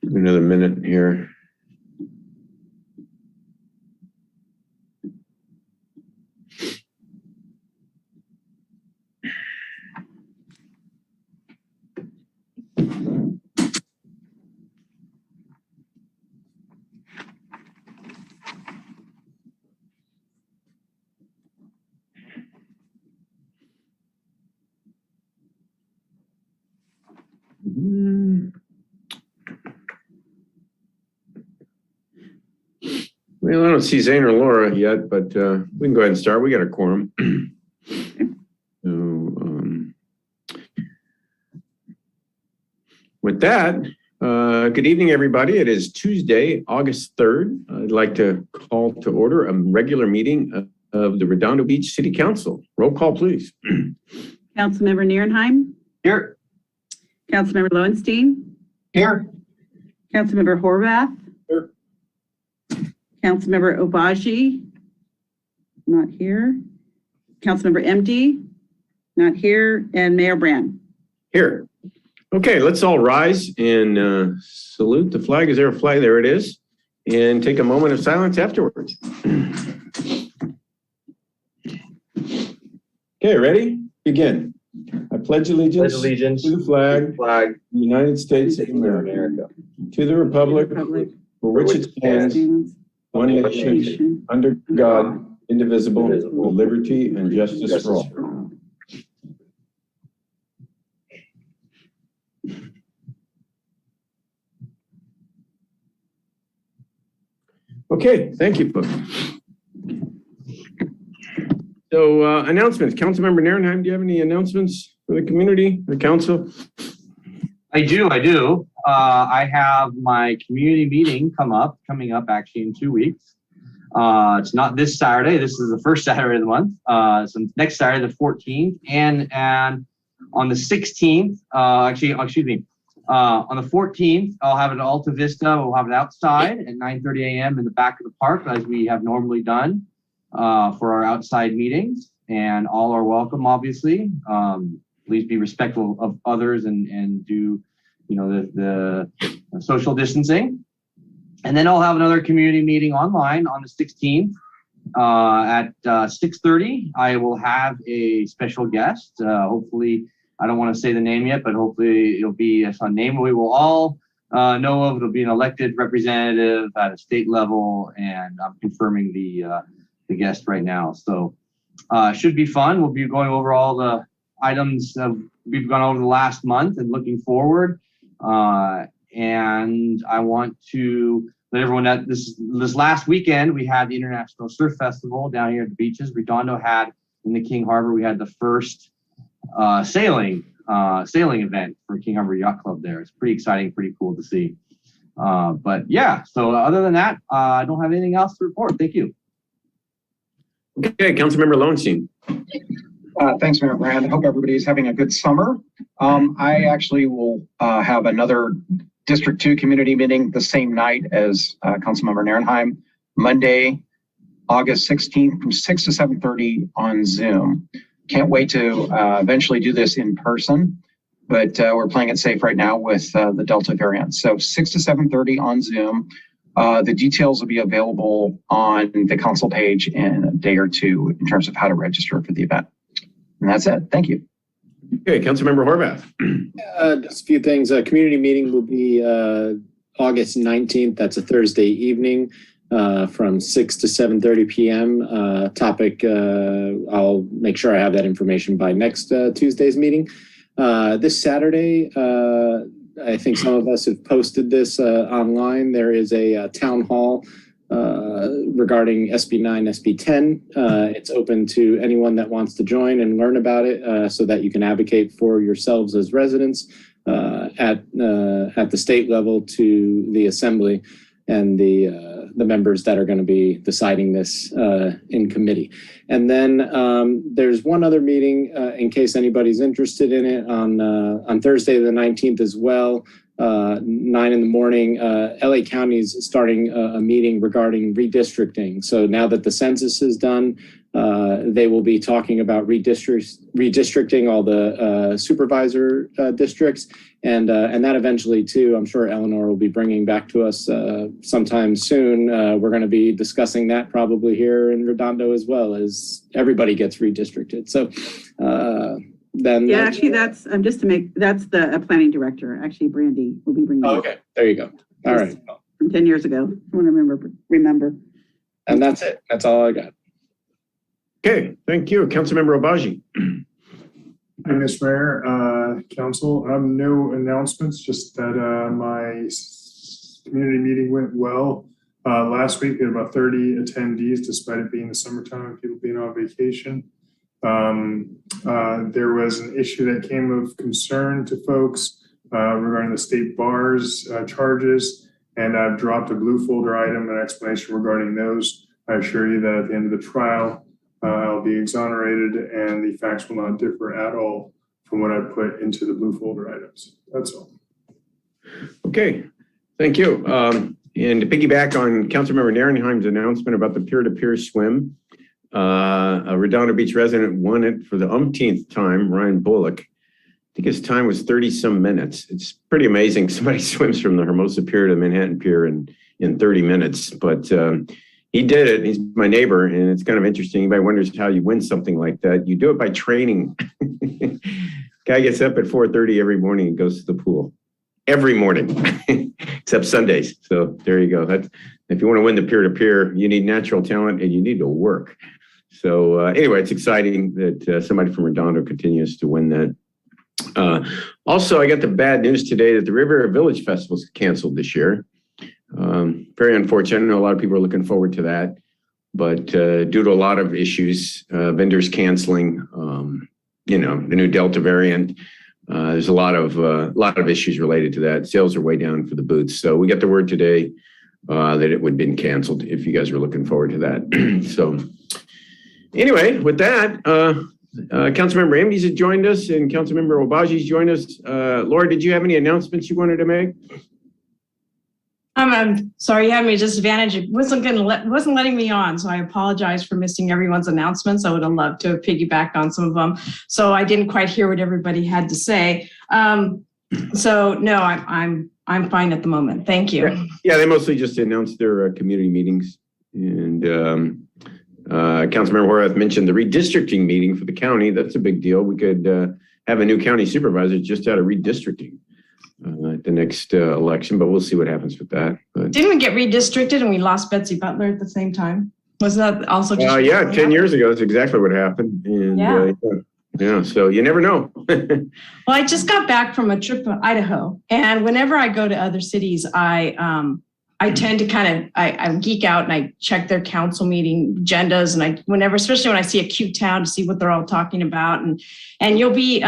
Another minute here. Well, I don't see Zane or Laura yet, but we can go ahead and start. We got a quorum. With that, good evening, everybody. It is Tuesday, August 3rd. I'd like to call to order a regular meeting of the Redondo Beach City Council. Roll call, please. Councilmember Nierenheim. Here. Councilmember Lowenstein. Here. Councilmember Horvath. Here. Councilmember Obaji. Not here. Councilmember MD. Not here. And Mayor Brand. Here. Okay, let's all rise and salute the flag. Is there a flag? There it is. And take a moment of silence afterwards. Okay, ready? Begin. I pledge allegiance to the flag of the United States of America, to the republic for which it stands, one nation, under God, indivisible, with liberty and justice for all. Okay, thank you, folks. So announcements. Councilmember Nierenheim, do you have any announcements for the community, the council? I do. I have my community meeting coming up actually in 2 weeks. It's not this Saturday. This is the first Saturday of the month. So next Saturday, the 14th, and on the 16th, on the 14th, I'll have it at Alta Vista. We'll have it outside at 9:30 a.m. in the back of the park, as we have normally done for our outside meetings. And all are welcome, obviously. Please be respectful of others and do, the social distancing. And then I'll have another community meeting online on the 16th at 6:30. I will have a special guest. Hopefully, I don't want to say the name yet, but hopefully it'll be a name we will all know of. It'll be an elected representative at a state level, and I'm confirming the guest right now. So should be fun. We'll be going over all the items we've gone over the last month and looking forward. And I want to let everyone know this last weekend, we had the International Surf Festival down here at the beaches. Redondo had in the King Harbor, we had the first sailing event for King Harbor Yacht Club there. It's pretty exciting, pretty cool to see. But yeah, so other than that, I don't have anything else to report. Thank you. Okay, Councilmember Lowenstein. Thanks, Mayor Brand. I hope everybody's having a good summer. I actually will have another District 2 community meeting the same night as Councilmember Nierenheim, Monday, August 16th from 6 to 7:30 on Zoom. Can't wait to eventually do this in person, but we're playing it safe right now with the Delta variant. So 6 to 7:30 on Zoom. The details will be available on the council page in a day or two in terms of how to register for the event. And that's it. Thank you. Okay, Councilmember Horvath. Just a few things. Community meeting will be August 19th. That's a Thursday evening from 6 to 7:30 p.m. Topic, I'll make sure I have that information by next Tuesday's meeting. This Saturday, I think some of us have posted this online. There is a town hall regarding SB 9, SB 10. It's open to anyone that wants to join and learn about it so that you can advocate for yourselves as residents at the state level to the assembly and the members that are going to be deciding this in committee. And then there's one other meeting in case anybody's interested in it on Thursday the 19th as well. 9 in the morning, LA County is starting a meeting regarding redistricting. So now that the census is done, they will be talking about redistricting all the supervisor districts. And that eventually too, I'm sure Eleanor will be bringing back to us sometime soon. We're going to be discussing that probably here in Redondo as well, as everybody gets redistricted. So then Yeah, actually, that's the planning director. Actually, Brandy will be bringing. Okay, there you go. All right. From 10 years ago. I want to remember. And that's it. That's all I got. Okay, thank you. Councilmember Obaji. Hi, Mr. Mayor, Council. No announcements, just that my community meeting went well. Last week, we had about 30 attendees, despite it being the summertime and people being on vacation. There was an issue that came of concern to folks regarding the state bar's charges, and I've dropped a blue folder item, an explanation regarding those. I assure you that at the end of the trial, I'll be exonerated and the facts will not differ at all from what I put into the blue folder items. That's all. Okay, thank you. And to piggyback on Councilmember Narenheim's announcement about the peer-to-peer swim, a Redondo Beach resident won it for the umpteenth time, Ryan Bullock. I think his time was 30 some minutes. It's pretty amazing. Somebody swims from the Hermosa Pier to Manhattan Pier in 30 minutes, but he did it. He's my neighbor, and it's kind of interesting. Anybody wonders how you win something like that. You do it by training. Guy gets up at 4:30 every morning and goes to the pool. Every morning, except Sundays. So there you go. That's, if you want to win the peer-to-peer, you need natural talent and you need to work. So anyway, it's exciting that somebody from Redondo continues to win that. Also, I got the bad news today that the Riviera Village Festival is canceled this year. Very unfortunate. I know a lot of people are looking forward to that, but due to a lot of issues, vendors canceling, the new Delta variant, there's a lot of issues related to that. Sales are way down for the booths. So we got the word today that it would have been canceled if you guys were looking forward to that. So anyway, with that, Councilmember Amdes has joined us and Councilmember Obaji's joined us. Laura, did you have any announcements you wanted to make? I'm sorry, you had me at disadvantage. It wasn't letting me on, so I apologize for missing everyone's announcements. I would have loved to piggyback on some of them. So I didn't quite hear what everybody had to say. So no, I'm fine at the moment. Thank you. Yeah, they mostly just announced their community meetings, and Councilmember Horvath mentioned the redistricting meeting for the county. That's a big deal. We could have a new county supervisor just out of redistricting at the next election, but we'll see what happens with that. But, didn't we get redistricted and we lost Betsy Butler at the same time? Wasn't that also just yeah, 10 years ago, that's exactly what happened. And yeah, so you never know. Well, I just got back from a trip to Idaho, and whenever I go to other cities, I tend to I geek out and I check their council meeting agendas, and especially when I see a cute town, to see what they're all talking about, and you'll be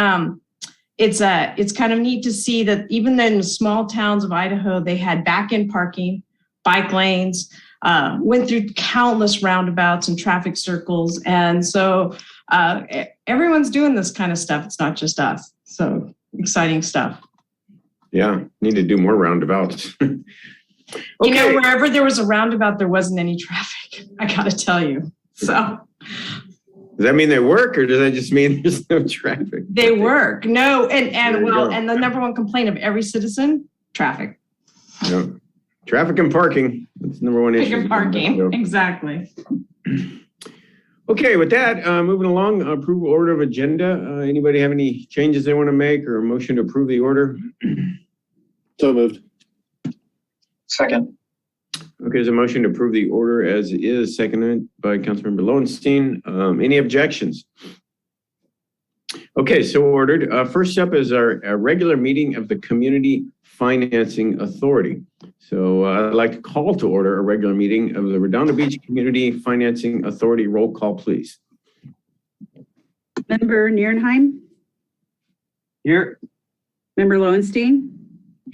it's kind of neat to see that even in the small towns of Idaho, they had back-end parking, bike lanes, went through countless roundabouts and traffic circles. And so everyone's doing this kind of stuff. It's not just us. So exciting stuff. Yeah, need to do more roundabouts. Okay. You know, wherever there was a roundabout, there wasn't any traffic. I got to tell you. So. Does that mean they work, or does that just mean there's no traffic? They work. No, and the number one complaint of every citizen, traffic. Yeah. Traffic and parking. That's the number one issue. Traffic and parking, exactly. Okay, with that, moving along, approval order of agenda. Anybody have any changes they want to make or a motion to approve the order? So moved. Second. Okay, there's a motion to approve the order as is, seconded by Councilmember Lowenstein. Any objections? Okay, so ordered. First up is our regular meeting of the Community Financing Authority. So I'd like to call to order a regular meeting of the Redondo Beach Community Financing Authority. Roll call, please. Member Nierenheim? Here. Member Lowenstein?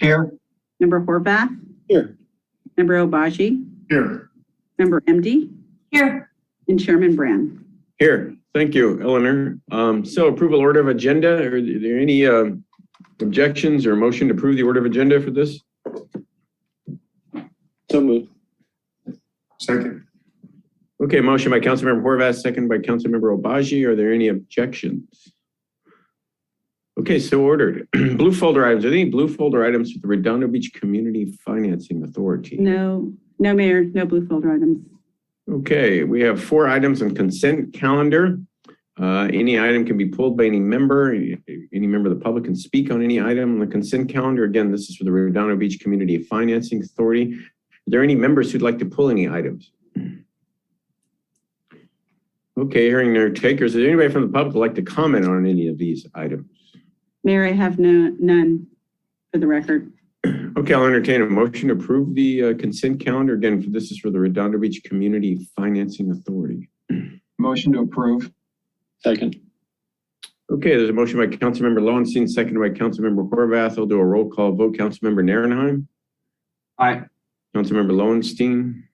Here. Member Horvath? Here. Member Obaji? Here. Member MD? Here. And Chairman Brand. Here. Thank you, Eleanor. So approval order of agenda. Are there any Objections or motion to approve the order of agenda for this? So moved. Second. Okay, motion by Councilmember Horvath, second by Councilmember Obaji. Are there any objections? Okay, so ordered. Blue folder items. Are there any blue folder items for the Redondo Beach Community Financing Authority? No, Mayor, no blue folder items. Okay, we have 4 items on consent calendar. Any item can be pulled by any member. Any member of the public can speak on any item on the consent calendar. Again, this is for the Redondo Beach Community Financing Authority. Are there any members who'd like to pull any items? Okay, hearing no takers. Is there anybody from the public who'd like to comment on any of these items? Mayor, I have none for the record. Okay, I'll entertain a motion to approve the consent calendar. Again, this is for the Redondo Beach Community Financing Authority. Motion to approve. Second. Okay, there's a motion by Councilmember Lowenstein, seconded by Councilmember Horvath. I'll do a roll call vote. Councilmember Narenheim. Aye. Councilmember Lowenstein.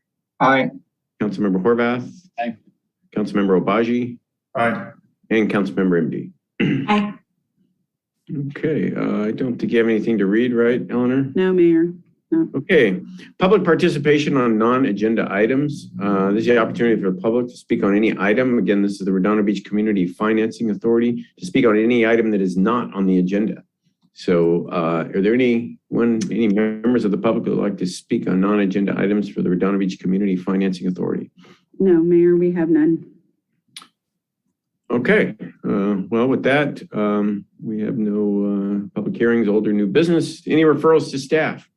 Aye. Councilmember Horvath. Aye. Councilmember Obaji. Aye. And Councilmember MD. Aye. Okay, I don't think you have anything to read, right, Eleanor? No, Mayor. Okay, public participation on non-agenda items. This is the opportunity for the public to speak on any item. Again, this is the Redondo Beach Community Financing Authority to speak on any item that is not on the agenda. So are there any members of the public who would like to speak on non-agenda items for the Redondo Beach Community Financing Authority? No, Mayor, we have none. Okay, well, with that, we have no public hearings, old or new business. Any referrals to staff?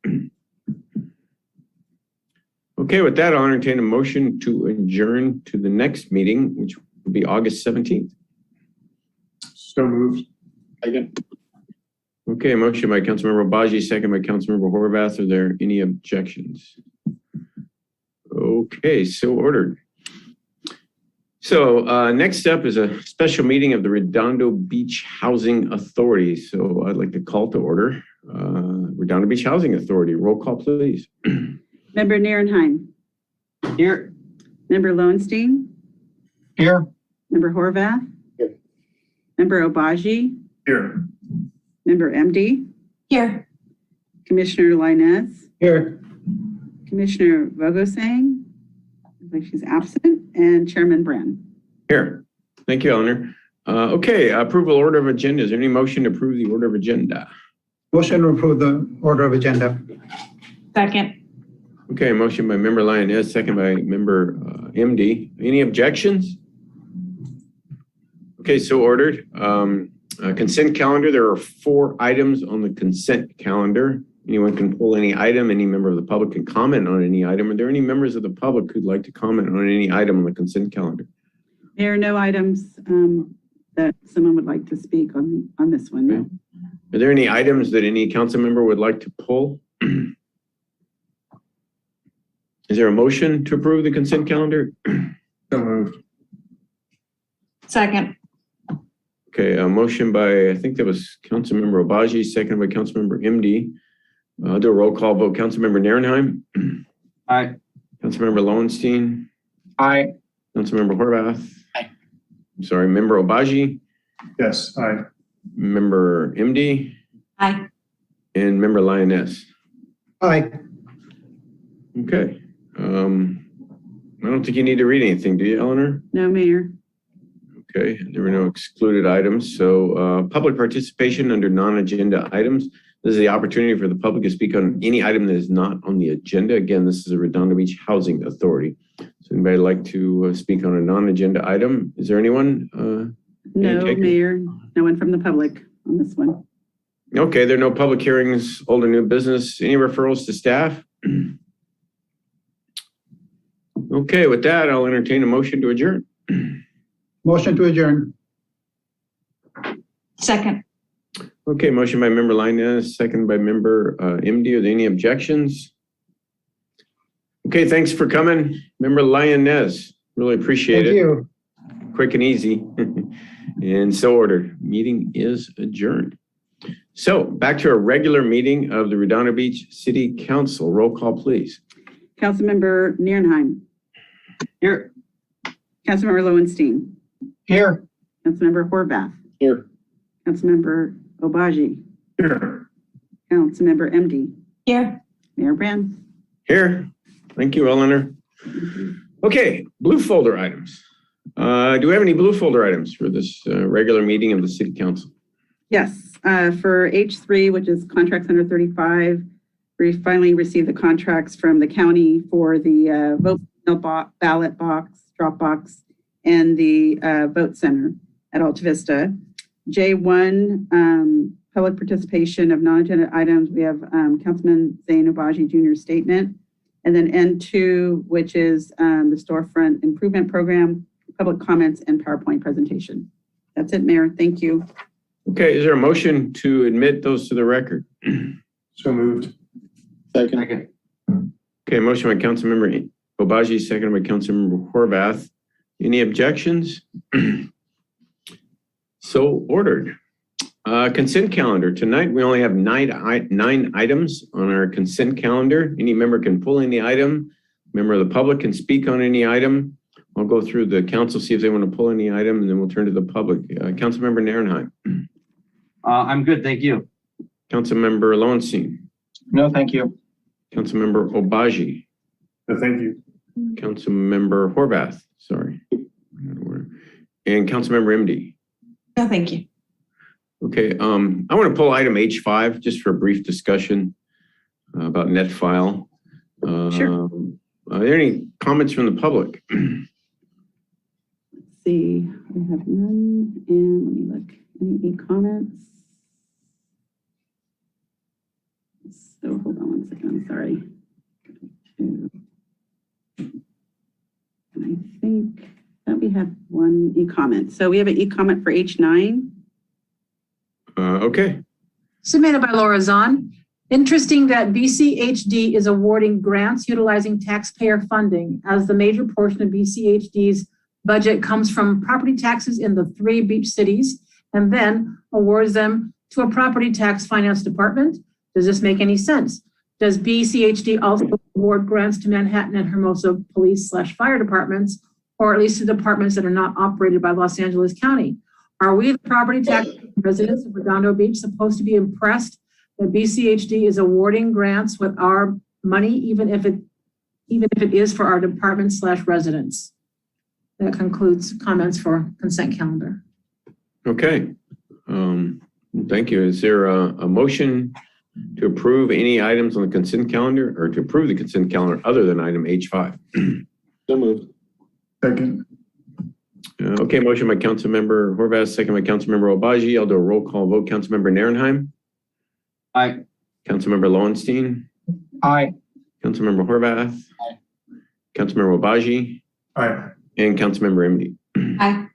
Okay, with that, I'll entertain a motion to adjourn to the next meeting, which will be August 17th. So moved. Second. Okay, motion by Councilmember Obaji, second by Councilmember Horvath. Are there any objections? Okay, so ordered. So next up is a special meeting of the Redondo Beach Housing Authority. So I'd like to call to order Redondo Beach Housing Authority. Roll call, please. Member Narenheim. Here. Member Lowenstein. Here. Member Horvath. Here. Member Obaji. Here. Member MD. Here. Commissioner Linez. Here. Commissioner Vogosang. Looks like she's absent. And Chairman Brand. Here. Thank you, Eleanor. Okay, approval order of agenda. Is there any motion to approve the order of agenda? Motion to approve the order of agenda. Second. Okay, motion by member Lioness, second by member MD. Any objections? Okay, so ordered. Consent calendar. There are 4 items on the consent calendar. Anyone can pull any item. Any member of the public can comment on any item. Are there any members of the public who'd like to comment on any item on the consent calendar? There are no items that someone would like to speak on this one. No. Are there any items that any council member would like to pull? Is there a motion to approve the consent calendar? So moved. Second. Okay, a motion by, I think that was Councilmember Obaji, second by Councilmember MD. I'll do a roll call vote. Councilmember Narenheim. Aye. Councilmember Lowenstein. Aye. Councilmember Horvath. Aye. I'm sorry, member Obaji, Yes. Aye. member MD, Aye. and member Lioness. Aye. Okay. I don't think you need to read anything, do you, Eleanor? No, Mayor. Okay, there were no excluded items. So public participation under non-agenda items. This is the opportunity for the public to speak on any item that is not on the agenda. Again, this is a Redondo Beach Housing Authority. So anybody like to speak on a non-agenda item? Is there anyone? No, takers? Mayor. No one from the public on this one. Okay, there are no public hearings, old or new business. Any referrals to staff? Okay, with that, I'll entertain a motion to adjourn. Motion to adjourn. Second. Okay, motion by member Linus, second by member MD. Are there any objections? Okay, thanks for coming. Member Lioness, really appreciate Thank it. you. Quick and easy. And so ordered. Meeting is adjourned. So back to our regular meeting of the Redondo Beach City Council. Roll call, please. Councilmember Narenheim. Here. Councilmember Lowenstein. Here. Councilmember Horvath. Here. Councilmember Obaji. Here. Councilmember MD, Here. Mayor Brand. Here. Thank you, Eleanor. Okay, blue folder items. Do we have any blue folder items for this regular meeting of the City Council? Yes, for H3, which is contracts under 35, we finally received the contracts from the county for the vote ballot box, drop box, and the vote center at Alta Vista. J1, public participation of non-agenda items. We have Councilman Zain Obaji Jr.'s statement. And then N2, which is the Storefront Improvement Program, public comments, and PowerPoint presentation. That's it, Mayor. Thank you. Okay, is there a motion to admit those to the record? So moved. Second. Okay, motion by Councilmember Obaji, second by Councilmember Horvath. Any objections? So ordered. Consent calendar. Tonight, we only have nine items on our consent calendar. Any member can pull any item. Member of the public can speak on any item. I'll go through the council, see if they want to pull any item, and then we'll turn to the public. Councilmember Narenheim. I'm good, thank you. Councilmember Lowenstein. No, thank you. Councilmember Obaji. No, thank you. Councilmember Horvath. Sorry. And Councilmember MD. No, thank you. Okay, I want to pull item H5 just for a brief discussion about NetFile. Sure. Are there any comments from the public? Let's see, I have none, and let me look. Any comments? So hold on 1 second, I'm sorry. And I think that we have one e-comment. So we have an e-comment for H9. Okay, Submitted by Laura Zahn. Interesting that BCHD is awarding grants utilizing taxpayer funding, as the major portion of BCHD's budget comes from property taxes in the 3 beach cities and then awards them to a property tax finance department. Does this make any sense? Does BCHD also award grants to Manhattan and Hermosa police/fire departments, or at least to departments that are not operated by Los Angeles County? Are we, the property tax residents of Redondo Beach, supposed to be impressed that BCHD is awarding grants with our money, even if it is for our departments/residents? That concludes comments for consent calendar. okay. Thank you. Is there a motion to approve any items on the consent calendar or to approve the consent calendar other than item H5? So moved. Second. Okay, motion by Councilmember Horvath, second by Councilmember Obaji. I'll do a roll call vote. Councilmember Narenheim. Aye. Councilmember Lowenstein. Aye. Councilmember Horvath. Aye. Councilmember Obaji. Aye. And Councilmember MD. Aye.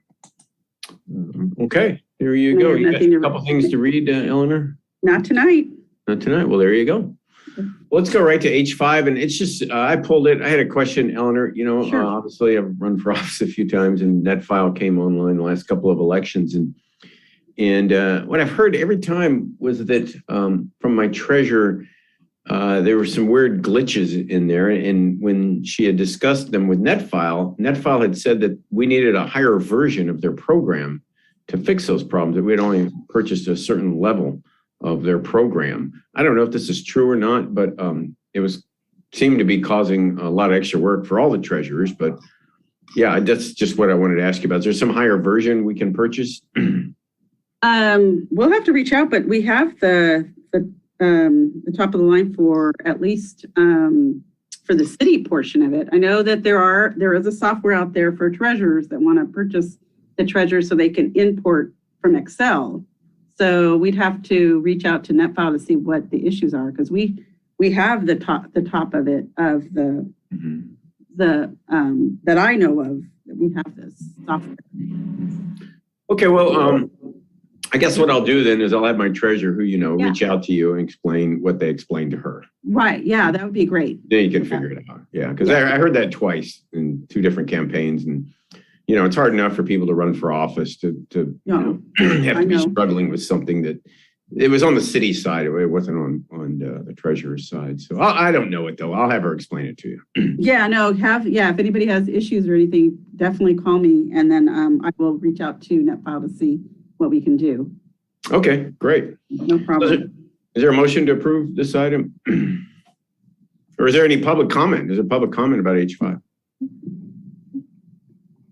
Okay, there you go. Mayor, You got nothing to a couple things to read, Eleanor? Not tonight. Not tonight. Well, there you go. Let's go right to H5. And it's just, I pulled it. I had a question, Eleanor. You know, Sure. obviously I've run for office a few times and NetFile came online the last couple of elections. And what I've heard every time was that from my treasurer, there were some weird glitches in there. And when she had discussed them with NetFile had said that we needed a higher version of their program to fix those problems, that we had only purchased a certain level of their program. I don't know if this is true or not, but it seemed to be causing a lot of extra work for all the treasurers. But yeah, that's just what I wanted to ask you about. Is there some higher version we can purchase? We'll have to reach out, but we have the top of the line for at least for the city portion of it. I know that there is a software out there for treasurers that want to purchase the treasurer so they can import from Excel. So we'd have to reach out to NetFile to see what the issues are, because we have the top of it of the that I know of, that we have this software. Okay, well, I guess what I'll do then is I'll have my treasurer who, Yeah. reach out to you and explain what they explained to her. Right, yeah, that would be great. Then you can figure it out. Yeah, because I heard that twice in 2 different campaigns. And, it's hard enough for people to run for office to No, have I to be know. struggling with something that it was on the city side. It wasn't on the treasurer's side. So I don't know it though. I'll have her explain it to you. Yeah, no, if anybody has issues or anything, definitely call me, and then I will reach out to NetFile to see what we can do. Okay, great. No problem. Is there a motion to approve this item? Or is there any public comment? Is there public comment about H5?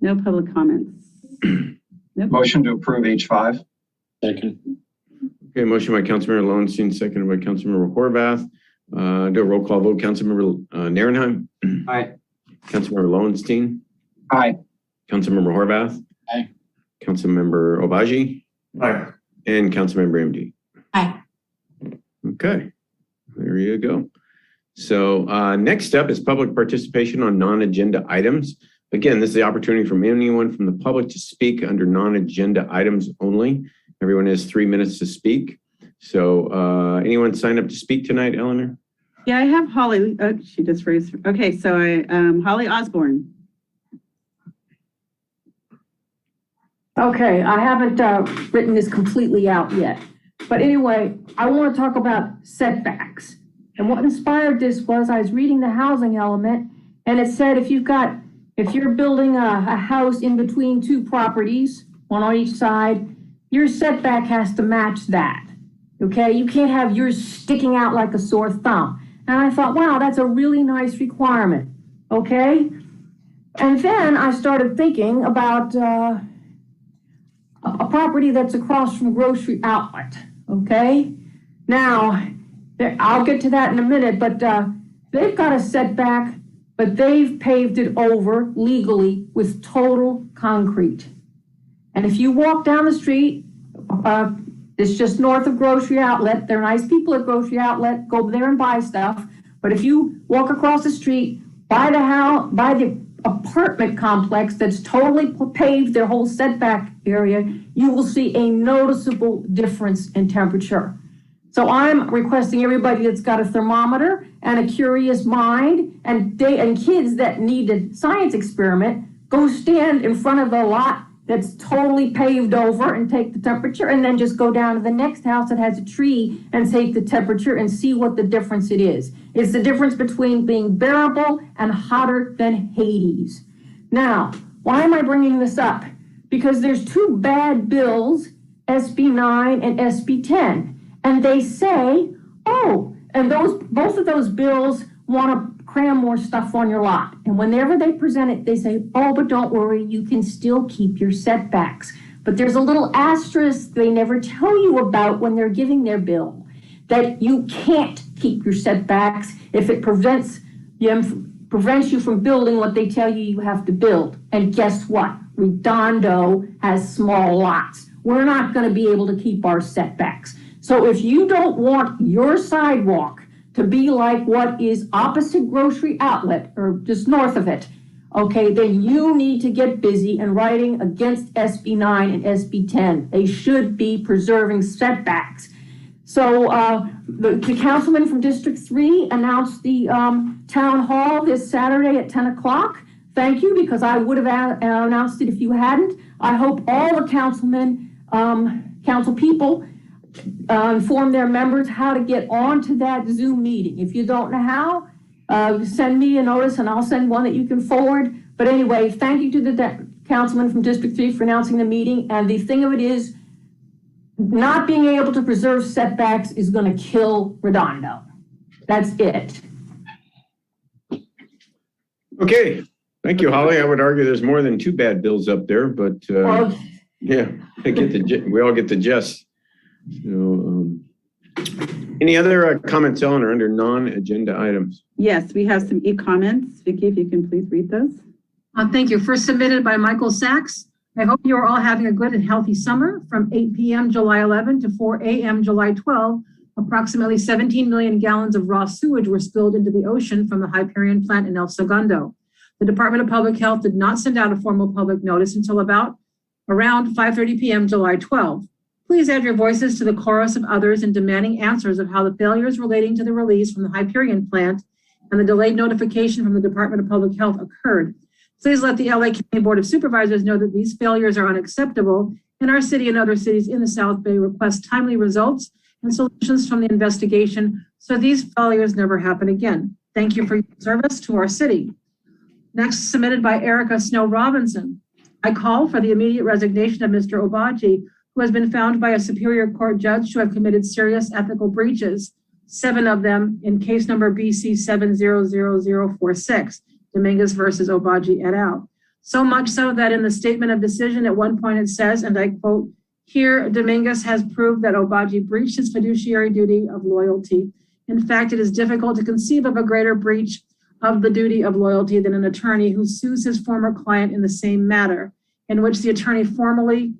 No public comments. Nope. Motion to approve H5. Second. Okay, motion by Councilmember Lowenstein, seconded by Councilmember Horvath. Do a roll call vote. Councilmember Narenheim. Aye. Councilmember Lowenstein. Aye. Councilmember Horvath. Aye. Councilmember Obaji. Aye. And Councilmember MD. Aye. Okay, there you go. So next up is public participation on non-agenda items. Again, this is the opportunity for anyone from the public to speak under non-agenda items only. Everyone has 3 minutes to speak. So anyone sign up to speak tonight, Eleanor? Yeah, I have Holly. Oh, she just raised. Okay, so Holly Osborne. Okay, I haven't written this completely out yet. But anyway, I want to talk about setbacks. And what inspired this was I was reading the housing element, and it said if you're building a house in between two properties, one on each side, your setback has to match that. Okay, you can't have yours sticking out like a sore thumb. And I thought, wow, that's a really nice requirement. Okay, and then I started thinking about a property that's across from a grocery outlet. Okay, now I'll get to that in a minute, but they've got a setback, but they've paved it over legally with total concrete. And if you walk down the street, it's just north of grocery outlet. They're nice people at grocery outlet, go there and buy stuff. But if you walk across the street, by the apartment complex that's totally paved, their whole setback area, you will see a noticeable difference in temperature. So I'm requesting everybody that's got a thermometer and a curious mind and kids that need a science experiment, go stand in front of the lot that's totally paved over and take the temperature, and then just go down to the next house that has a tree and take the temperature and see what the difference it is. It's the difference between being bearable and hotter than Hades. Now, why am I bringing this up? Because there's two bad bills, SB 9 and SB 10. And they say, oh, and both of those bills want to cram more stuff on your lot. And whenever they present it, they say, oh, but don't worry, you can still keep your setbacks. But there's a little asterisk they never tell you about when they're giving their bill, that you can't keep your setbacks if it prevents you from building what they tell you you have to build. And guess what? Redondo has small lots. We're not going to be able to keep our setbacks. So if you don't want your sidewalk to be like what is opposite grocery outlet or just north of it, okay, then you need to get busy and writing against SB 9 and SB 10. They should be preserving setbacks. So the councilman from District 3 announced the town hall this Saturday at 10 o'clock. Thank you, because I would have announced it if you hadn't. I hope all the councilmen, council people, inform their members how to get onto that Zoom meeting. If you don't know how, send me a notice and I'll send one that you can forward. But anyway, thank you to the councilman from District 3 for announcing the meeting. And the thing of it is, not being able to preserve setbacks is going to kill Redondo. That's it. Okay, thank you, Holly. I would argue there's more than two bad bills up there, but yeah, we all get the gist. So, any other comments, Eleanor, under non-agenda items? Yes, we have some e-comments. Vicki, if you can please read those. Thank you. First submitted by Michael Sachs. I hope you are all having a good and healthy summer. From 8 p.m. July 11 to 4 a.m. July 12, approximately 17 million gallons of raw sewage were spilled into the ocean from the Hyperion plant in El Segundo. The Department of Public Health did not send out a formal public notice until around 5:30 p.m. July 12. Please add your voices to the chorus of others in demanding answers of how the failures relating to the release from the Hyperion plant and the delayed notification from the Department of Public Health occurred. Please let the LA County Board of Supervisors know that these failures are unacceptable, and our city and other cities in the South Bay request timely results and solutions from the investigation so these failures never happen again. Thank you for your service to our city. Next, submitted by Erica Snow Robinson. I call for the immediate resignation of Mr. Obaji, who has been found by a Superior Court judge to have committed serious ethical breaches, 7 of them in case number BC 700046, Dominguez versus Obagi et al. So much so that in the statement of decision at one point it says, and I quote, "Here, Dominguez has proved that Obagi breached his fiduciary duty of loyalty. In fact, it is difficult to conceive of a greater breach of the duty of loyalty than an attorney who sues his former client in the same matter, in which the attorney formerly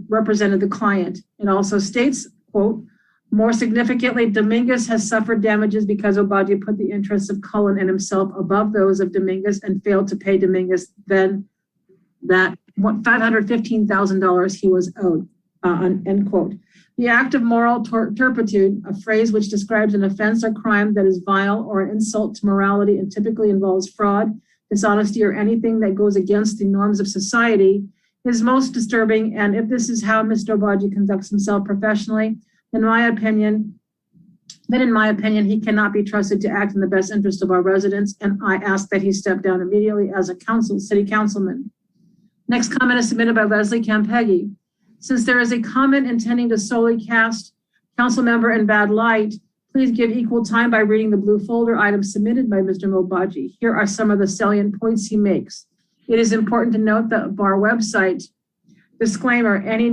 represented the client." It also states, quote, "More significantly, Dominguez has suffered damages because Obagi put the interests of Cullen and himself above those of Dominguez and failed to pay Dominguez then that $515,000 he was owed," end quote. The act of moral turpitude, a phrase which describes an offense or crime that is vile or an insult to morality and typically involves fraud, dishonesty, or anything that goes against the norms of society, is most disturbing. And if this is how Mr. Obagi conducts himself professionally, in my opinion, he cannot be trusted to act in the best interest of our residents, and I ask that he step down immediately as a city councilman. Next comment is submitted by Leslie Campeggi. Since there is a comment intending to solely cast council member in bad light, please give equal time by reading the blue folder items submitted by Mr. Obagi. Here are some of the salient points he makes. It is important to note that bar website disclaimer, any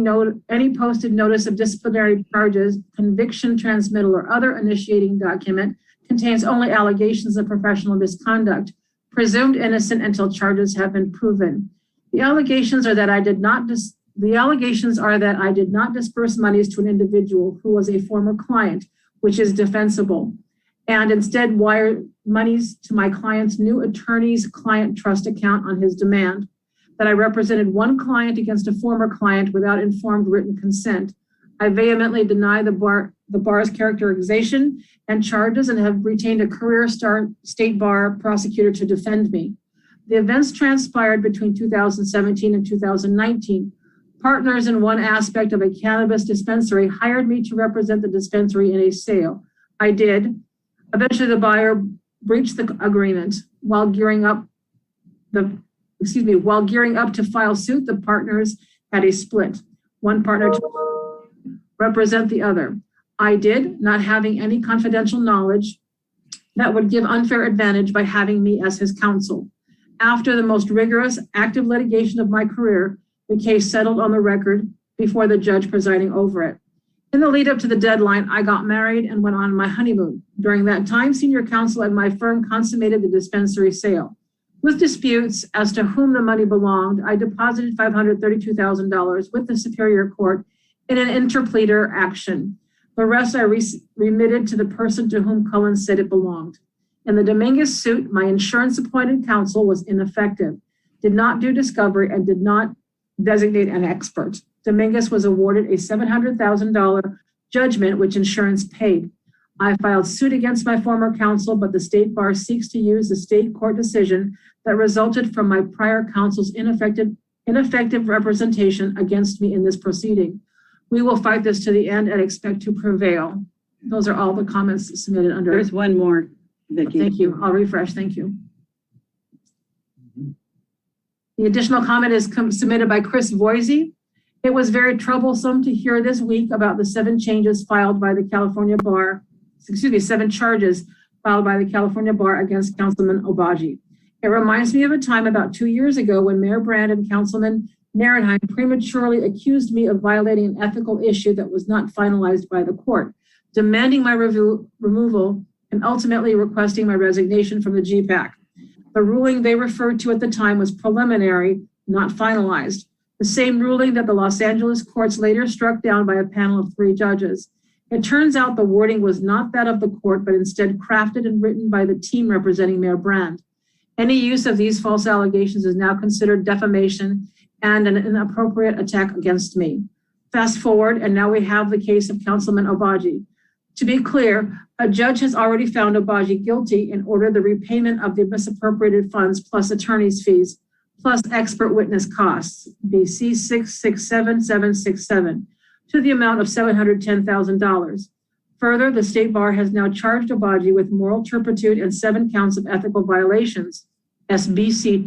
posted notice of disciplinary charges, conviction transmittal, or other initiating document contains only allegations of professional misconduct, presumed innocent until charges have been proven. The allegations are that I did not disperse monies to an individual who was a former client, which is defensible, and instead wired monies to my client's new attorney's client trust account on his demand, that I represented one client against a former client without informed written consent. I vehemently deny the bar's characterization and charges and have retained a career state bar prosecutor to defend me. The events transpired between 2017 and 2019. Partners in one aspect of a cannabis dispensary hired me to represent the dispensary in a sale. I did. Eventually, the buyer breached the agreement. While gearing up to file suit, the partners had a split. One partner to represent the other. I did, not having any confidential knowledge that would give unfair advantage by having me as his counsel. After the most rigorous, active litigation of my career, the case settled on the record before the judge presiding over it. In the lead up to the deadline, I got married and went on my honeymoon. During that time, senior counsel at my firm consummated the dispensary sale. With disputes as to whom the money belonged, I deposited $532,000 with the Superior Court in an interpleader action. The rest I remitted to the person to whom Cullen said it belonged. In the Dominguez suit, my insurance-appointed counsel was ineffective, did not do discovery, and did not designate an expert. Dominguez was awarded a $700,000 judgment, which insurance paid. I filed suit against my former counsel, but the state bar seeks to use the state court decision that resulted from my prior counsel's ineffective representation against me in this proceeding. We will fight this to the end and expect to prevail. Those are all the comments submitted under. There's one more, Vicki. Thank you. I'll refresh. Thank you. The additional comment is submitted by Chris Voisey. It was very troublesome to hear this week about the 7 charges filed by the California Bar against Councilman Obagi. It reminds me of a time about 2 years ago when Mayor Brand and Councilman Narenheim prematurely accused me of violating an ethical issue that was not finalized by the court, demanding my removal and ultimately requesting my resignation from the GPAC. The ruling they referred to at the time was preliminary, not finalized. The same ruling that the Los Angeles courts later struck down by a panel of 3 judges. It turns out the wording was not that of the court, but instead crafted and written by the team representing Mayor Brand. Any use of these false allegations is now considered defamation and an inappropriate attack against me. Fast forward, and now we have the case of Councilman Obagi. To be clear, a judge has already found Obagi guilty and ordered the repayment of the misappropriated funds plus attorney's fees, plus expert witness costs, BC 667767, to the amount of $710,000. Further, the state bar has now charged Obagi with moral turpitude and 7 counts of ethical violations, SBC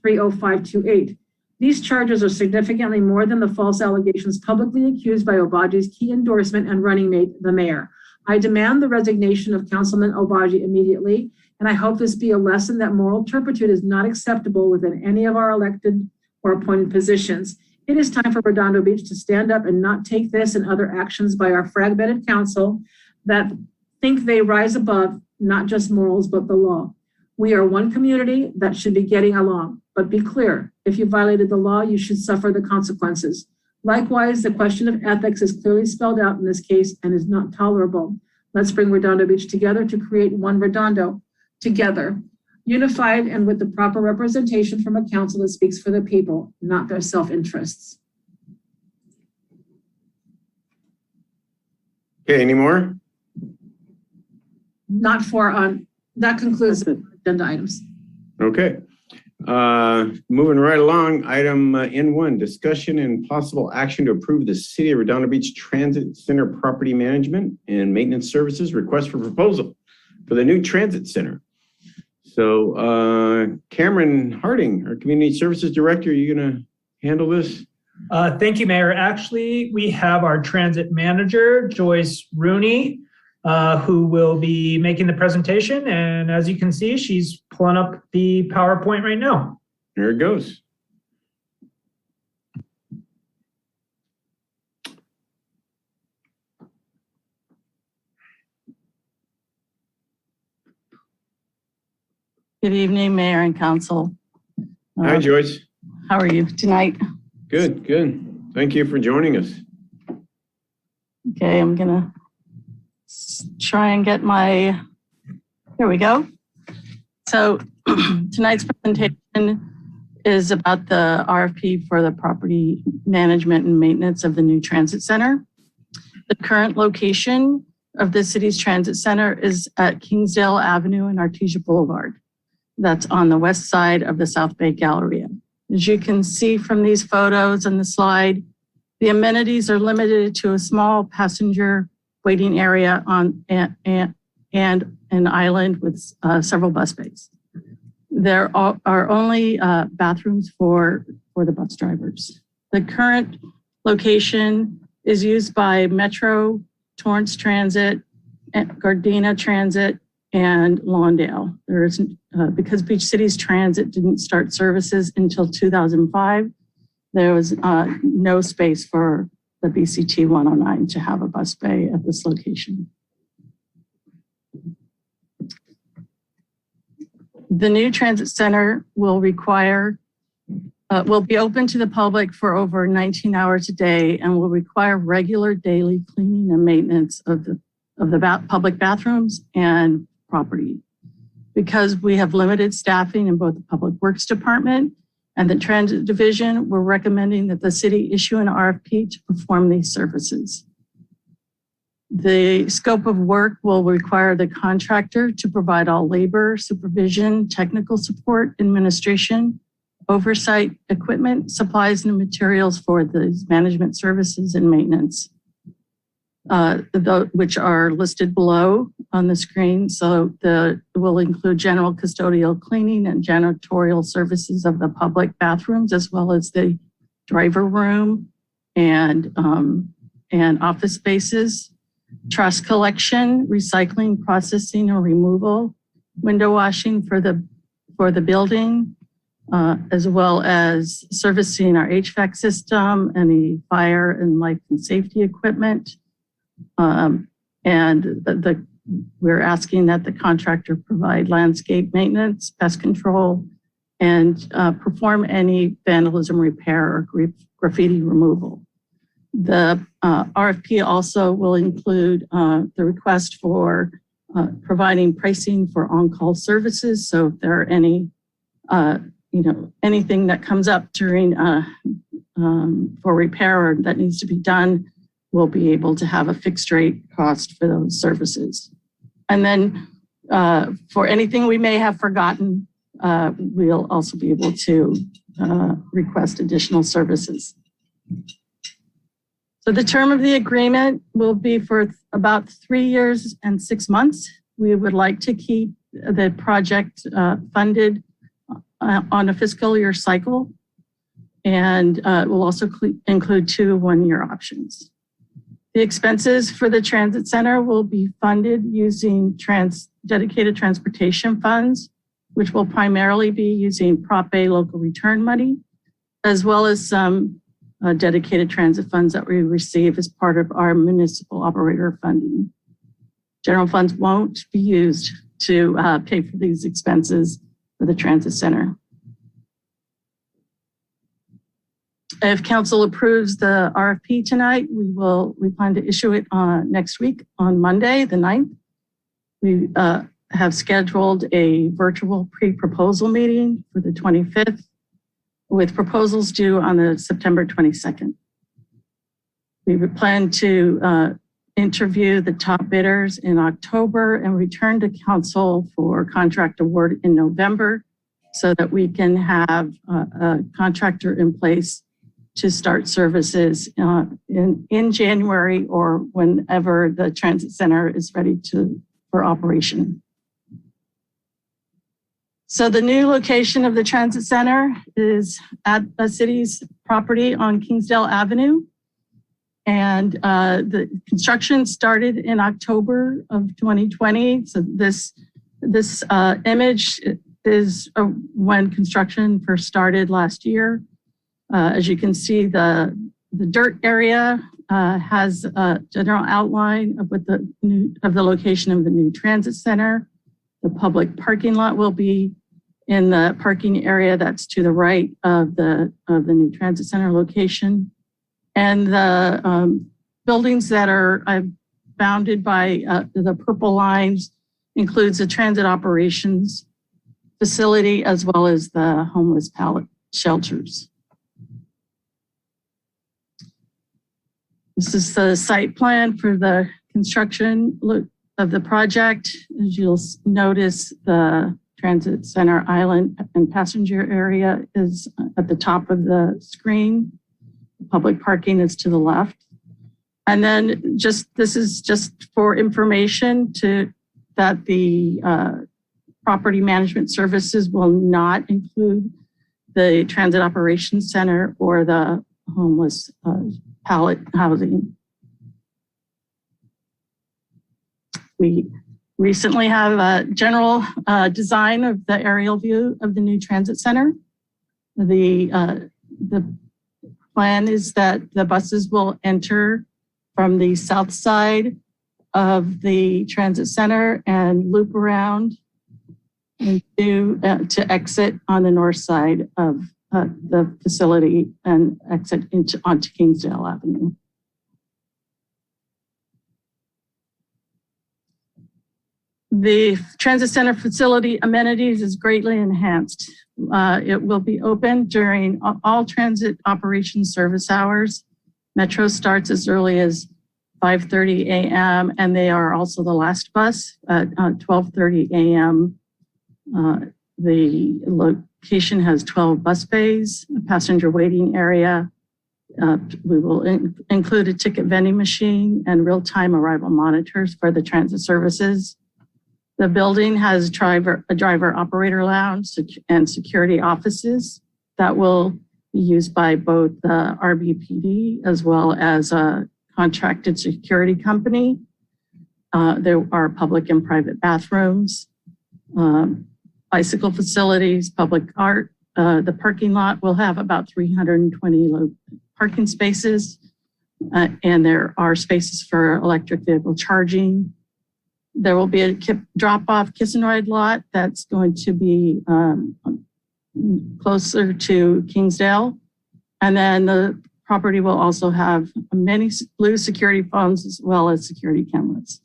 210-30528. These charges are significantly more than the false allegations publicly accused by Obaji's key endorsement and running mate, the mayor. I demand the resignation of Councilman Obaji immediately, and I hope this be a lesson that moral turpitude is not acceptable within any of our elected or appointed positions. It is time for Redondo Beach to stand up and not take this and other actions by our fragmented council that think they rise above not just morals, but the law. We are one community that should be getting along, but be clear, if you violated the law, you should suffer the consequences. Likewise, the question of ethics is clearly spelled out in this case and is not tolerable. Let's bring Redondo Beach together to create one Redondo together, unified and with the proper representation from a council that speaks for the people, not their self-interests. Okay, any more? Not for, that concludes the agenda items. Okay. Moving right along, item N1, discussion and possible action to approve the City of Redondo Beach Transit Center property management and maintenance services request for proposal for the new transit center. So Cameron Harding, our Community Services Director, are you going to handle this? Thank you, Mayor. Actually, we have our transit manager, Joyce Rooney, who will be making the presentation. And as you can see, she's pulling up the PowerPoint right now. There it goes. Good evening, Mayor and Council. Hi, Joyce. How are you tonight? Good, good. Thank you for joining us. Okay, I'm gonna try and get my, here we go. So tonight's presentation is about the RFP for the property management and maintenance of the new transit center. The current location of the city's transit center is at Kingsdale Avenue and Artesia Boulevard. That's on the west side of the South Bay Galleria. As you can see from these photos on the slide, the amenities are limited to a small passenger waiting area on and an island with several bus bays. There are only bathrooms for the bus drivers. The current location is used by Metro, Torrance Transit, Gardena Transit, and Lawndale. There's because Beach Cities Transit didn't start services until 2005, there was no space for the BCT 109 to have a bus bay at this location. The new transit center will be open to the public for over 19 hours a day and will require regular daily cleaning and maintenance of the public bathrooms and property. Because we have limited staffing in both the Public Works Department and the Transit Division, we're recommending that the city issue an RFP to perform these services. The scope of work will require the contractor to provide all labor, supervision, technical support, administration, oversight, equipment, supplies, and materials for the management services and maintenance, which are listed below on the screen. So it will include general custodial cleaning and janitorial services of the public bathrooms, as well as the driver room and office spaces, trash collection, recycling, processing, or removal, window washing for the building, as well as servicing our HVAC system, any fire and life and safety equipment. We're asking that the contractor provide landscape maintenance, pest control, and perform any vandalism repair or graffiti removal. The RFP also will include the request for providing pricing for on-call services. So if there are any, anything that comes up during for repair or that needs to be done, we'll be able to have a fixed rate cost for those services. And then for anything we may have forgotten, we'll also be able to request additional services. So the term of the agreement will be for about 3 years and 6 months. We would like to keep the project funded on a fiscal year cycle. and will also include 2 one-year options. The expenses for the transit center will be funded using dedicated transportation funds, which will primarily be using Prop A local return money, as well as some dedicated transit funds that we receive as part of our municipal operator funding. General funds won't be used to pay for these expenses for the transit center. If council approves the RFP tonight, we plan to issue it next week on Monday, the 9th. We have scheduled a virtual pre-proposal meeting for the 25th with proposals due on the September 22nd. We would plan to interview the top bidders in October and return to council for contract award in November so that we can have a contractor in place to start services in January or whenever the transit center is ready for operation. So the new location of the transit center is at the city's property on Kingsdale Avenue. And the construction started in October of 2020. So this image is when construction first started last year. As you can see, the dirt area has a general outline of what the location of the new transit center. The public parking lot will be in the parking area that's to the right of the new transit center location. And the buildings that are bounded by the purple lines includes the transit operations facility as well as the homeless pallet shelters. This is the site plan for the construction of the project. As you'll notice, the transit center island and passenger area is at the top of the screen. Public parking is to the left. And then this is just for information that the property management services will not include the transit operations center or the homeless pallet housing. We recently have a general design of the aerial view of the new transit center. The plan is that the buses will enter from the south side of the transit center and loop around to exit on the north side of the facility and exit onto Kingsdale Avenue. The transit center facility amenities is greatly enhanced. It will be open during all transit operation service hours. Metro starts as early as 5:30 a.m. and they are also the last bus at 12:30 a.m. The location has 12 bus bays, a passenger waiting area. We will include a ticket vending machine and real-time arrival monitors for the transit services. The building has a driver operator lounge and security offices that will be used by both the RBPD as well as a contracted security company. There are public and private bathrooms, bicycle facilities, public art. The parking lot will have about 320 parking spaces, and there are spaces for electric vehicle charging. There will be a drop-off kiss and ride lot that's going to be closer to Kingsdale. And then the property will also have many blue security phones as well as security cameras.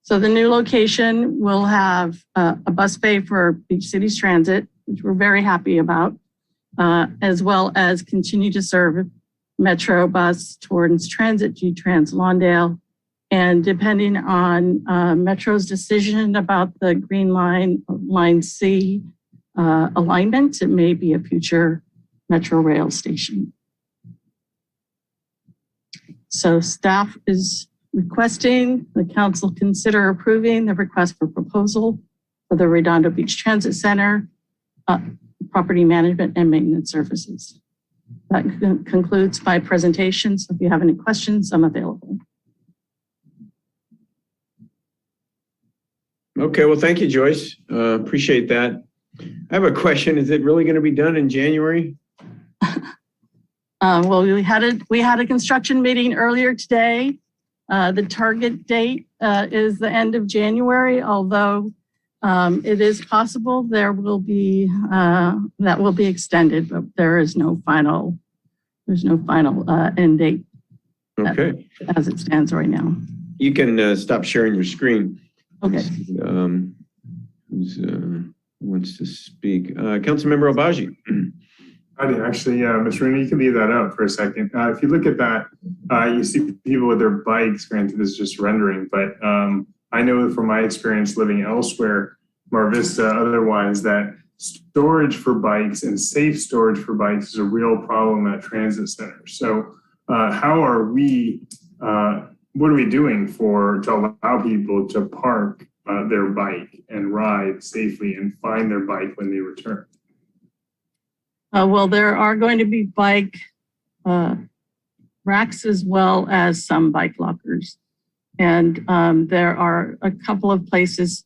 So the new location will have a bus bay for Beach Cities Transit, which we're very happy about, as well as continue to serve Metro bus towards Transit, G-Trans Lawndale. And depending on Metro's decision about the Green Line, Line C alignment, it may be a future Metro rail station. So staff is requesting the council consider approving the request for proposal for the Redondo Beach Transit Center property management and maintenance services. That concludes my presentation. So if you have any questions, I'm available. Okay, well, thank you, Joyce. Appreciate that. I have a question. Is it really going to be done in January? Well, we had a construction meeting earlier today. The target date is the end of January, although it is possible there will be that will be extended, but there's no final end date. Okay. As it stands right now. You can stop sharing your screen. Okay. Who wants to speak? Councilmember Obaji. Actually, Ms. Rooney, you can leave that up for a second. If you look at that, you see people with their bikes. Granted, this is just rendering, but I know from my experience living elsewhere, Mar Vista, otherwise, that storage for bikes and safe storage for bikes is a real problem at transit centers. So how are we, what are we doing to allow people to park their bike and ride safely and find their bike when they return? Well, there are going to be bike racks as well as some bike lockers. And there are a couple of places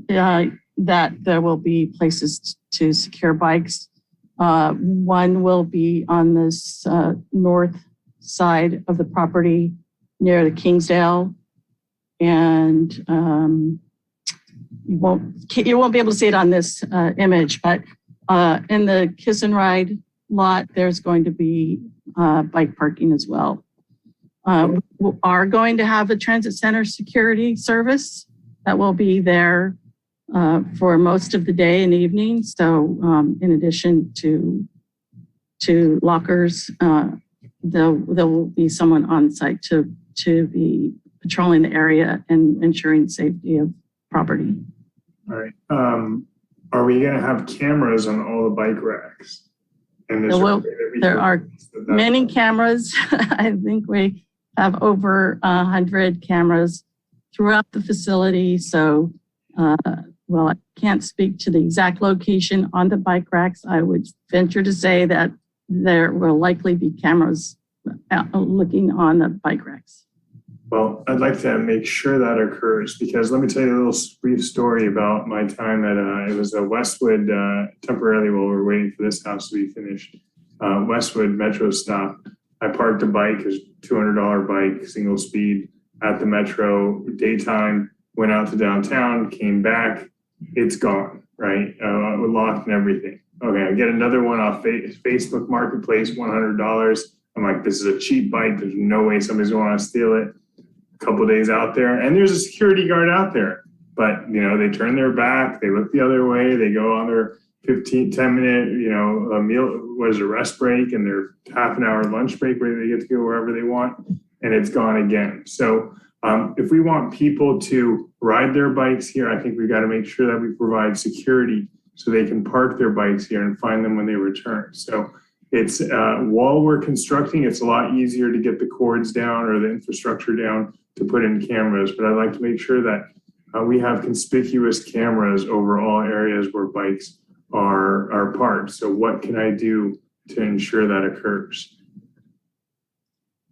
that there will be places to secure bikes. One will be on this north side of the property near the Kingsdale. And you won't be able to see it on this image, but in the Kiss and Ride lot, there's going to be bike parking as well. We are going to have a transit center security service that will be there for most of the day and evening. So in addition to lockers, there will be someone on site to be patrolling the area and ensuring safety of property. All right. Are we going to have cameras on all the bike racks? And there are many cameras. I think we have over 100 cameras throughout the facility. So, well, I can't speak to the exact location on the bike racks. I would venture to say that there will likely be cameras looking on the bike racks. Well, I'd like to make sure that occurs because let me tell you a little brief story about my time at, it was a Westwood, temporarily while we were waiting for this house to be finished, Westwood Metro stop. I parked a bike, a $200 bike, single speed at the Metro daytime, went out to downtown, came back, it's gone, right? Locked and everything. Okay, I get another one off Facebook Marketplace, $100. I'm like, this is a cheap bike. There's no way somebody's going to steal it. Couple days out there and there's a security guard out there, but they turn their back, they look the other way, they go on their 10-minute meal, rest break and their half an hour lunch break where they get to go wherever they want, and it's gone again. So if we want people to ride their bikes here, I think we got to make sure that we provide security so they can park their bikes here and find them when they return. So it's while we're constructing, it's a lot easier to get the cords down or the infrastructure down to put in cameras, but I'd like to make sure that we have conspicuous cameras over all areas where bikes are parked. So what can I do to ensure that occurs?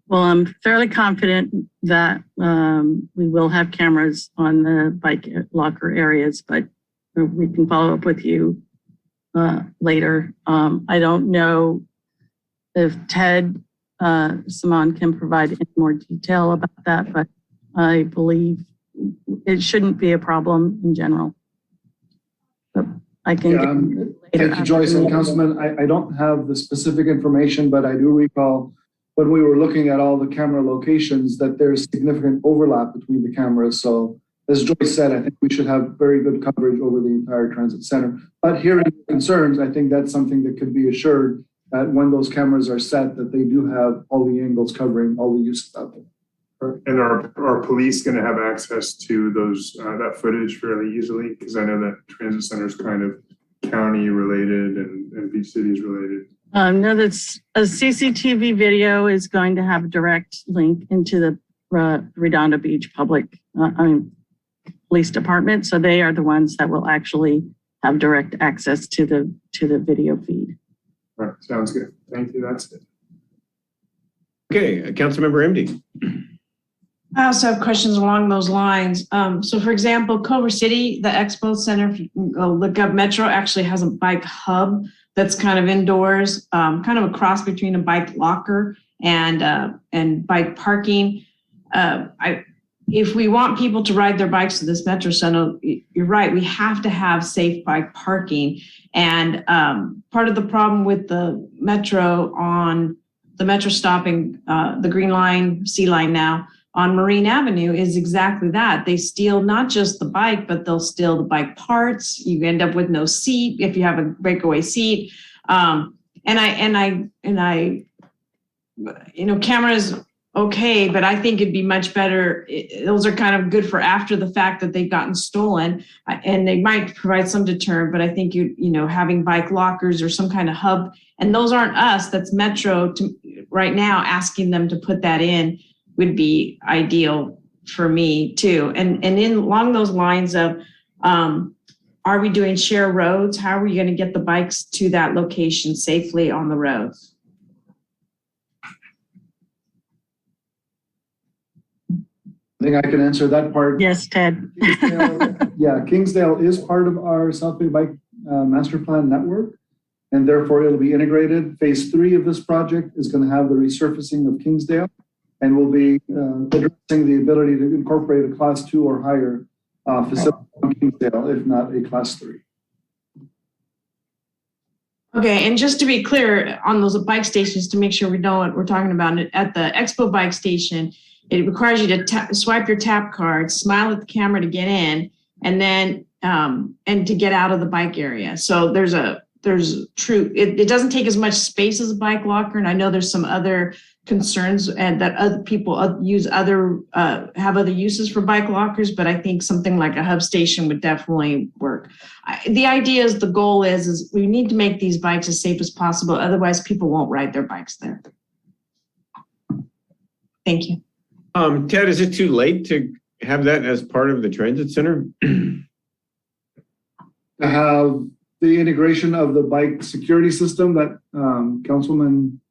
Well, I'm fairly confident that we will have cameras on the bike locker areas, but we can follow up with you later. I don't know if Ted Simon can provide any more detail about that, but I believe it shouldn't be a problem in general. But I can thank you, Joyce and Councilman. I don't have the specific information, but I do recall when we were looking at all the camera locations that there's significant overlap between the cameras. So as Joyce said, I think we should have very good coverage over the entire transit center. But hearing concerns, I think that's something that could be assured that when those cameras are set, that they do have all the angles covering all the uses out there. And are police going to have access to those that footage fairly easily? Because I know that transit center is kind of county related and beach cities related. No, that's a CCTV video is going to have a direct link into the Redondo Beach Police Department. So they are the ones that will actually have direct access to the video feed. All right, sounds good. Thank you. That's it. Okay, Councilmember MD. I also have questions along those lines. So for example, Culver City, the Expo Center, if you can go look up, Metro actually has a bike hub that's kind of indoors, kind of a cross between a bike locker and bike parking. If we want people to ride their bikes to this Metro Center, you're right, we have to have safe bike parking. And part of the problem with the Metro stopping the Green Line, C Line now, on Marine Avenue is exactly that. They steal not just the bike, but they'll steal the bike parts. You end up with no seat if you have a breakaway seat. Cameras, okay, but I think it'd be much better. Those are kind of good for after the fact that they've gotten stolen, and they might provide some deterrent, but I think having bike lockers or some kind of hub, and those aren't us, that's Metro right now, asking them to put that in would be ideal for me too. And along those lines of, are we doing share roads? How are we going to get the bikes to that location safely on the roads? I think I can answer that part. Yes, Ted. Yeah, Kingsdale is part of our South Bay Bike Master Plan network, and therefore it'll be integrated. Phase 3 of this project is going to have the resurfacing of Kingsdale, and we'll be addressing the ability to incorporate a Class 2 or higher facility on Kingsdale, if not a Class 3. Okay, and just to be clear on those bike stations, to make sure we know what we're talking about, at the Expo bike station, it requires you to swipe your tap card, smile at the camera to get in, and then and to get out of the bike area. So it doesn't take as much space as a bike locker, and I know there's some other concerns and that other people have other uses for bike lockers, but I think something like a hub station would definitely work. The idea is, the goal is we need to make these bikes as safe as possible, otherwise people won't ride their bikes there. Thank you. Ted, is it too late to have that as part of the transit center? To have the integration of the bike security system that Councilman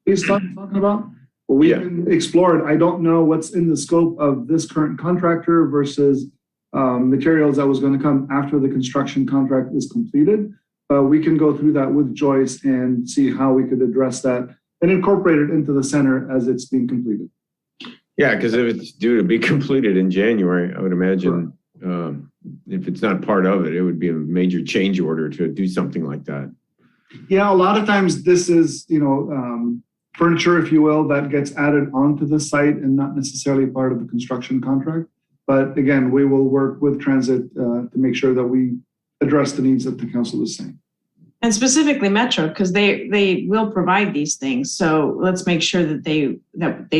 is talking about? Well, we can explore it. I don't know what's in the scope of this current contractor versus materials that was going to come after the construction contract is completed. We can go through that with Joyce and see how we could address that and incorporate it into the center as it's being completed. Yeah, because if it's due to be completed in January, I would imagine if it's not part of it, it would be a major change order to do something like that. Yeah, a lot of times this is, furniture, if you will, that gets added onto the site and not necessarily part of the construction contract. But again, we will work with transit to make sure that we address the needs that the council is saying. And specifically Metro, because they will provide these things. So let's make sure that they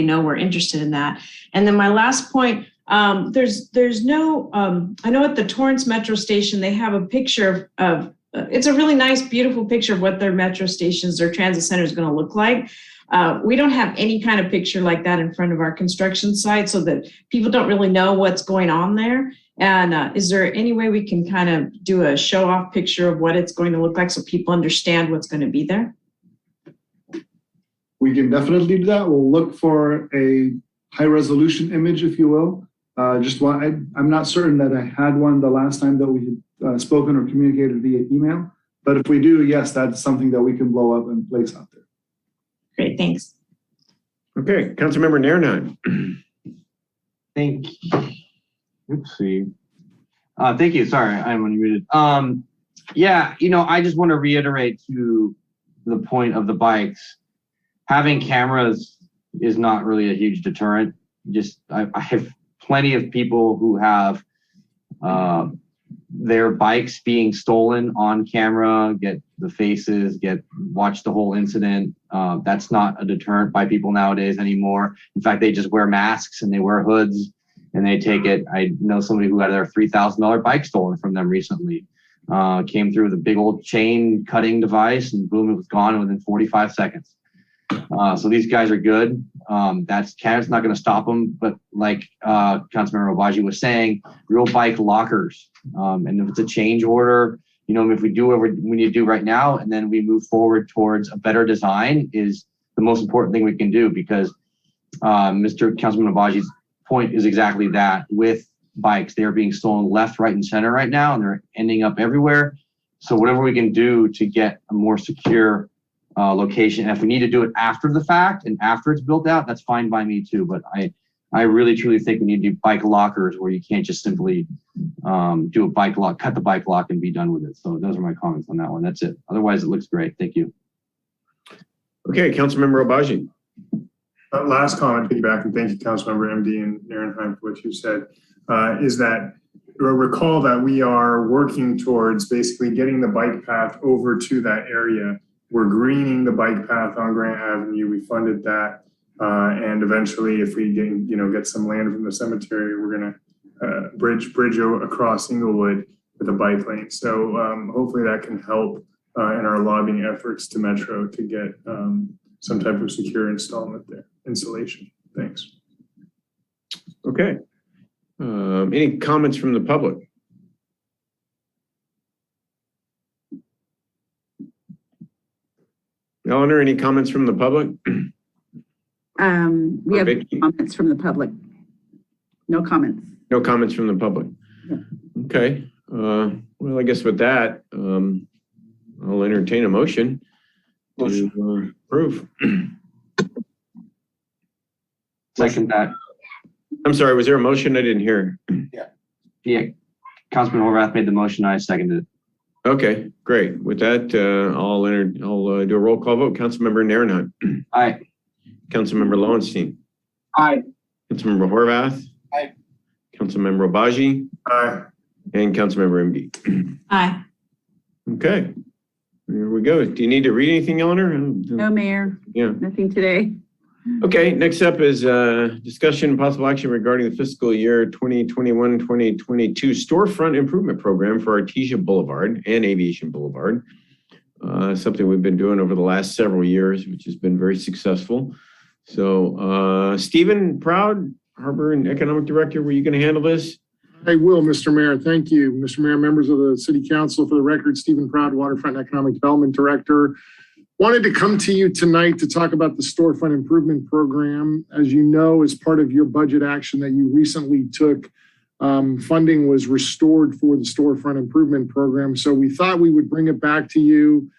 know we're interested in that. And then my last point, there's no, I know at the Torrance Metro station, they have a picture of it's a really nice, beautiful picture of what their metro stations or transit center is going to look like. We don't have any kind of picture like that in front of our construction site, so that people don't really know what's going on there. And is there any way we can kind of do a show off picture of what it's going to look like so people understand what's going to be there? We can definitely do that. We'll look for a high resolution image, if you will. I'm not certain that I had one the last time that we had spoken or communicated via email, but if we do, yes, that's something that we can blow up and place out there. Great, thanks. Okay, Councilmember Nairnheim. Thank you. Sorry, I'm unmuted. I just want to reiterate to the point of the bikes. Having cameras is not really a huge deterrent. I have plenty of people who have their bikes being stolen on camera, get the faces, watch the whole incident. That's not a deterrent by people nowadays anymore. In fact, they just wear masks and they wear hoods and they take it. I know somebody who had their $3,000 bike stolen from them recently. Came through with a big old chain cutting device and boom, it was gone within 45 seconds. So these guys are good. Canada's not going to stop them, but like Councilmember Obaji was saying, real bike lockers. And if it's a change order, if we do whatever we need to do right now, and then we move forward towards a better design is the most important thing we can do, because Mr. Councilman Abaji's point is exactly that. With bikes, they are being stolen left, right, and center right now, and they're ending up everywhere. So whatever we can do to get a more secure location, and if we need to do it after the fact and after it's built out, that's fine by me too. But I really truly think we need to do bike lockers where you can't just simply do a bike lock, cut the bike lock and be done with it. So those are my comments on that one. That's it. Otherwise, it looks great. Thank you. Okay, Councilmember Abaji. Last comment, piggyback, and thank you, Councilmember MD and Narenheim, for what you said, is that recall that we are working towards basically getting the bike path over to that area. We're greening the bike path on Grant Avenue. We funded that. And eventually, if we get some land from the cemetery, we're going to bridge across Inglewood with a bike lane. So hopefully that can help in our lobbying efforts to Metro to get some type of secure installation. Thanks. Okay. Any comments from the public? Eleanor, any comments from the public? We have comments from the public. No comments. No comments from the public. Yeah. Okay. Well, I guess with that, I'll entertain a motion to approve. Second that. I'm sorry, was there a motion? I didn't hear. Yeah. Councilman Horvath made the motion. I seconded it. Okay, great. With that, I'll do a roll call vote. Councilmember Narenheim. Aye. Councilmember Lowenstein. Aye. Councilmember Horvath. Aye. Councilmember Abaji. Aye. And Councilmember MD. Aye. Okay, here we go. Do you need to read anything, Eleanor? No, Mayor. Yeah. Nothing today. Okay, next up is discussion and possible action regarding the fiscal year 2021-2022 storefront improvement program for Artesia Boulevard and Aviation Boulevard. Something we've been doing over the last several years, which has been very successful. So Stephen Proud, Harbor and Economic Director, were you going to handle this? I will, Mr. Mayor. Thank you. Mr. Mayor, members of the City Council, for the record, Stephen Proud, Waterfront Economic Development Director. Wanted to come to you tonight to talk about the Storefront Improvement Program. As you know, as part of your budget action that you recently took, funding was restored for the Storefront Improvement Program. So we thought we would bring it back to you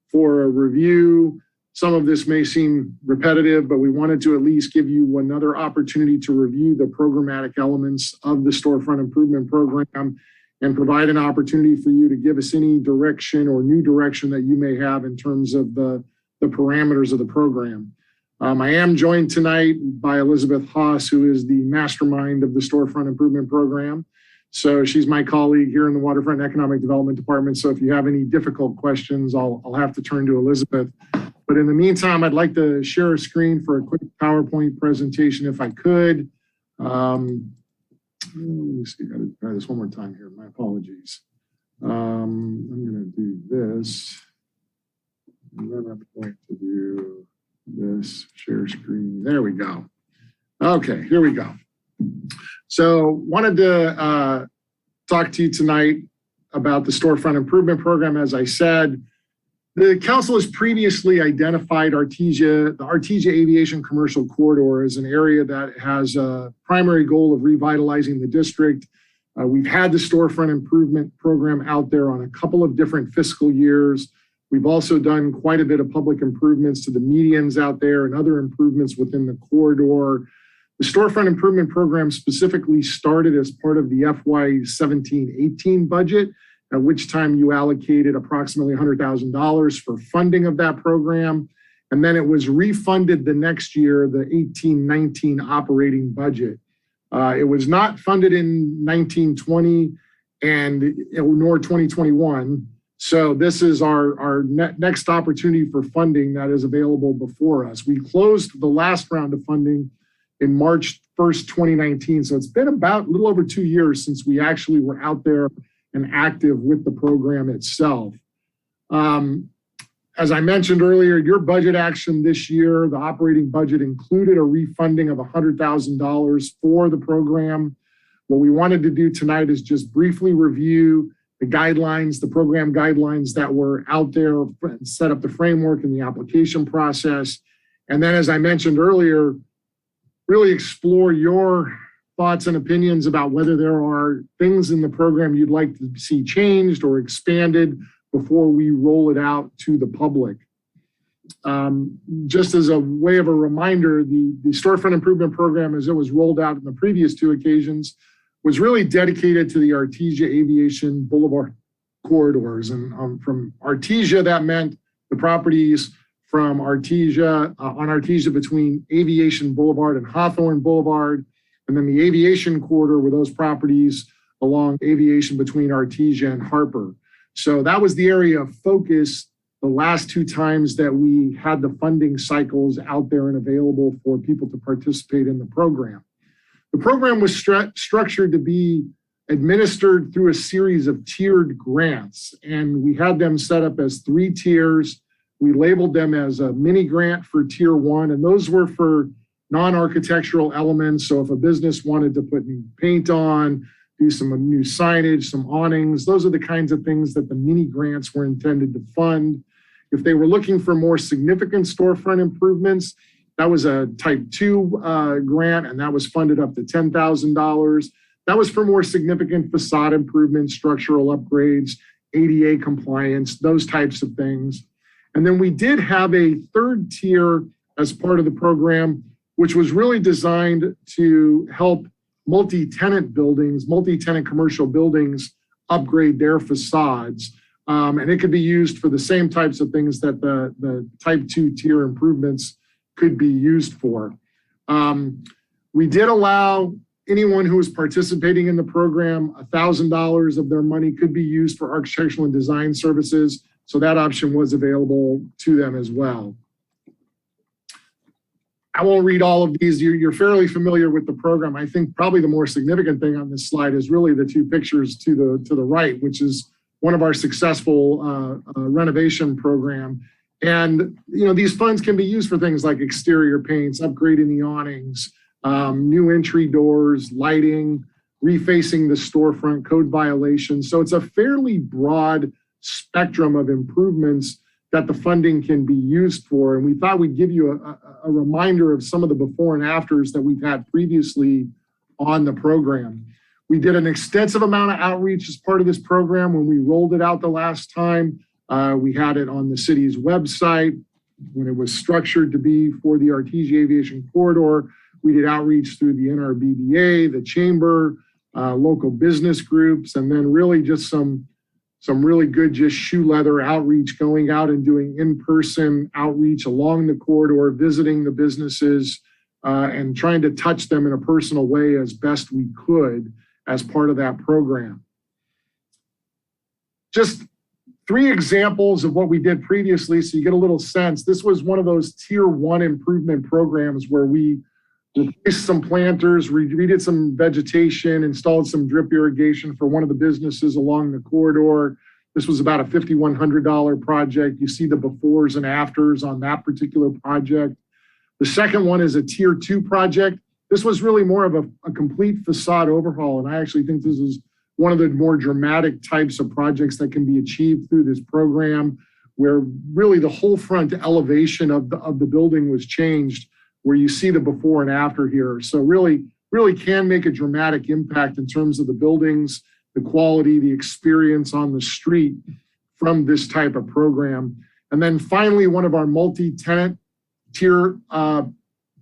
for a review. Some of this may seem repetitive, but we wanted to at least give you another opportunity to review the programmatic elements of the Storefront Improvement Program and provide an opportunity for you to give us any direction or new direction that you may have in terms of the parameters of the program. I am joined tonight by Elizabeth Haas, who is the mastermind of the Storefront Improvement Program. So she's my colleague here in the Waterfront Economic Development Department. So if you have any difficult questions, I'll have to turn to Elizabeth. But in the meantime, I'd like to share a screen for a quick PowerPoint presentation if I could. Let me see, I gotta try this one more time here. My apologies. I'm gonna do this. And then I'm going to do this, share screen. There we go. Okay, here we go. So wanted to talk to you tonight about the Storefront Improvement Program. As I said, the council has previously identified the Artesia Aviation Commercial Corridor as an area that has a primary goal of revitalizing the district. We've had the Storefront Improvement Program out there on a couple of different fiscal years. We've also done quite a bit of public improvements to the medians out there and other improvements within the corridor. The Storefront Improvement Program specifically started as part of the FY 17-18 budget, at which time you allocated approximately $100,000 for funding of that program. And then it was refunded the next year, the 18-19 operating budget. It was not funded in 1920 nor 2021. So this is our next opportunity for funding that is available before us. We closed the last round of funding in March 1st, 2019. So it's been about a little over 2 years since we actually were out there and active with the program itself. As I mentioned earlier, your budget action this year, the operating budget included a refunding of $100,000 for the program. What we wanted to do tonight is just briefly review guidelines, the program guidelines that were out there, set up the framework and the application process. And then, as I mentioned earlier, really explore your thoughts and opinions about whether there are things in the program you'd like to see changed or expanded before we roll it out to the public. Just as a way of a reminder, the Storefront Improvement Program, as it was rolled out in the previous two occasions, was really dedicated to the Artesia Aviation Boulevard corridors. And from Artesia, that meant the properties from Artesia, on Artesia between Aviation Boulevard and Hawthorne Boulevard, and then the Aviation Corridor were those properties along Aviation between Artesia and Harper. So that was the area of focus the last two times that we had the funding cycles out there and available for people to participate in the program. The program was structured to be administered through a series of tiered grants, and we had them set up as 3 tiers. We labeled them as a mini grant for tier 1, and those were for non-architectural elements. So if a business wanted to put new paint on, do some new signage, some awnings, those are the kinds of things that the mini grants were intended to fund. If they were looking for more significant storefront improvements, that was a type 2 grant, and that was funded up to $10,000. That was for more significant facade improvements, structural upgrades, ADA compliance, those types of things. And then we did have a 3rd tier as part of the program, which was really designed to help multi-tenant buildings, multi-tenant commercial buildings upgrade their facades. And it could be used for the same types of things that the type 2 tier improvements could be used for. We did allow anyone who was participating in the program, $1,000 of their money could be used for architectural and design services. So that option was available to them as well. I won't read all of these. You're fairly familiar with the program. I think probably the more significant thing on this slide is really the 2 pictures to the right, which is one of our successful renovation program. And these funds can be used for things like exterior paints, upgrading the awnings, new entry doors, lighting, refacing the storefront, code violations. So it's a fairly broad spectrum of improvements that the funding can be used for. And we thought we'd give you a reminder of some of the before and afters that we've had previously on the program. We did an extensive amount of outreach as part of this program. When we rolled it out the last time, we had it on the city's website. When it was structured to be for the Artesia Aviation Corridor, we did outreach through the NRBBA, the chamber, local business groups, and then really just some really good just shoe leather outreach, going out and doing in-person outreach along the corridor, visiting the businesses, and trying to touch them in a personal way as best we could as part of that program. Just 3 examples of what we did previously so you get a little sense. This was one of those tier 1 improvement programs where we replaced some planters, redid some vegetation, installed some drip irrigation for one of the businesses along the corridor. This was about a $5,100 project. You see the befores and afters on that particular project. The second one is a tier 2 project. This was really more of a complete facade overhaul. And I actually think this is one of the more dramatic types of projects that can be achieved through this program, where really the whole front elevation of the building was changed, where you see the before and after here. So really can make a dramatic impact in terms of the buildings, the quality, the experience on the street from this type of program. And then finally, one of our multi-tenant tier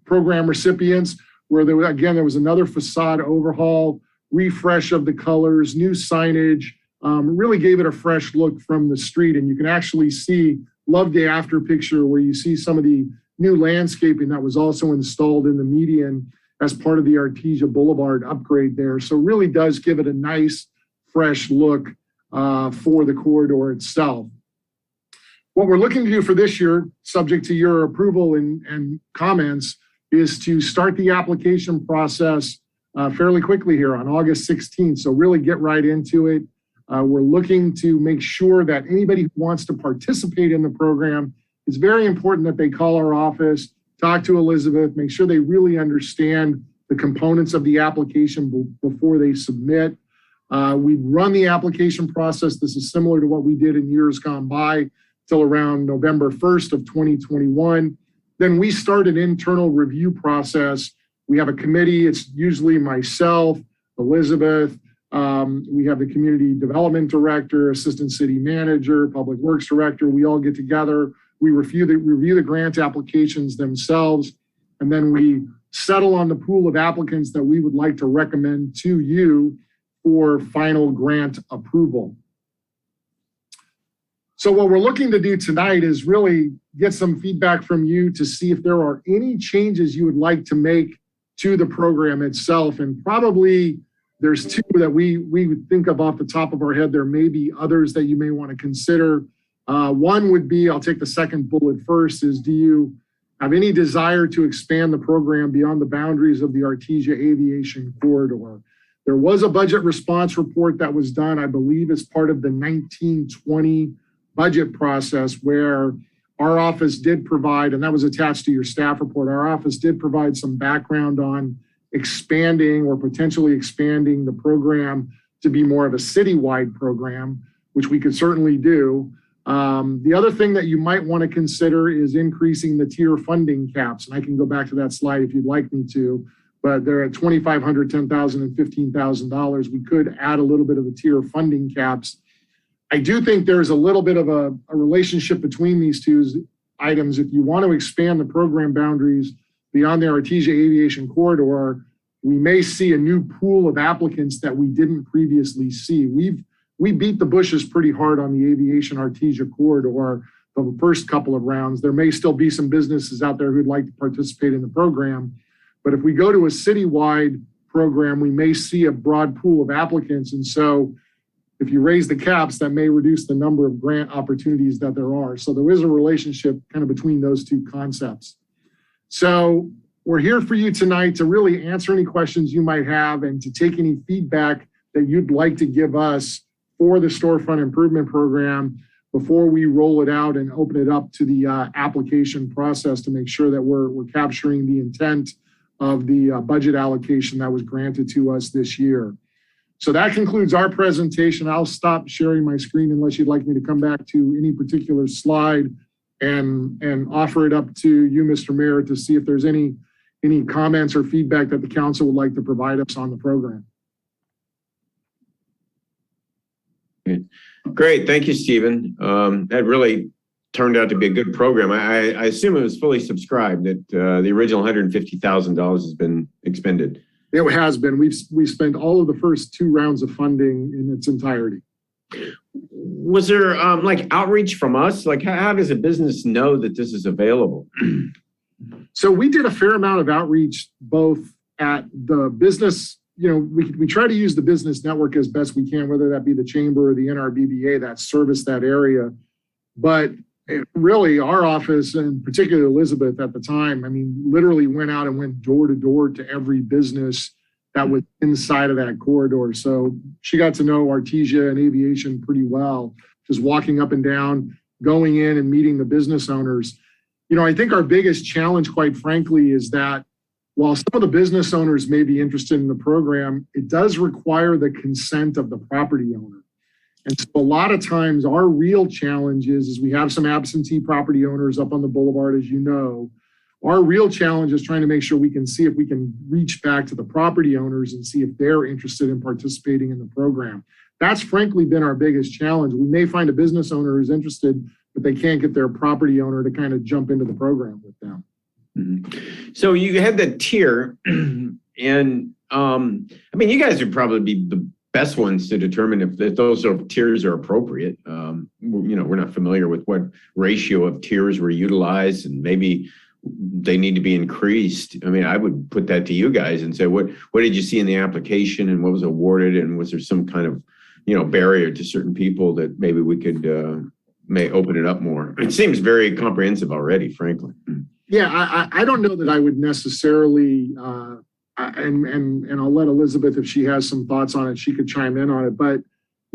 program recipients, where there was another facade overhaul, refresh of the colors, new signage, really gave it a fresh look from the street. And you can actually see, love the after picture where you see some of the new landscaping that was also installed in the median as part of the Artesia Boulevard upgrade there. So really does give it a nice, fresh look for the corridor itself. What we're looking to do for this year, subject to your approval and comments, is to start the application process fairly quickly here on August 16th. So really get right into it. We're looking to make sure that anybody who wants to participate in the program, it's very important that they call our office, talk to Elizabeth, make sure they really understand the components of the application before they submit. We run the application process. This is similar to what we did in years gone by till around November 1st of 2021. Then we start an internal review process. We have a committee. It's usually myself, Elizabeth. We have the community development director, assistant city manager, public works director. We all get together. We review the grant applications themselves, and then we settle on the pool of applicants that we would like to recommend to you for final grant approval. So what we're looking to do tonight is really get some feedback from you to see if there are any changes you would like to make to the program itself. And probably there's two that we would think of off the top of our head. There may be others that you may want to consider. One would be, I'll take the second bullet first, is do you have any desire to expand the program beyond the boundaries of the Artesia Aviation Corridor? There was a budget response report that was done, I believe, as part of the 1920 budget process, where our office did provide, and that was attached to your staff report, our office did provide some background on expanding or potentially expanding the program to be more of a citywide program, which we could certainly do. The other thing that you might want to consider is increasing the tier funding caps. And I can go back to that slide if you'd like me to, but they're at $2,500, $10,000, and $15,000. We could add a little bit of the tier funding caps. I do think there's a little bit of a relationship between these two items. If you want to expand the program boundaries beyond the Artesia Aviation Corridor, we may see a new pool of applicants that we didn't previously see. We beat the bushes pretty hard on the Aviation Artesia Corridor the first couple of rounds. There may still be some businesses out there who'd like to participate in the program, but if we go to a citywide program, we may see a broad pool of applicants. And so if you raise the caps, that may reduce the number of grant opportunities that there are. So there is a relationship kind of between those two concepts. So we're here for you tonight to really answer any questions you might have and to take any feedback that you'd like to give us for the Storefront Improvement Program before we roll it out and open it up to the application process to make sure that we're capturing the intent of the budget allocation that was granted to us this year. So that concludes our presentation. I'll stop sharing my screen unless you'd like me to come back to any particular slide and offer it up to you, Mr. Mayor, to see if there's any comments or feedback that the council would like to provide us on the program. Great. Thank you, Stephen. That really turned out to be a good program. I assume it was fully subscribed, that the original $150,000 has been expended. It has been. We've spent all of the first two rounds of funding in its entirety. Was there like outreach from us? Like how does a business know that this is available? So we did a fair amount of outreach, both at the business, we try to use the business network as best we can, whether that be the chamber or the NRBBA that service that area. But really our office, and particularly Elizabeth at the time, literally went out and went door to door to every business that was inside of that corridor. So she got to know Artesia and aviation pretty well, just walking up and down, going in and meeting the business owners. I think our biggest challenge, quite frankly, is that while some of the business owners may be interested in the program, it does require the consent of the property owner. And so a lot of times our real challenge is we have some absentee property owners up on the boulevard, as you know. Our real challenge is trying to make sure we can see if we can reach back to the property owners and see if they're interested in participating in the program. That's frankly been our biggest challenge. We may find a business owner who's interested, but they can't get their property owner to kind of jump into the program with them. Mm-hmm. So you had the tier and you guys would probably be the best ones to determine if those sort of tiers are appropriate. We're not familiar with what ratio of tiers were utilized, and maybe they need to be increased. I would put that to you guys and say, what did you see in the application and what was awarded? And was there some kind of, barrier to certain people that maybe we could may open it up more? It seems very comprehensive already, frankly. Yeah, I don't know that I would necessarily, and I'll let Elizabeth, if she has some thoughts on it, she could chime in on it. But,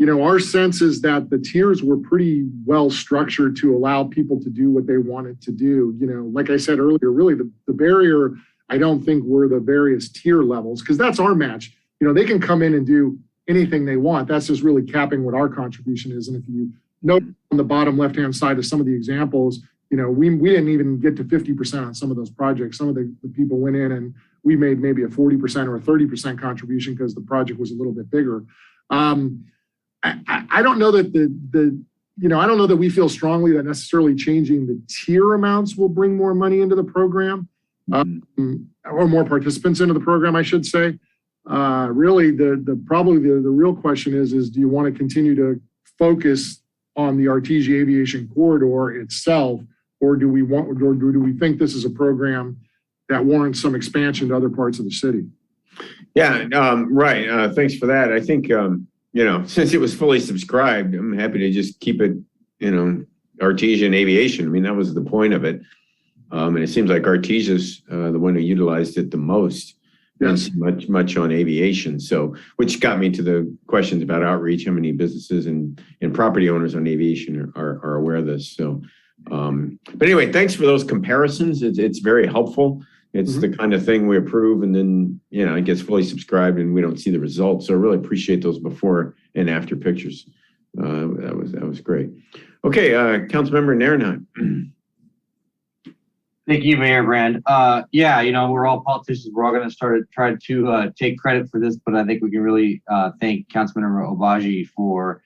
our sense is that the tiers were pretty well structured to allow people to do what they wanted to do. Like I said earlier, really the barrier, I don't think were the various tier levels, because that's our match. They can come in and do anything they want. That's just really capping what our contribution is. And if you note on the bottom left-hand side of some of the examples, we didn't even get to 50% on some of those projects. Some of the people went in and we made maybe a 40% or a 30% contribution because the project was a little bit bigger. I don't know that I don't know that we feel strongly that necessarily changing the tier amounts will bring more money into the program, or more participants into the program, I should say. Really, probably the real question is do you want to continue to focus on the Artesia Aviation Corridor itself, or do we think this is a program that warrants some expansion to other parts of the city? Yeah, right. Thanks for that. I think, since it was fully subscribed, I'm happy to just keep it, Artesian Aviation. I mean, that was the point of it. And it seems like Artesia's the one who utilized it the most. Yes. Much on aviation. So, which got me to the questions about outreach, how many businesses and property owners on aviation are aware of this. So, but anyway, thanks for those comparisons. It's very helpful. It's the kind of thing we approve and then, it gets fully subscribed and we don't see the results. So I really appreciate those before and after pictures. That was great. Okay, Councilmember Narenheim. Thank you, Mayor Brand. We're all politicians. We're all going to try to take credit for this, but I think we can really thank Councilmember Obaji for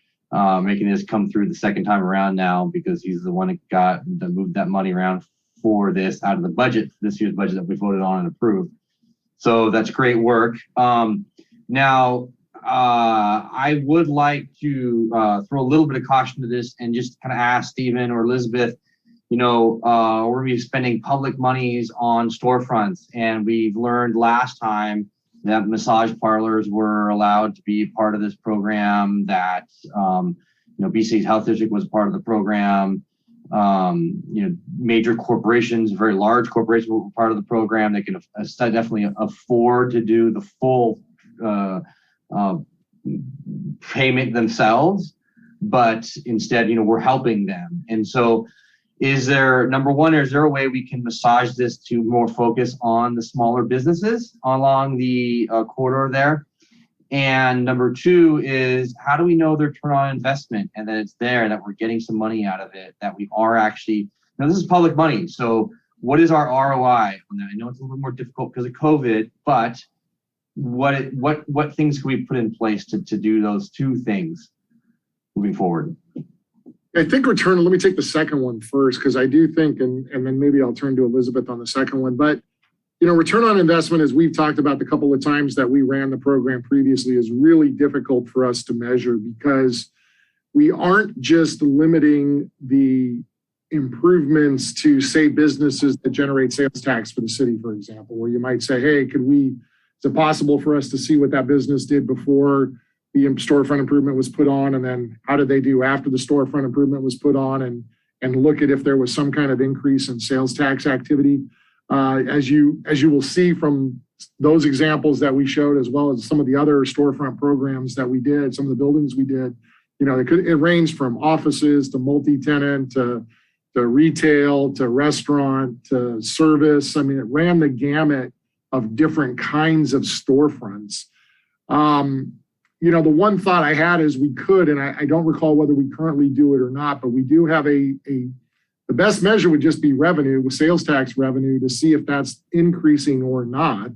making this come through the second time around now, because he's the one that moved that money around for this out of the budget, this year's budget that we voted on and approved. So that's great work. Now, I would like to throw a little bit of caution to this and just kind of ask Stephen or Elizabeth, we're going to be spending public monies on storefronts. And we've learned last time that massage parlors were allowed to be part of this program, that, BC's Health District was part of the program. Major corporations, very large corporations were part of the program. They can definitely afford to do the full payment themselves, but instead, we're helping them. And so number one, is there a way we can massage this to more focus on the smaller businesses along the corridor there? And number two is, how do we know their return on investment and that it's there, that we're getting some money out of it, that we are actually, this is public money. So what is our ROI on that? I know it's a little more difficult because of COVID, but what things can we put in place to do those two things moving forward? I think let me take the second one first, because I do think, and then maybe I'll turn to Elizabeth on the second one, but return on investment, as we've talked about the couple of times that we ran the program previously, is really difficult for us to measure, because we aren't just limiting the improvements to, say, businesses that generate sales tax for the city, for example, where you might say, hey, is it possible for us to see what that business did before the storefront improvement was put on, and then how did they do after the storefront improvement was put on, and look at if there was some kind of increase in sales tax activity. As you will see from those examples that we showed, as well as some of the other storefront programs that we did, some of the buildings we did, it ranged from offices to multi-tenant to retail to restaurant to service. I mean, it ran the gamut of different kinds of storefronts. The one thought I had is we could, and I don't recall whether we currently do it or not, but we do have the best measure would just be revenue, with sales tax revenue, to see if that's increasing or not.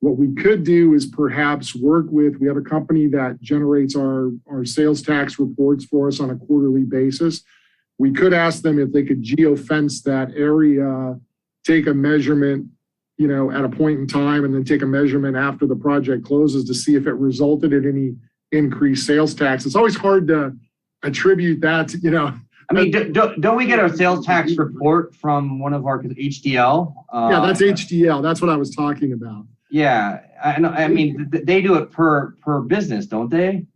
What we could do is perhaps we have a company that generates our sales tax reports for us on a quarterly basis. We could ask them if they could geofence that area, take a measurement, at a point in time, and then take a measurement after the project closes to see if it resulted in any increased sales tax. It's always hard to attribute that to, I mean, don't we get our sales tax report from one of our HDL? Yeah, that's HDL. That's what I was talking about. Yeah, I mean, they do it per business, don't they?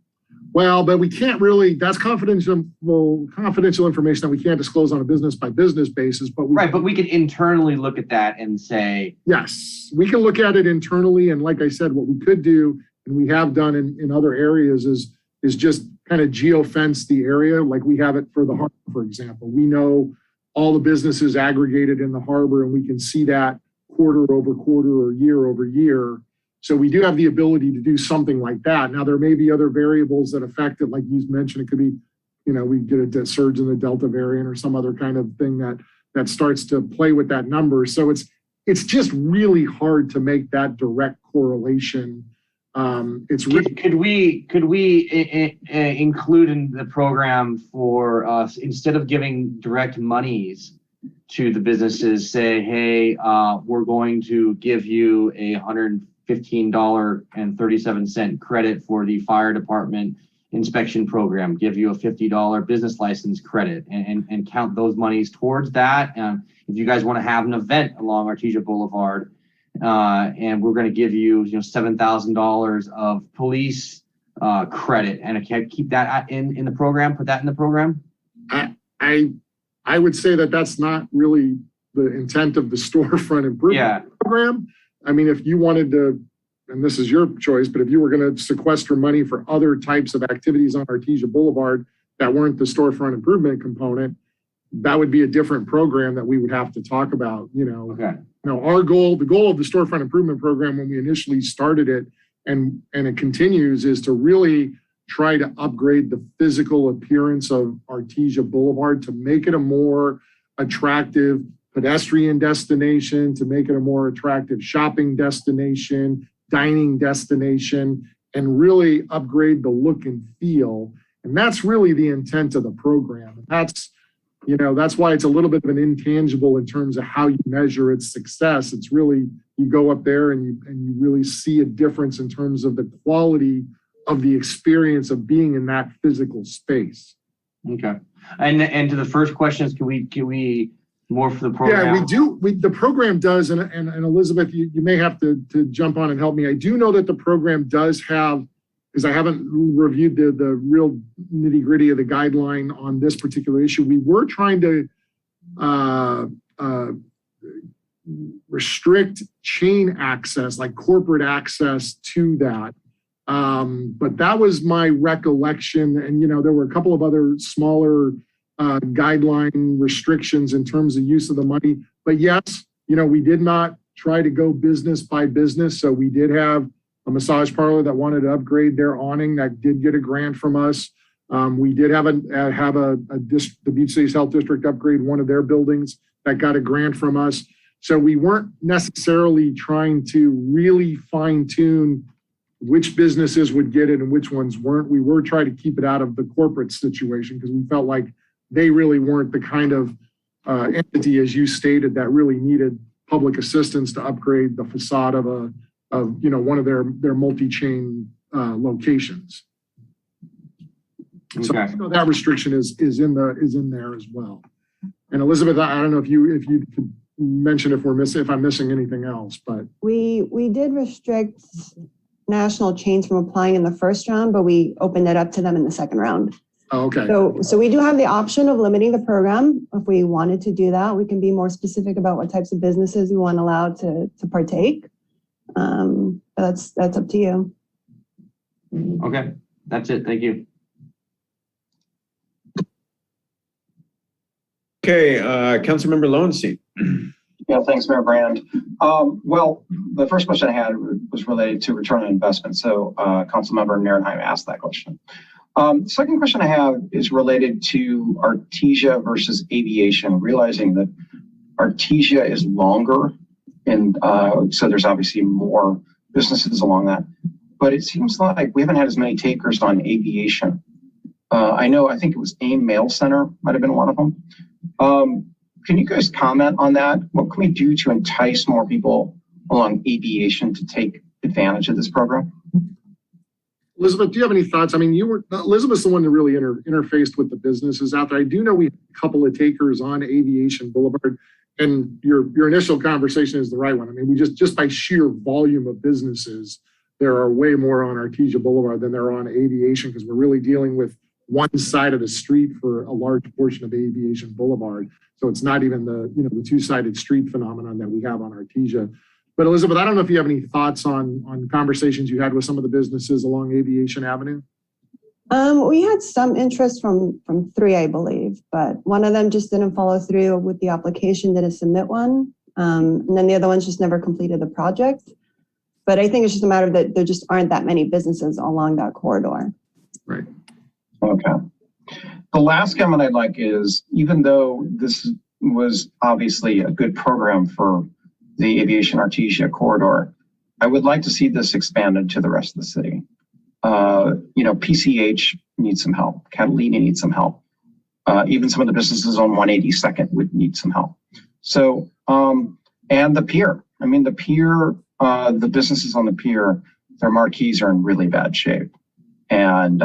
Well, but we can't really, that's confidential information that we can't disclose on a business by business basis, but but we can internally look at that and say, yes, we can look at it internally. And like I said, what we could do, and we have done in other areas, is just kind of geofence the area, like we have it for the harbor, for example. We know all the businesses aggregated in the harbor, and we can see that quarter over quarter or year over year. So we do have the ability to do something like that. Now, there may be other variables that affect it, like you mentioned. It could be, we get a surge in the Delta variant or some other kind of thing that starts to play with that number. So it's just really hard to make that direct correlation. It's really could we include in the program for us, instead of giving direct monies to the businesses, say, hey, we're going to give you a $115.37 credit for the fire department inspection program, give you a $50 business license credit, and count those monies towards that. If you guys want to have an event along Artesia Boulevard, and we're going to give you, $7,000 of police credit, and I can't keep that in the program. Put that in the program. I would say that's not really the intent of the storefront improvement program. I mean, if you wanted to, and this is your choice, but if you were going to sequester money for other types of activities on Artesia Boulevard that weren't the storefront improvement component, that would be a different program that we would have to talk about. Okay. Our goal, the goal of the storefront improvement program when we initially started it, and it continues, is to really try to upgrade the physical appearance of Artesia Boulevard to make it a more attractive pedestrian destination, to make it a more attractive shopping destination, dining destination, and really upgrade the look and feel. And that's really the intent of the program. That's why it's a little bit of an intangible in terms of how you measure its success. It's really, you go up there and you really see a difference in terms of the quality of the experience of being in that physical space. Okay. And to the first questions, can we more for the program? Yeah, we do. The program does, and Elizabeth, you may have to jump on and help me. I do know that the program does have, because I haven't reviewed the real nitty gritty of the guideline on this particular issue. We were trying to restrict chain access, like corporate access to that. But that was my recollection. And, there were a couple of other smaller guideline restrictions in terms of use of the money. But yes, we did not try to go business by business. So we did have a massage parlor that wanted to upgrade their awning that did get a grant from us. We did have the Beach Cities Health District upgrade one of their buildings that got a grant from us. So we weren't necessarily trying to really fine tune which businesses would get it and which ones weren't. We were trying to keep it out of the corporate situation because we felt like they really weren't the kind of entity, as you stated, that really needed public assistance to upgrade the facade of one of their multi-chain locations. Okay. So that restriction is in there as well. And Elizabeth, I don't know if you could mention if I'm missing anything else, but we did restrict national chains from applying in the first round, but we opened it up to them in the second round. Oh, okay. So we do have the option of limiting the program. If we wanted to do that, we can be more specific about what types of businesses we want allowed to partake. But that's up to you. Okay, that's it. Thank you. Okay, Councilmember Lowenstein. Yeah, thanks, Mayor Brand. Well, the first question I had was related to return on investment. So Councilmember Narenheim asked that question. Second question I have is related to Artesia versus aviation, realizing that Artesia is longer, and so there's obviously more businesses along that. But it seems like we haven't had as many takers on aviation. I think it was AIM Mail Center might have been one of them. Can you guys comment on that? What can we do to entice more people along aviation to take advantage of this program? Elizabeth, do you have any thoughts? I mean, Elizabeth's the one that really interfaced with the businesses out there. I do know we have a couple of takers on Aviation Boulevard, and your initial conversation is the right one. I mean, we just by sheer volume of businesses, there are way more on Artesia Boulevard than there are on Aviation, because we're really dealing with one side of the street for a large portion of Aviation Boulevard. So it's not even the two-sided street phenomenon that we have on Artesia. But Elizabeth, I don't know if you have any thoughts on conversations you had with some of the businesses along Aviation Avenue. We had some interest from 3, I believe, but one of them just didn't follow through with the application, didn't submit one. And then the other ones just never completed the project. But I think it's just a matter of that there just aren't that many businesses along that corridor. Right. Okay. The last comment I'd like is, even though this was obviously a good program for the Aviation Artesia corridor, I would like to see this expanded to the rest of the city. PCH needs some help. Catalina needs some help. Even some of the businesses on 182nd would need some help. So, and the pier. I mean, the pier, the businesses on the pier, their marquees are in really bad shape. And,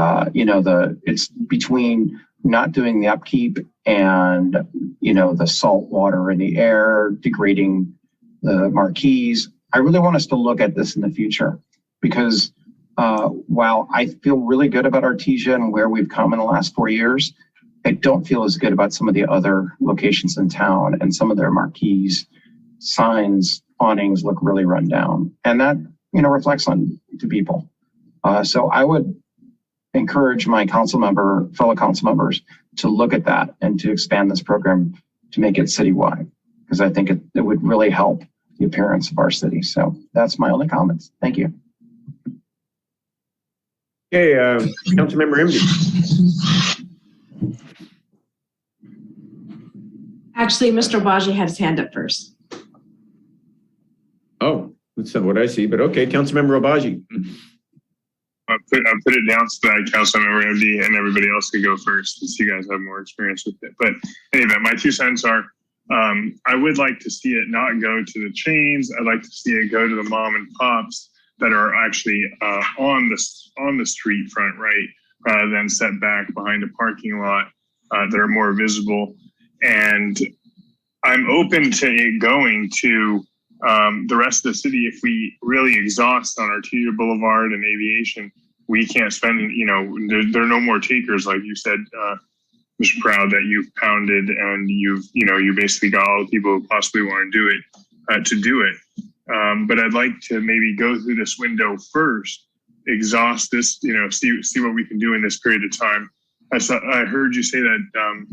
it's between not doing the upkeep and, the salt water in the air, degrading the marquees. I really want us to look at this in the future because while I feel really good about Artesia and where we've come in the last 4 years, I don't feel as good about some of the other locations in town, and some of their marquees, signs, awnings look really run down, and that reflects on to people. So I would encourage my fellow council members to look at that and to expand this program to make it citywide, because I think it would really help the appearance of our city. So that's my only comments. Thank you. Okay, Councilmember Emdy. Actually, Mr. Obaji had his hand up first. Oh, that's not what I see, but okay, Councilmember Obaji. I put it down so that Councilmember MD and everybody else could go first, since you guys have more experience with it. But anyway, my 2 cents are, I would like to see it not go to the chains. I'd like to see it go to the mom and pops that are actually on the street front, right, rather than set back behind a parking lot that are more visible. And I'm open to it going to the rest of the city. If we really exhaust on Artesia Boulevard and Aviation, we can't spend, there are no more takers, like you said, Mr. Proud, that you've pounded, and you basically got all the people who possibly want to do it. But I'd like to maybe go through this window first, exhaust this, see what we can do in this period of time. I heard you say that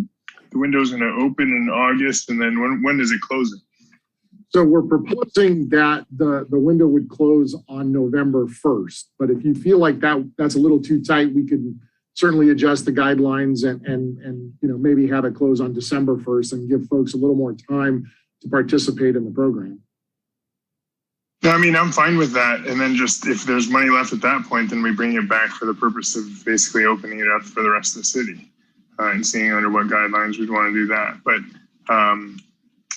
the window's going to open in August, and then when does it close? So we're proposing that the window would close on November 1st. But if you feel like that's a little too tight, we can certainly adjust the guidelines and maybe have it close on December 1st and give folks a little more time to participate in the program. No, I mean, I'm fine with that. And then just if there's money left at that point, then we bring it back for the purpose of basically opening it up for the rest of the city and seeing under what guidelines we'd want to do that. But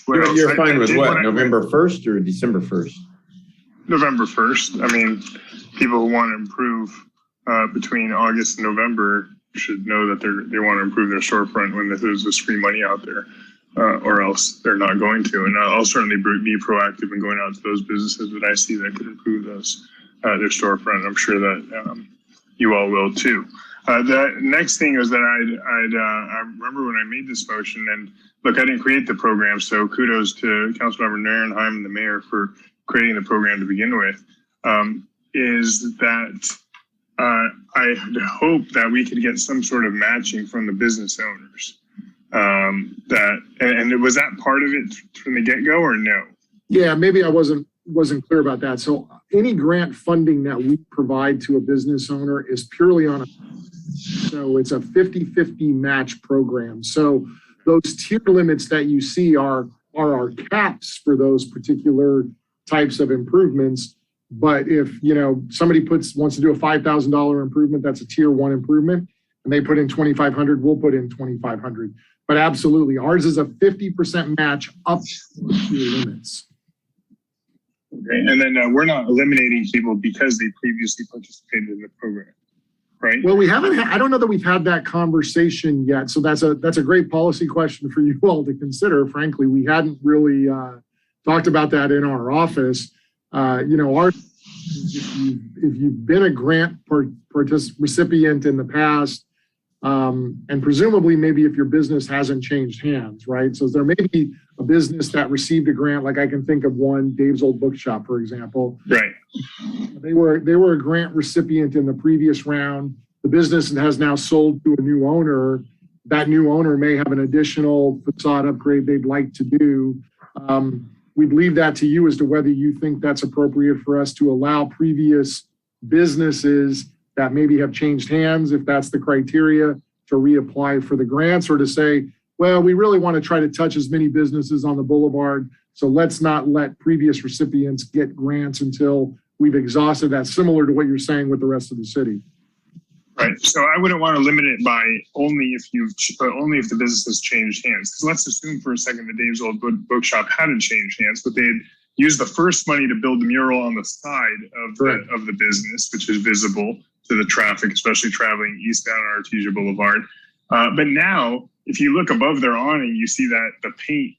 you're fine with what, November 1st or December 1st? November 1st. I mean, people who want to improve between August and November should know that they want to improve their storefront when there's this free money out there, or else they're not going to. And I'll certainly be proactive in going out to those businesses that I see that could improve their storefront. I'm sure that you all will too. The next thing is that I remember when I made this motion, and look, I didn't create the program, so kudos to Councilmember Narenheim and the mayor for creating the program to begin with, is that I hope that we could get some sort of matching from the business owners. And was that part of it from the get-go or no? Yeah, maybe I wasn't clear about that. So any grant funding that we provide to a business owner is purely on so it's a 50-50 match program. So those tier limits that you see are our caps for those particular types of improvements. But if somebody wants to do a $5,000 improvement, that's a tier 1 improvement, and they put in $2,500, we'll put in $2,500. But absolutely, ours is a 50% match up to tier limits. Okay, and then we're not eliminating people because they previously participated in the program, right? Well, we haven't. I don't know that we've had that conversation yet. So that's a great policy question for you all to consider. Frankly, we hadn't really talked about that in our office. If you've been a grant recipient in the past, and presumably maybe if your business hasn't changed hands, right? So there may be a business that received a grant, like I can think of one, Dave's Old Bookshop, for example. Right. They were a grant recipient in the previous round. The business has now sold to a new owner. That new owner may have an additional facade upgrade they'd like to do. we'd leave that to you as to whether you think that's appropriate for us to allow previous businesses that maybe have changed hands, if that's the criteria, to reapply for the grants, or to say, well, we really want to try to touch as many businesses on the boulevard, so let's not let previous recipients get grants until we've exhausted that, similar to what you're saying with the rest of the city. Right. So I wouldn't want to limit it by only if the business has changed hands. Because let's assume for a second that Dave's Old Bookshop hadn't changed hands, but they had used the first money to build the mural on the side of the business, which is visible to the traffic, especially traveling eastbound on Artesia Boulevard. But now, if you look above their awning, you see that the paint,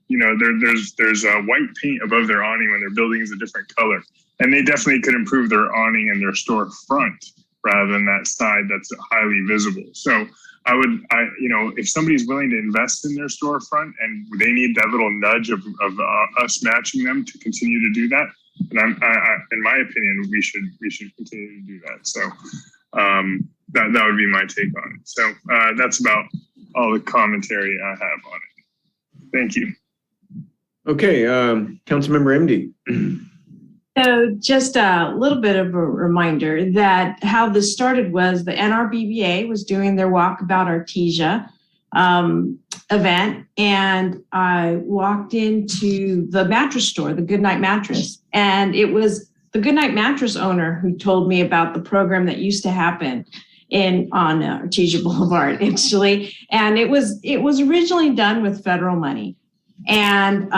there's a white paint above their awning when their building is a different color. And they definitely could improve their awning and their storefront rather than that side that's highly visible. So if somebody's willing to invest in their storefront and they need that little nudge of us matching them to continue to do that, and in my opinion, we should continue to do that. So that would be my take on it. So that's about all the commentary I have on it. Thank you. Okay, Councilmember MD. So just a little bit of a reminder that how this started was the NRBBA was doing their Walkabout Artesia event, and I walked into the mattress store, the Goodnight Mattress, and it was the Goodnight Mattress owner who told me about the program that used to happen on Artesia Boulevard, actually, and it was originally done with federal money, and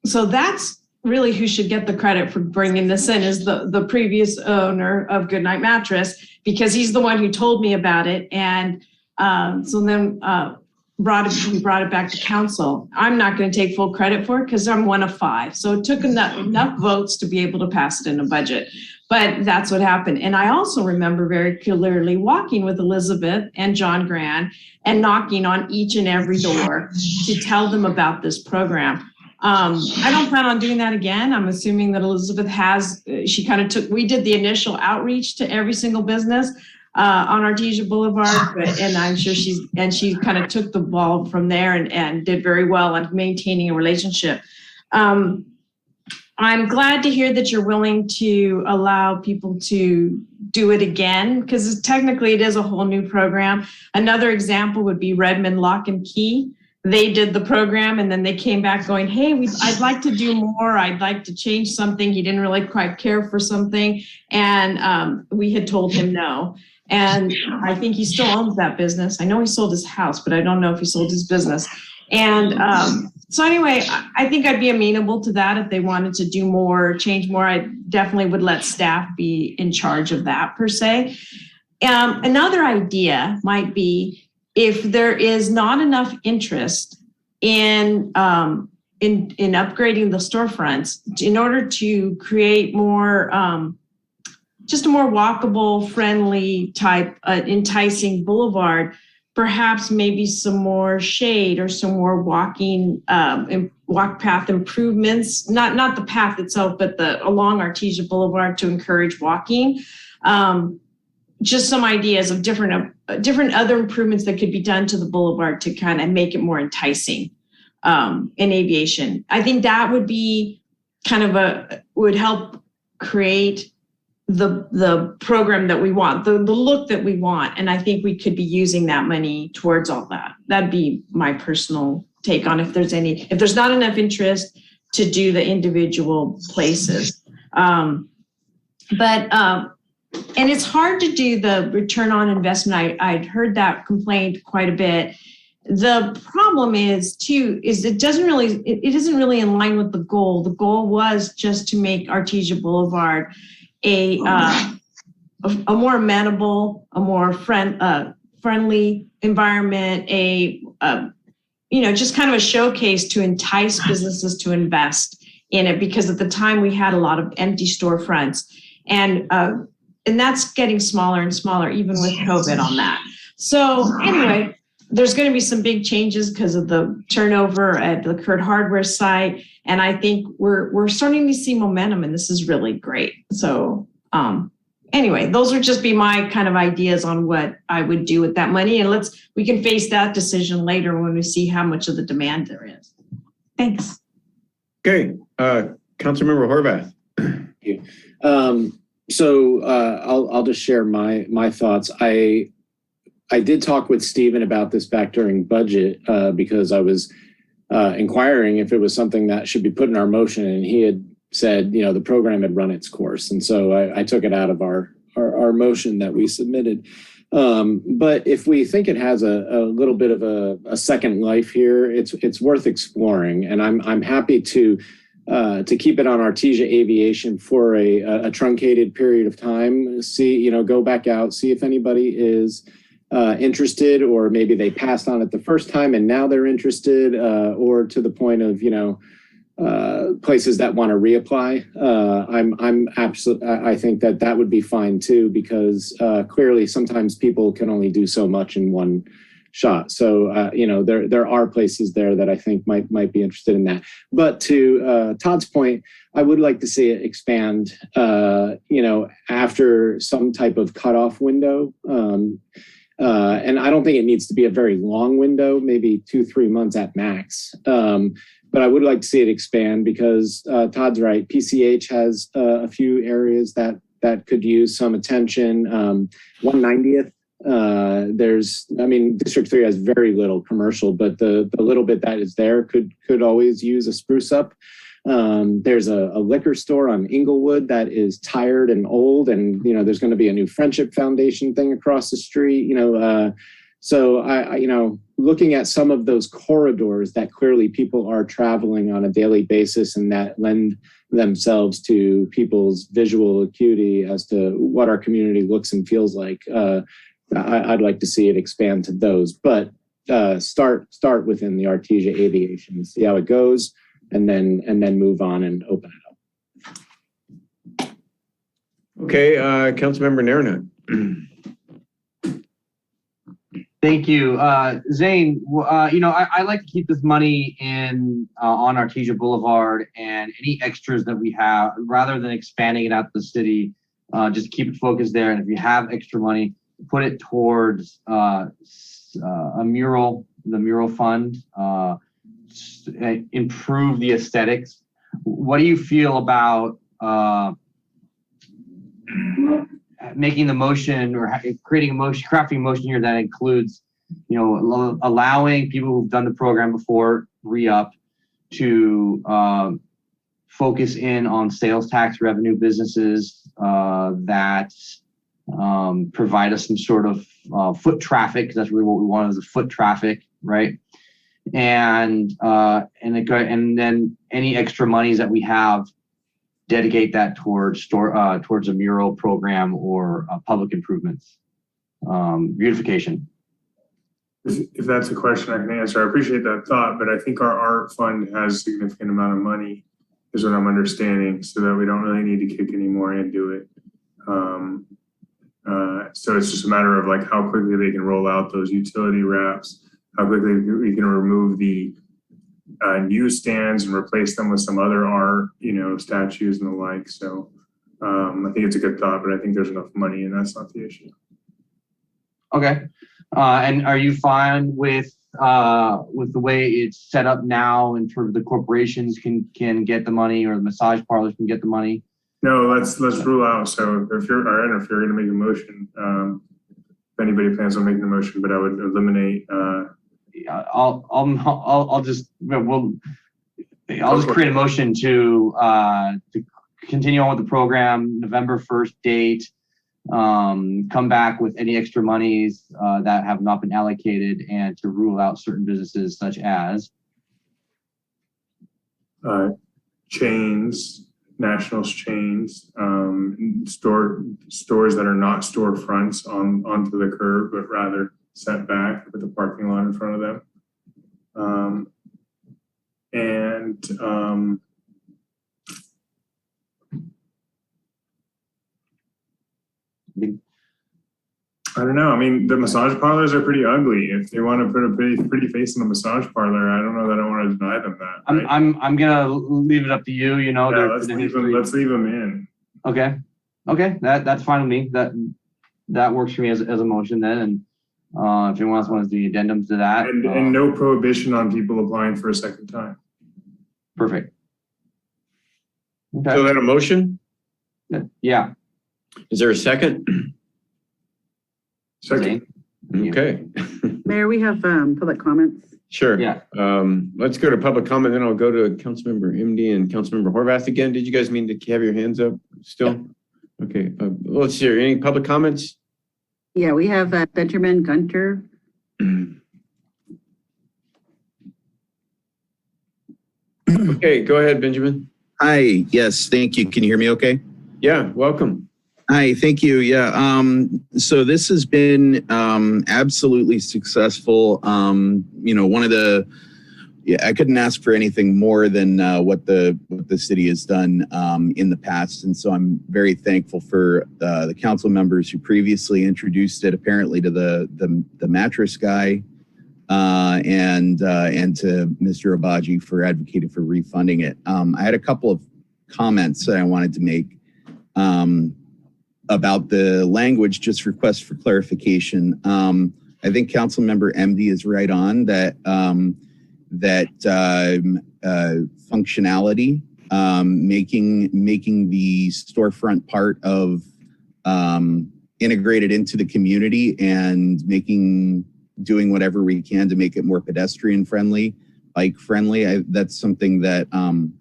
so that's really who should get the credit for bringing this in is the previous owner of Goodnight Mattress, because he's the one who told me about it. And so then we brought it back to council. I'm not going to take full credit for it because I'm one of 5. So it took enough votes to be able to pass it in a budget. But that's what happened. And I also remember very clearly walking with Elizabeth and John Gran and knocking on each and every door to tell them about this program. I don't plan on doing that again. I'm assuming that Elizabeth we did the initial outreach to every single business on Artesia Boulevard, and I'm sure she kind of took the ball from there and did very well at maintaining a relationship. I'm glad to hear that you're willing to allow people to do it again, because technically it is a whole new program. Another example would be Redmond Lock and Key. They did the program and then they came back going, hey, I'd like to do more. I'd like to change something. He didn't really quite care for something. And we had told him no. And I think he still owns that business. I know he sold his house, but I don't know if he sold his business. And so anyway, I think I'd be amenable to that if they wanted to do more, change more. I definitely would let staff be in charge of that per se. Another idea might be, if there is not enough interest in upgrading the storefronts, in order to create more, just a more walkable, friendly type, enticing boulevard, perhaps maybe some more shade or some more walk path improvements, not the path itself, but along Artesia Boulevard to encourage walking. Just some ideas of different other improvements that could be done to the boulevard to kind of make it more enticing in aviation. I think that would be would help create the program that we want, the look that we want. And I think we could be using that money towards all that. That'd be my personal take on if there's not enough interest to do the individual places. And it's hard to do the return on investment. I'd heard that complaint quite a bit. The problem is it isn't really in line with the goal. The goal was just to make Artesia Boulevard a more amenable, a more friendly environment, just kind of a showcase to entice businesses to invest in it, because at the time we had a lot of empty storefronts, and that's getting smaller and smaller, even with COVID on that. So anyway, there's going to be some big changes because of the turnover at the Kurt Hardware site. And I think we're starting to see momentum, and this is really great. So anyway, those would just be my kind of ideas on what I would do with that money. And we can face that decision later when we see how much of the demand there is. Thanks. Okay, Councilmember Horvath. I'll just share my thoughts. I did talk with Stephen about this back during budget because I was inquiring if it was something that should be put in our motion, and he had said, the program had run its course, and so I took it out of our motion that we submitted. But if we think it has a little bit of a second life here, it's worth exploring, and I'm happy to keep it on Artesia Aviation for a truncated period of time. See, go back out, see if anybody is interested, or maybe they passed on it the first time and now they're interested, or to the point of places that want to reapply. I'm absolutely. I think that would be fine too, because clearly sometimes people can only do so much in one shot. So there are places there that I think might be interested in that. But to Todd's point, I would like to see it expand. After some type of cutoff window. And I don't think it needs to be a very long window, maybe 2-3 months at max. But I would like to see it expand because Todd's right. PCH has a few areas that could use some attention. 190th. District 3 has very little commercial, but the little bit that is there could always use a spruce up. There's a liquor store on Inglewood that is tired and old, and there's going to be a new Friendship Foundation thing across the street. So I looking at some of those corridors that clearly people are traveling on a daily basis and that lend themselves to people's visual acuity as to what our community looks and feels like. I'd like to see it expand to those, but start within the Artesia Aviation, see how it goes, and then move on and open it up. Okay, Councilmember Nairnut. Thank you, Zane. I like to keep this money in on Artesia Boulevard, and any extras that we have, rather than expanding it out to the city, just keep it focused there. And if you have extra money, put it towards a mural, the mural fund, improve the aesthetics. What do you feel about making the motion or creating a motion, crafting a motion here that includes, allowing people who've done the program before re-up to focus in on sales tax revenue businesses that provide us some sort of foot traffic, because that's really what we want, is the foot traffic, right? And then any extra monies that we have, dedicate that towards a mural program or public improvements, beautification. If that's a question I can answer, I appreciate that thought, but I think our art fund has a significant amount of money, is what I'm understanding, so that we don't really need to kick any more into it. So it's just a matter of like how quickly they can roll out those utility wraps, how quickly we can remove the newsstands and replace them with some other art, statues and the like. So I think it's a good thought, but I think there's enough money, and that's not the issue. Okay. And are you fine with the way it's set up now, in terms of the corporations can get the money, or the massage parlors can get the money? No, let's rule out. So if you're going to make a motion, if anybody plans on making a motion, but I would eliminate. I'll just create a motion to continue on with the program, November 1st date. Come back with any extra monies that have not been allocated, and to rule out certain businesses such as chains, national chains, stores that are not storefronts onto the curb, but rather set back with a parking lot in front of them. I don't know. I mean, the massage parlors are pretty ugly. If they want to put a pretty face in the massage parlor, I don't know that I want to deny them that. Right? I'm gonna leave it up to you. Yeah, let's leave them in. Okay. That's fine with me. That works for me as a motion then. And if anyone else wants to do addendums to that, and no prohibition on people applying for a second time. Perfect. So that a motion? Yeah. Is there a second? Second. Okay. Mayor, we have public comments. Sure. Yeah. Let's go to public comment, then I'll go to Councilmember MD and Councilmember Horvath again. Did you guys mean to have your hands up still? Okay. Let's hear any public comments. Yeah, we have Benjamin Gunter. Okay, go ahead, Benjamin. Hi, yes, thank you. Can you hear me okay? Yeah, welcome. Hi, thank you. Yeah, so this has been absolutely successful. One of the, I couldn't ask for anything more than what the city has done in the past. And so I'm very thankful for the council members who previously introduced it apparently to the mattress guy. And to Mr. Obaji for advocating for refunding it. I had a couple of comments that I wanted to make about the language, just request for clarification. I think Councilmember MD is right on that functionality, making the storefront part of integrated into the community and doing whatever we can to make it more pedestrian friendly, bike friendly. That's something that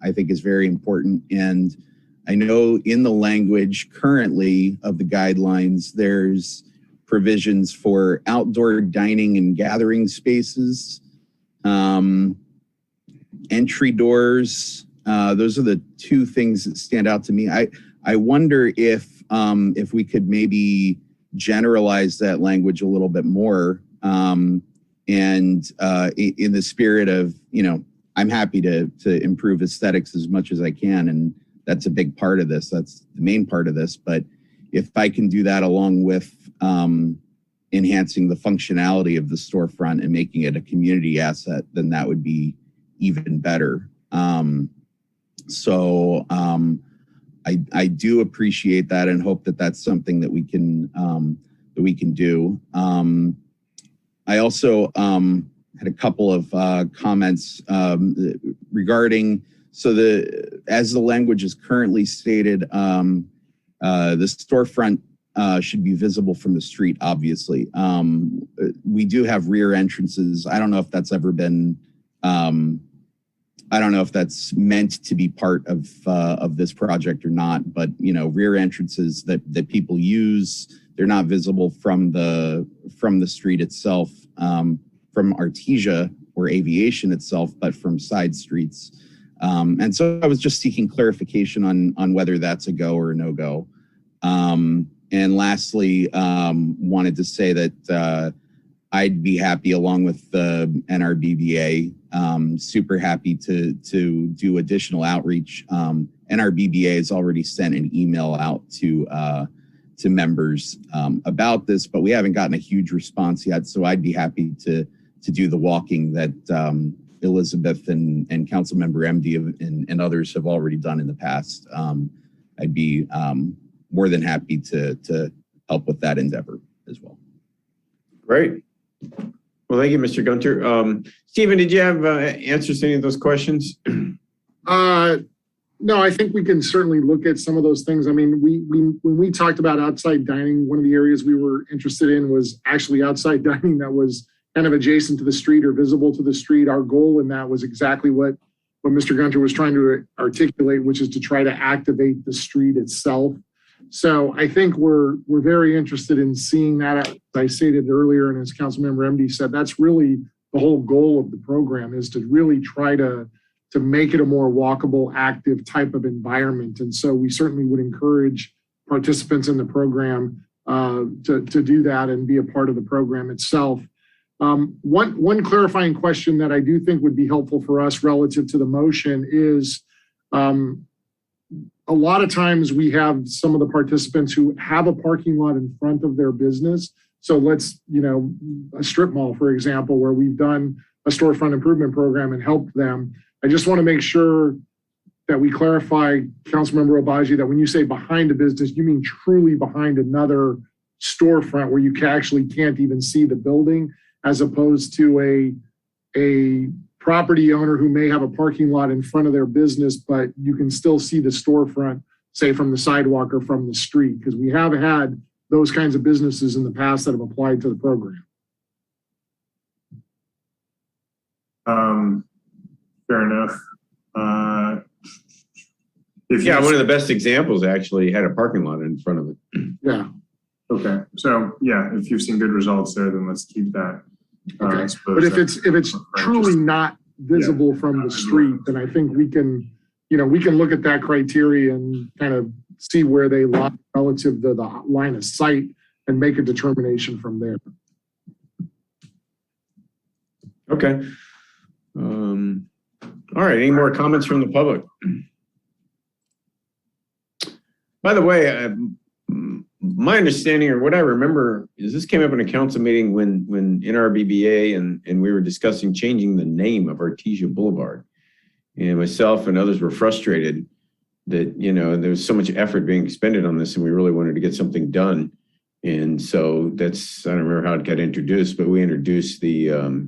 I think is very important. And I know in the language currently of the guidelines, there's provisions for outdoor dining and gathering spaces, entry doors. Those are the two things that stand out to me. I wonder if we could maybe generalize that language a little bit more. And in the spirit of, I'm happy to improve aesthetics as much as I can. And that's a big part of this. That's the main part of this. But if I can do that along with enhancing the functionality of the storefront and making it a community asset, then that would be even better. So I do appreciate that and hope that that's something that we can do. I also had a couple of comments regarding, as the language is currently stated, the storefront should be visible from the street, obviously. We do have rear entrances. I don't know if that's ever been, I don't know if that's meant to be part of this project or not, but rear entrances that people use, they're not visible from the street itself, from Artesia or Aviation itself, but from side streets. And so I was just seeking clarification on whether that's a go or a no-go. And lastly, wanted to say that I'd be happy, along with the NRBBA, super happy to do additional outreach. NRBBA has already sent an email out to members about this, but we haven't gotten a huge response yet. So I'd be happy to do the walking that Elizabeth and Councilmember MD and others have already done in the past. I'd be more than happy to help with that endeavor as well. Great. Well, thank you, Mr. Gunter. Stephen, did you have answers to any of those questions? No, I think we can certainly look at some of those things. I mean, when we talked about outside dining, one of the areas we were interested in was actually outside dining that was kind of adjacent to the street or visible to the street. Our goal in that was exactly what Mr. Gunter was trying to articulate, which is to try to activate the street itself. So I think we're very interested in seeing that. As I stated earlier, and as Councilmember MD said, that's really the whole goal of the program, is to really try to make it a more walkable, active type of environment. And so we certainly would encourage participants in the program to do that and be a part of the program itself. One clarifying question that I do think would be helpful for us relative to the motion is, a lot of times we have some of the participants who have a parking lot in front of their business. So let's, a strip mall, for example, where we've done a storefront improvement program and helped them. I just want to make sure that we clarify, Councilmember Obaji, that when you say behind a business, you mean truly behind another storefront where you actually can't even see the building, as opposed to a property owner who may have a parking lot in front of their business, but you can still see the storefront, say from the sidewalk or from the street, because we have had those kinds of businesses in the past that have applied to the program. Fair enough. One of the best examples actually had a parking lot in front of it. Yeah. Okay. So yeah, if you've seen good results there, then let's keep that. Okay. But if it's truly not visible from the street, then I think we can look at that criteria and kind of see where they lie relative to the line of sight and make a determination from there. Okay. All right. Any more comments from the public? By the way, my understanding or what I remember is this came up in a council meeting when in our BBA and we were discussing changing the name of Artesia Boulevard. And myself and others were frustrated that, there was so much effort being expended on this and we really wanted to get something done. And so I don't remember how it got introduced, but we introduced the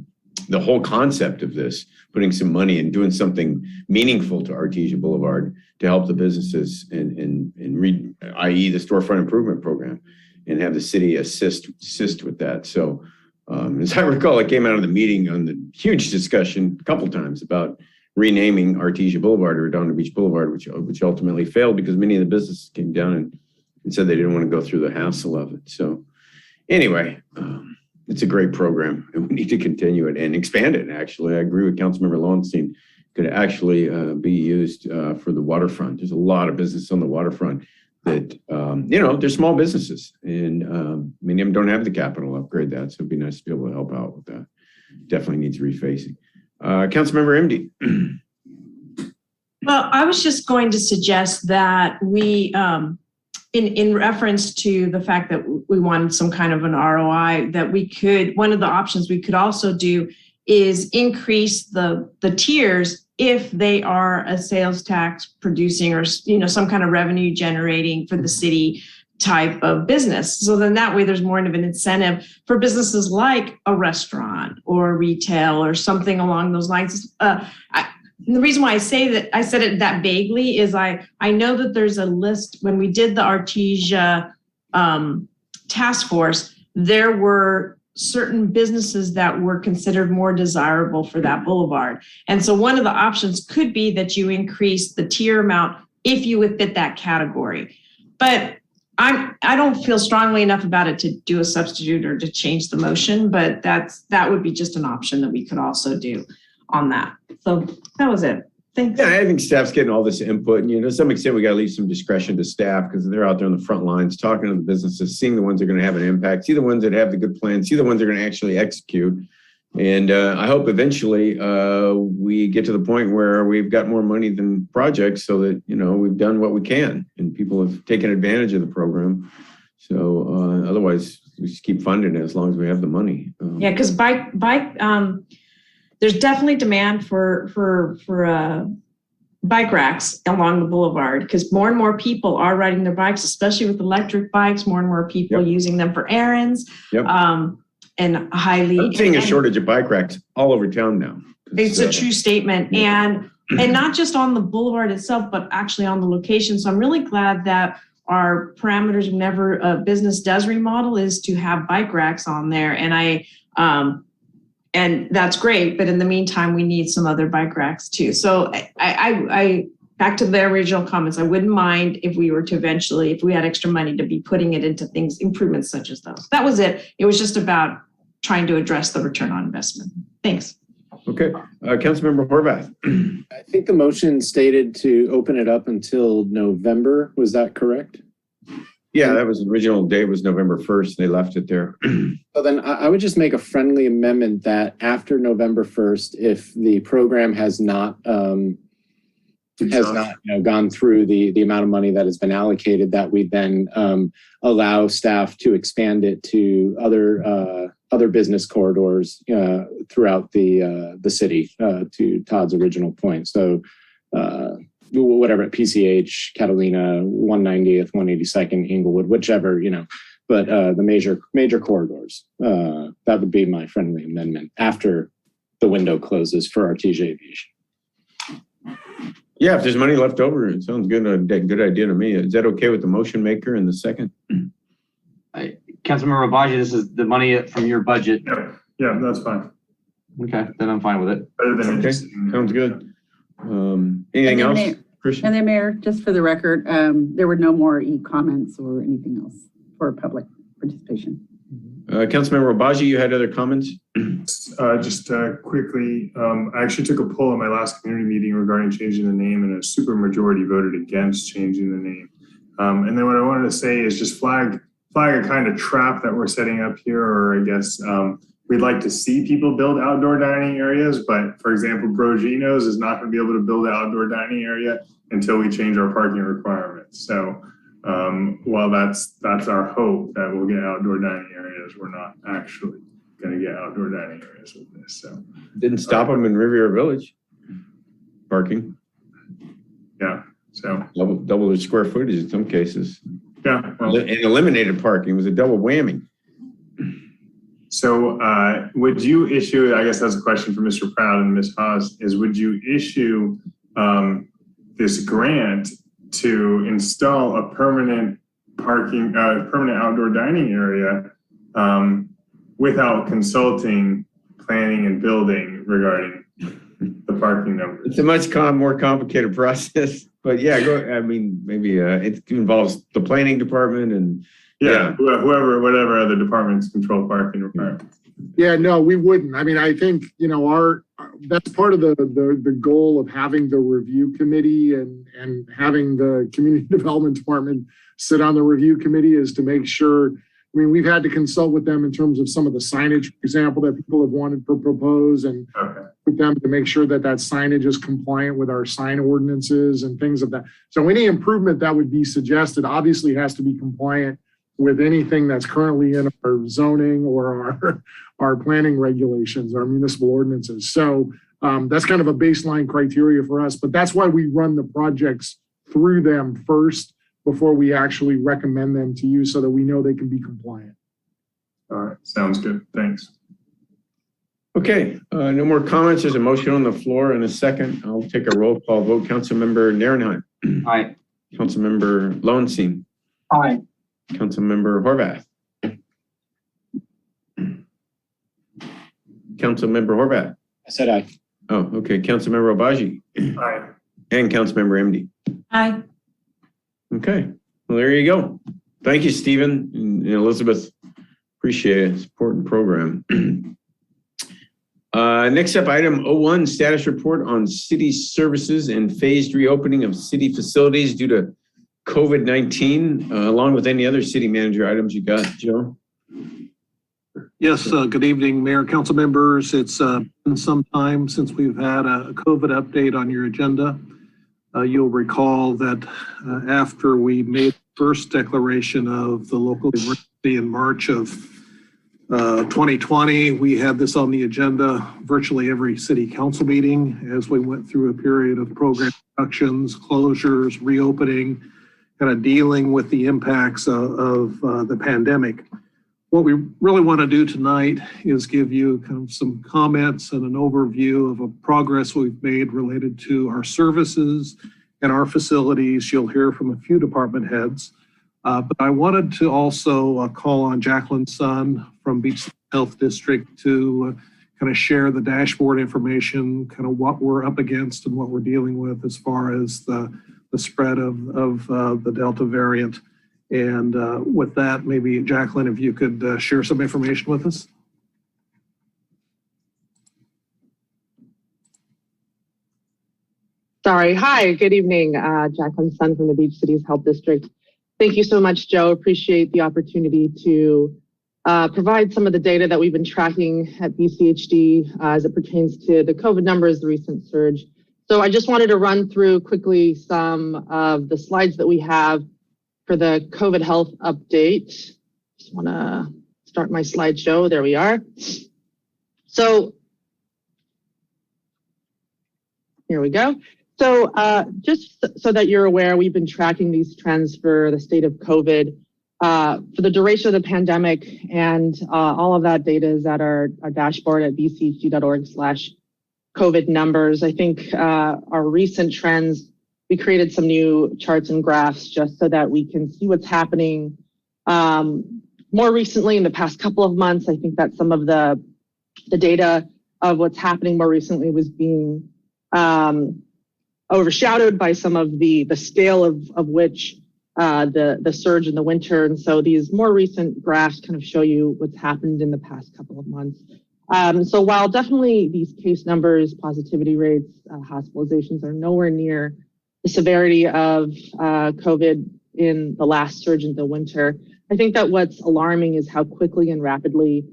whole concept of this, putting some money and doing something meaningful to Artesia Boulevard to help the businesses i.e. the storefront improvement program, and have the city assist with that. So as I recall, it came out of the meeting on the huge discussion a couple times about renaming Artesia Boulevard or Redondo Beach Boulevard, which ultimately failed because many of the businesses came down and said they didn't want to go through the hassle of it. So anyway, it's a great program and we need to continue it and expand it. Actually, I agree with Councilmember Lowenstein. Could actually be used for the waterfront. There's a lot of business on the waterfront that, they're small businesses and many of them don't have the capital to upgrade that. So it'd be nice to be able to help out with that. Definitely needs refacing. Councilmember MD. Well, I was just going to suggest that we, in reference to the fact that we wanted some kind of an ROI, that one of the options we could also do is increase the tiers if they are a sales tax producing or, some kind of revenue generating for the city type of business. So then that way there's more of an incentive for businesses like a restaurant or retail or something along those lines. The reason why I said it that vaguely is I know that there's a list when we did the Artesia task force, there were certain businesses that were considered more desirable for that boulevard. And so one of the options could be that you increase the tier amount if you would fit that category. But I don't feel strongly enough about it to do a substitute or to change the motion, but that would be just an option that we could also do on that. So that was it. Thanks. Yeah, I think staff's getting all this input, and to some extent we got to leave some discretion to staff because they're out there on the front lines talking to the businesses, seeing the ones that are going to have an impact, see the ones that have the good plans, see the ones that are going to actually execute. And I hope eventually we get to the point where we've got more money than projects so that, we've done what we can and people have taken advantage of the program. So otherwise we just keep funding it as long as we have the money. Yeah, because there's definitely demand for bike racks along the boulevard because more and more people are riding their bikes, especially with electric bikes, more and more people using them for errands. Yep. And highly. I'm seeing a shortage of bike racks all over town now. It's a true statement. And not just on the boulevard itself, but actually on the location. So I'm really glad that our parameters whenever a business does remodel is to have bike racks on there. And and that's great. But in the meantime, we need some other bike racks too. So I back to the original comments, I wouldn't mind if we were to eventually, if we had extra money to be putting it into things, improvements such as those. That was it. It was just about trying to address the return on investment. Thanks. Okay. Councilmember Horvath. I think the motion stated to open it up until November. Was that correct? Yeah, that was the original date was November 1st. They left it there. So then I would just make a friendly amendment that after November 1st, if the program has not gone through the amount of money that has been allocated, that we then allow staff to expand it to other business corridors throughout the city, to Todd's original point. So whatever at PCH, Catalina, 190th, 182nd, Inglewood, whichever, but the major corridors. That would be my friendly amendment after the window closes for Artesia Aviation. Yeah, if there's money left over, it sounds good. A good idea to me. Is that okay with the motion maker and the second? Councilmember Rabaji, this is the money from your budget. Yeah, that's fine. Okay, then I'm fine with it. Better than Okay, sounds good. Anything else? Christian? And then Mayor, just for the record, there were no more e-comments or anything else for public participation. Councilmember Rabaji, you had other comments? Just quickly, I actually took a poll at my last community meeting regarding changing the name, and a super majority voted against changing the name. And then what I wanted to say is just flag a kind of trap that we're setting up here, or I guess we'd like to see people build outdoor dining areas, but for example, Brogino's is not going to be able to build an outdoor dining area until we change our parking requirements. So while that's our hope that we'll get outdoor dining areas, we're not actually going to get outdoor dining areas with this. So didn't stop them in Riviera Village parking. Yeah, so double the square footage in some cases. Yeah, well, and eliminated parking. It was a double whammy. So would you issue, I guess that's a question for Mr. Proud and Ms. Haas, is would you issue this grant to install a permanent permanent outdoor dining area without consulting planning and building regarding the parking numbers? It's a much more complicated process, but yeah, I mean, maybe it involves the planning department and whatever other departments control parking requirements. Yeah, no, we wouldn't. I mean, I think, you know, that's part of the goal of having the review committee and having the community development department sit on the review committee is to make sure, I mean, we've had to consult with them in terms of some of the signage, for example, that people have wanted to propose, and with them to make sure that signage is compliant with our sign ordinances and things of that. So any improvement that would be suggested obviously has to be compliant with anything that's currently in our zoning or our planning regulations, our municipal ordinances. So that's kind of a baseline criteria for us, but that's why we run the projects through them first before we actually recommend them to you, so that we know they can be compliant. All right, sounds good. Thanks. Okay, no more comments. There's a motion on the floor in a second. I'll take a roll call vote. Councilmember Narenheim. Aye. Councilmember Lowenstein. Aye. Councilmember Horvath. Councilmember Horvath. I said aye. Oh, okay. Councilmember Obaji. Aye. And Councilmember MD. Aye. Okay. Well, there you go. Thank you, Stephen and Elizabeth. Appreciate it. It's an important program. Next up, item 01, status report on city services and phased reopening of city facilities due to COVID-19, along with any other city manager items you got, Joe. Yes, good evening, Mayor, council members. It's been some time since we've had a COVID update on your agenda. You'll recall that after we made the first declaration of the local emergency in March of 2020, we had this on the agenda virtually every city council meeting as we went through a period of program reductions, closures, reopening, kind of dealing with the impacts of the pandemic. What we really want to do tonight is give you kind of some comments and an overview of a progress we've made related to our services and our facilities. You'll hear from a few department heads, but I wanted to also call on Jacqueline Sun from Beach Health District to kind of share the dashboard information, kind of what we're up against and what we're dealing with as far as the spread of the Delta variant. And with that, maybe Jacqueline, if you could share some information with us. Sorry. Hi, good evening. Jacqueline Sun from the Beach Cities Health District. Thank you so much, Joe. Appreciate the opportunity to provide some of the data that we've been tracking at BCHD as it pertains to the COVID numbers, the recent surge. So I just wanted to run through quickly some of the slides that we have for the COVID health update. Just want to start my slideshow. There we are. So here we go. So just so that you're aware, we've been tracking these trends for the state of COVID For the duration of the pandemic, and all of that data is at our dashboard at bchd.org/COVID numbers. I think our recent trends, we created some new charts and graphs just so that we can see what's happening more recently in the past couple of months. I think that some of the data of what's happening more recently was being overshadowed by some of the scale of which the surge in the winter. And so these more recent graphs kind of show you what's happened in the past couple of months. So while definitely these case numbers, positivity rates, hospitalizations are nowhere near the severity of COVID in the last surge in the winter, I think that what's alarming is how quickly and rapidly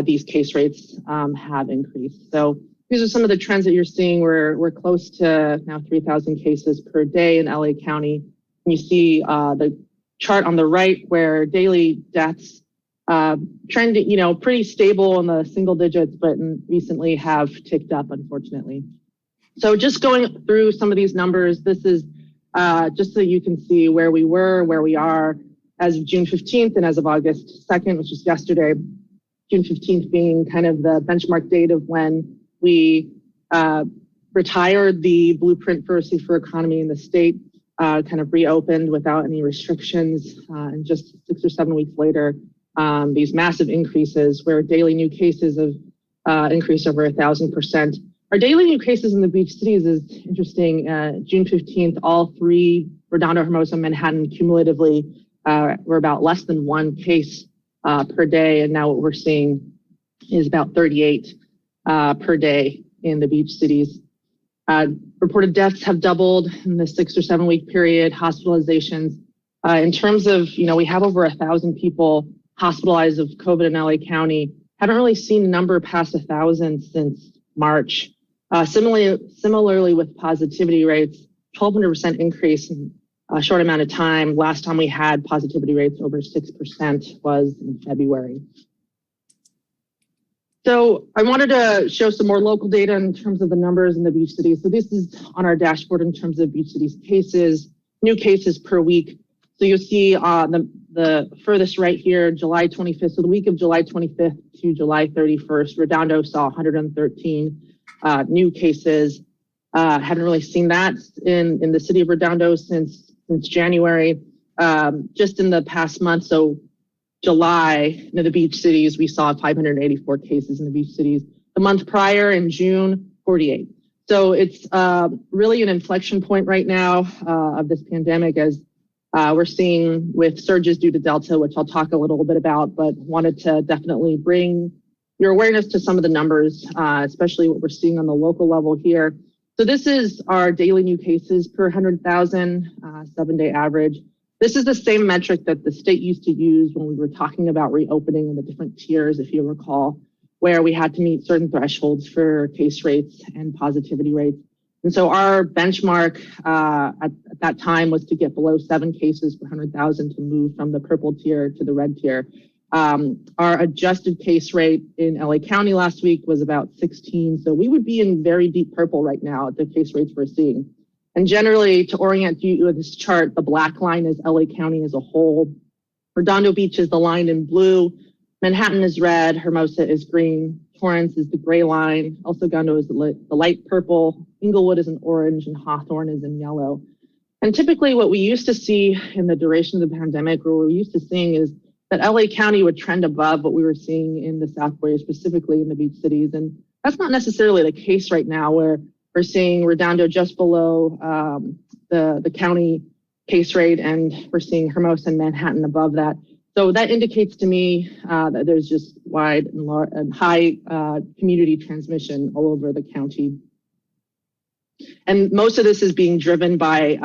these case rates have increased. So these are some of the trends that you're seeing. We're close to now 3,000 cases per day in LA County. And you see the chart on the right where daily deaths trending, pretty stable in the single digits, but recently have ticked up, unfortunately. So just going through some of these numbers, this is just so you can see where we were, where we are as of June 15th and as of August 2nd, which is yesterday. June 15th being kind of the benchmark date of when we retired the blueprint for a safer economy in the state, kind of reopened without any restrictions. And just 6 or 7 weeks later, these massive increases where daily new cases have increased over 1,000%. Our daily new cases in the beach cities is interesting. June 15th, all three, Redondo, Hermosa, Manhattan, cumulatively were about less than one case per day. And now what we're seeing is about 38 per day in the beach cities. Reported deaths have doubled in the 6 or 7 week period. Hospitalizations, in terms of, we have over 1,000 people hospitalized of COVID in LA County. Haven't really seen a number past 1,000 since March. Similarly with positivity rates, 1,200% increase in a short amount of time. Last time we had positivity rates over 6% was in February. So I wanted to show some more local data in terms of the numbers in the beach cities. So this is on our dashboard in terms of beach cities cases, new cases per week. So you'll see the furthest right here, July 25th. So the week of July 25th to July 31st, Redondo saw 113 new cases. Haven't really seen that in the city of Redondo since January. Just in the past month, so July, in the beach cities, we saw 584 cases in the beach cities. The month prior, in June, 48. So it's really an inflection point right now of this pandemic, as we're seeing with surges due to Delta, which I'll talk a little bit about, but wanted to definitely bring your awareness to some of the numbers, especially what we're seeing on the local level here. So this is our daily new cases per 100,000, 7-day average. This is the same metric that the state used to use when we were talking about reopening in the different tiers, if you recall, where we had to meet certain thresholds for case rates and positivity rates. And so our benchmark at that time was to get below 7 cases per 100,000 to move from the purple tier to the red tier. Our adjusted case rate in LA County last week was about 16. So we would be in very deep purple right now at the case rates we're seeing. And generally, to orient you with this chart, the black line is LA County as a whole. Redondo Beach is the line in blue. Manhattan is red. Hermosa is green. Torrance is the gray line. El Segundo is the light purple. Inglewood is in orange, and Hawthorne is in yellow. And typically what we used to see in the duration of the pandemic, or what we're used to seeing, is that LA County would trend above what we were seeing in the South Bay, specifically in the beach cities. And that's not necessarily the case right now, where we're seeing Redondo just below the county case rate, and we're seeing Hermosa and Manhattan above that. So that indicates to me that there's just wide and high community transmission all over the county. And most of this is being driven by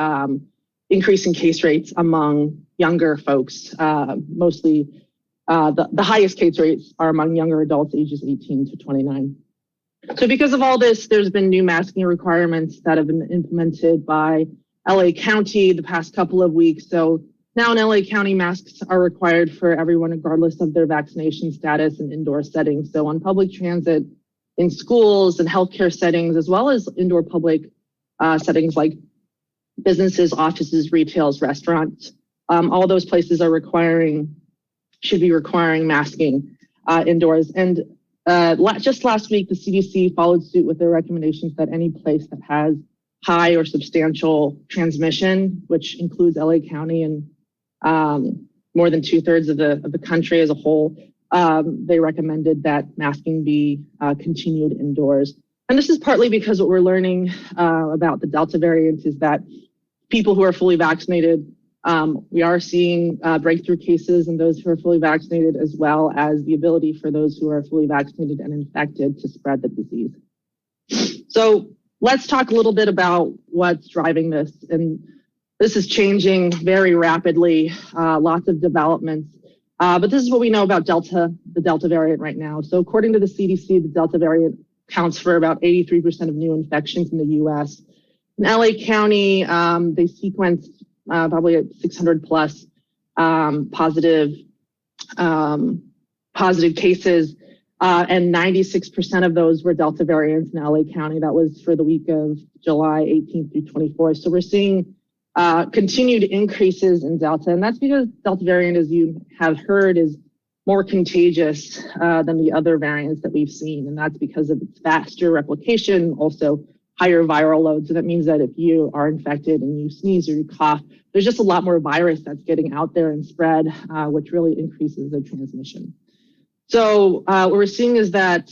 increasing case rates among younger folks. Mostly the highest case rates are among younger adults ages 18 to 29. So because of all this, there's been new masking requirements that have been implemented by LA County the past couple of weeks. So now in LA County, masks are required for everyone, regardless of their vaccination status and indoor settings. So on public transit, in schools and healthcare settings, as well as indoor public settings like businesses, offices, retails, restaurants, all those places should be requiring masking indoors. And just last week, the CDC followed suit with their recommendations that any place that has high or substantial transmission, which includes LA County and more than 2/3 of the country as a whole, they recommended that masking be continued indoors. And this is partly because what we're learning about the Delta variant is that people who are fully vaccinated, we are seeing breakthrough cases in those who are fully vaccinated, as well as the ability for those who are fully vaccinated and infected to spread the disease. So let's talk a little bit about what's driving this. And this is changing very rapidly, lots of developments. But this is what we know about the Delta variant right now. So according to the CDC, the Delta variant counts for about 83% of new infections in the US. In LA County, they sequenced probably at 600 plus positive cases, and 96% of those were Delta variants in LA County. That was for the week of July 18th through 24th. So we're seeing continued increases in Delta, and that's because Delta variant, as you have heard, is more contagious than the other variants that we've seen, and that's because of its faster replication, also higher viral load. So that means that if you are infected and you sneeze or you cough, there's just a lot more virus that's getting out there and spread, which really increases the transmission. So what we're seeing is that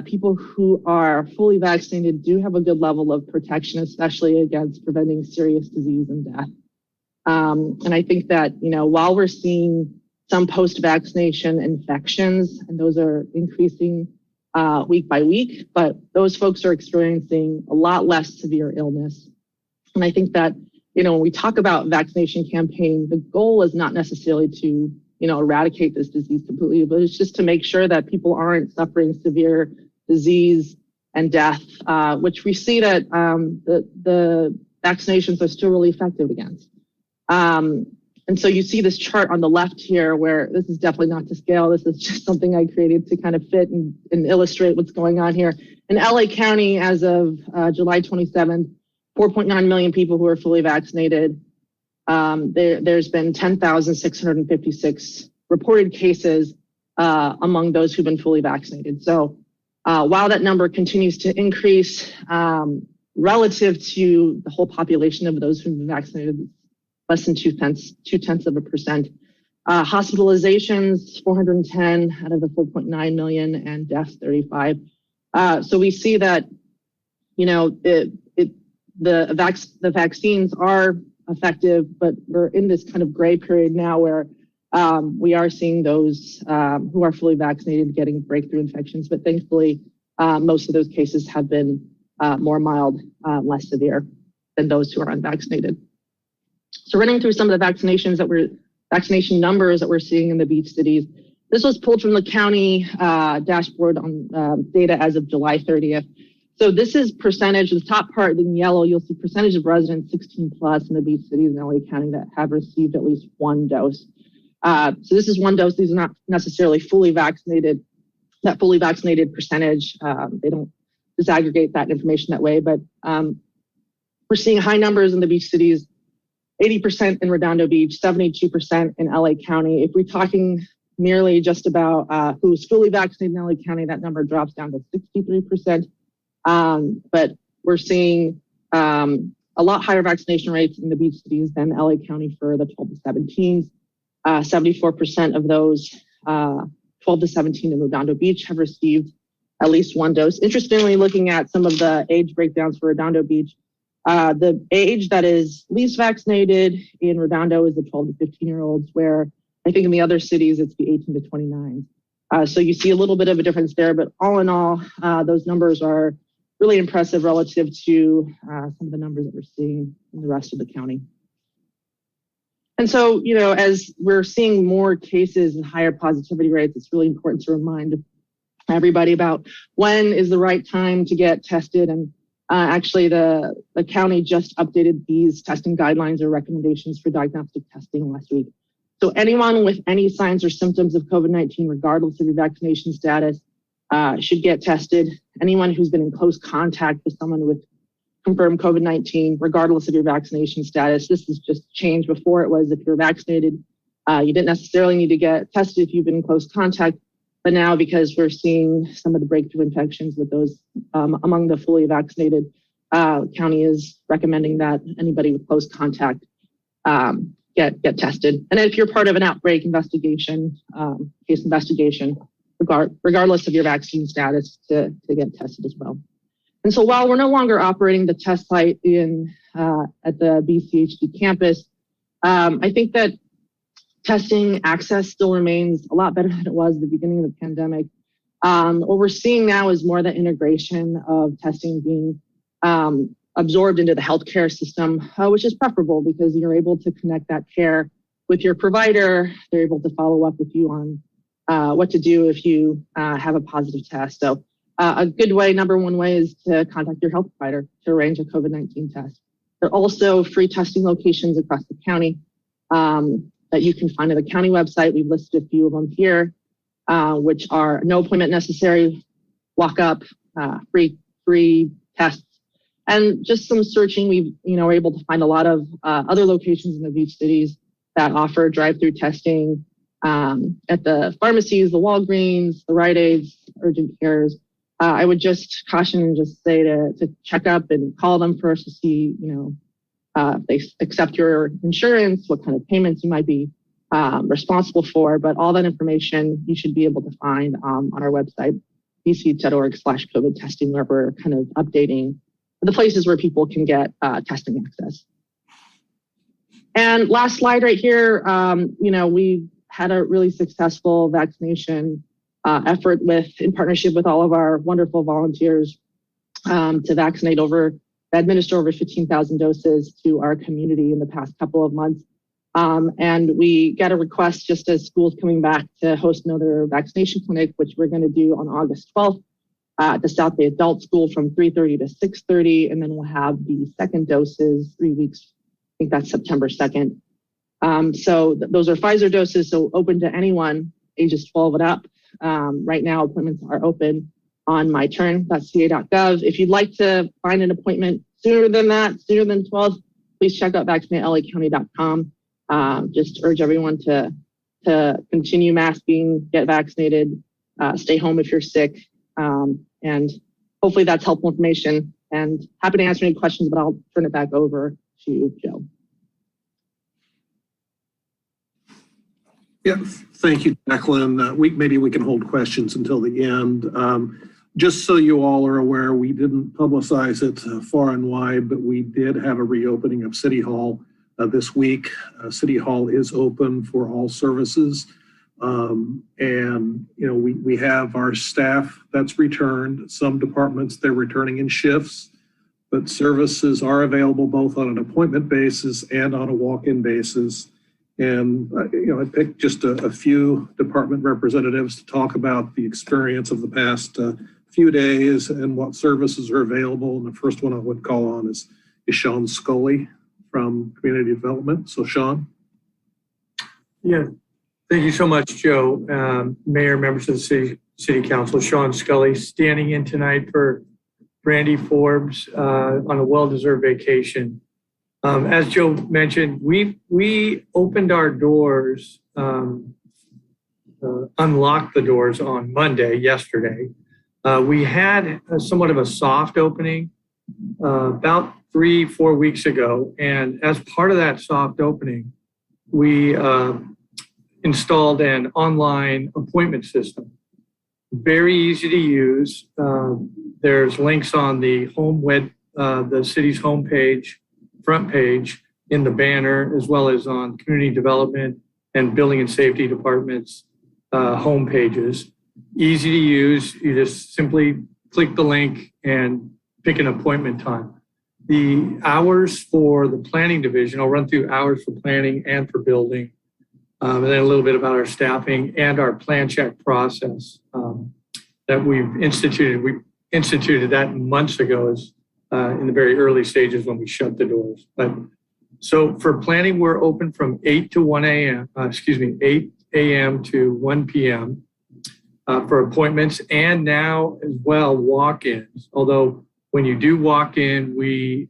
people who are fully vaccinated do have a good level of protection, especially against preventing serious disease and death. And I think that, while we're seeing some post-vaccination infections, and those are increasing week by week, but those folks are experiencing a lot less severe illness. And I think that, when we talk about vaccination campaign, the goal is not necessarily to eradicate this disease completely, but it's just to make sure that people aren't suffering severe disease and death, which we see that the vaccinations are still really effective against. And so you see this chart on the left here, where this is definitely not to scale. This is just something I created to kind of fit and illustrate what's going on here. In LA County, as of July 27th, 4.9 million people who are fully vaccinated. There's been 10,656 reported cases among those who've been fully vaccinated. So while that number continues to increase relative to the whole population of those who've been vaccinated, less than 0.2%. Hospitalizations, 410 out of the 4.9 million, and deaths, 35. So we see that, the vaccines are effective, but we're in this kind of gray period now where we are seeing those who are fully vaccinated getting breakthrough infections. But thankfully, most of those cases have been more mild, less severe than those who are unvaccinated. So running through some of the vaccination numbers that we're seeing in the beach cities. This was pulled from the county dashboard on data as of July 30th. So this is percentage, the top part in yellow, you'll see percentage of residents 16 plus in the beach cities in LA County that have received at least one dose. So this is one dose. These are not necessarily fully vaccinated. That fully vaccinated percentage, they don't disaggregate that information that way, but we're seeing high numbers in the beach cities, 80% in Redondo Beach, 72% in LA County. If we're talking merely just about who's fully vaccinated in LA County, that number drops down to 63%. But we're seeing a lot higher vaccination rates in the beach cities than LA County for the 12 to 17s. 74% of those 12 to 17 in Redondo Beach have received at least one dose. Interestingly, looking at some of the age breakdowns for Redondo Beach, the age that is least vaccinated in Redondo is the 12 to 15-year-olds, where I think in the other cities, it's the 18 to 29. So you see a little bit of a difference there, but all in all, those numbers are really impressive relative to some of the numbers that we're seeing in the rest of the county. And so, as we're seeing more cases and higher positivity rates, it's really important to remind everybody about when is the right time to get tested. And actually, the county just updated these testing guidelines or recommendations for diagnostic testing last week. So anyone with any signs or symptoms of COVID-19, regardless of your vaccination status, should get tested. Anyone who's been in close contact with someone with confirmed COVID-19, regardless of your vaccination status. This is just changed. Before it was if you're vaccinated, you didn't necessarily need to get tested if you've been in close contact. But now, because we're seeing some of the breakthrough infections with those among the fully vaccinated, county is recommending that anybody with close contact get tested. And if you're part of an outbreak investigation, case investigation, regardless of your vaccine status, to get tested as well. And so while we're no longer operating the test site at the BCHD campus, I think that testing access still remains a lot better than it was at the beginning of the pandemic. What we're seeing now is more the integration of testing being absorbed into the healthcare system, which is preferable because you're able to connect that care with your provider. They're able to follow up with you on what to do if you have a positive test. So a good way, number one way, is to contact your health provider to arrange a COVID-19 test. There are also free testing locations across the county that you can find on the county website. We've listed a few of them here, which are no appointment necessary, walk up, free tests. And just some searching, we were able to find a lot of other locations in the beach cities that offer drive-through testing at the pharmacies, the Walgreens, the Rite Aids, urgent cares. I would just caution and just say to check up and call them first to see, if they accept your insurance, what kind of payments you might be responsible for. But all that information you should be able to find on our website, bch.org/COVID testing, where we're kind of updating the places where people can get testing access. And last slide right here, we had a really successful vaccination effort in partnership with all of our wonderful volunteers to administer over 15,000 doses to our community in the past couple of months. And we got a request just as school's coming back to host another vaccination clinic, which we're going to do on August 12th at the South Bay Adult School from 3:30 to 6:30. And then we'll have the second doses 3 weeks. I think that's September 2nd. So those are Pfizer doses, so open to anyone ages 12 and up. Right now, appointments are open on myturn.ca.gov. If you'd like to find an appointment sooner than 12, please check out vaccinatelacounty.com. Just urge everyone to continue masking, get vaccinated, stay home if you're sick. And hopefully that's helpful information, and happy to answer any questions, but I'll turn it back over to Joe. Yeah, thank you, Jacqueline. Maybe we can hold questions until the end. Just so you all are aware, we didn't publicize it far and wide, but we did have a reopening of City Hall this week. City Hall is open for all services. And we have our staff that's returned. Some departments, they're returning in shifts, but services are available both on an appointment basis and on a walk-in basis. And, I picked just a few department representatives to talk about the experience of the past few days and what services are available. And the first one I would call on is Ishaan Scully from Community Development. So, Sean. Yeah, thank you so much, Joe. Mayor, members of the City Council, Ishaan Scully, standing in tonight for Brandy Forbes on a well-deserved vacation. As Joe mentioned, we opened our doors, unlocked the doors on Monday, yesterday. We had somewhat of a soft opening about 3-4 weeks ago. And as part of that soft opening, we installed an online appointment system. Very easy to use. There's links on the the city's homepage, front page, in the banner, as well as on community development and building and safety departments home pages. Easy to use. You just simply click the link and pick an appointment time. The hours for the planning division, I'll run through hours for planning and for building, and then a little bit about our staffing and our plan check process that we've instituted. We instituted that months ago in the very early stages when we shut the doors. But so for planning, we're open from 8 a.m. to 1 p.m. For appointments, and now as well walk-ins. Although when you do walk in, we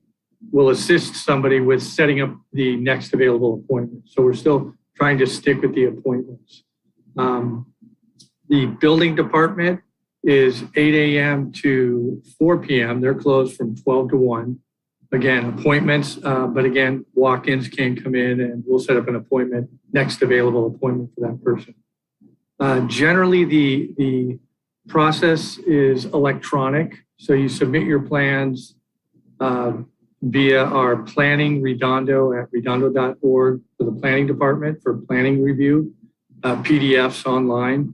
will assist somebody with setting up the next available appointment. So we're still trying to stick with the appointments. The building department is 8 a.m. to 4 p.m. They're closed from 12 to 1. Again, appointments, but again, walk-ins can come in and we'll set up an appointment, next available appointment for that person. Generally, the process is electronic. So you submit your plans via our planning Redondo at redondo.org for the planning department for planning review, PDFs online,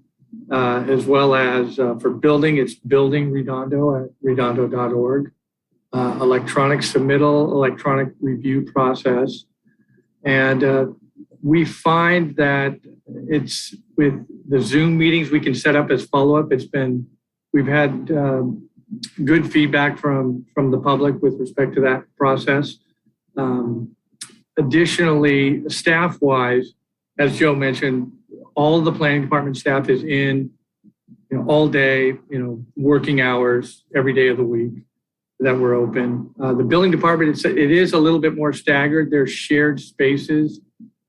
as well as for building, it's building Redondo at redondo.org. Electronic submittal, electronic review process. And we find that it's with the Zoom meetings we can set up as follow-up. We've had good feedback from the public with respect to that process. Additionally, staff-wise, as Joe mentioned, all of the planning department staff is in, all day, working hours every day of the week that we're open. The building department, it is a little bit more staggered. There's shared spaces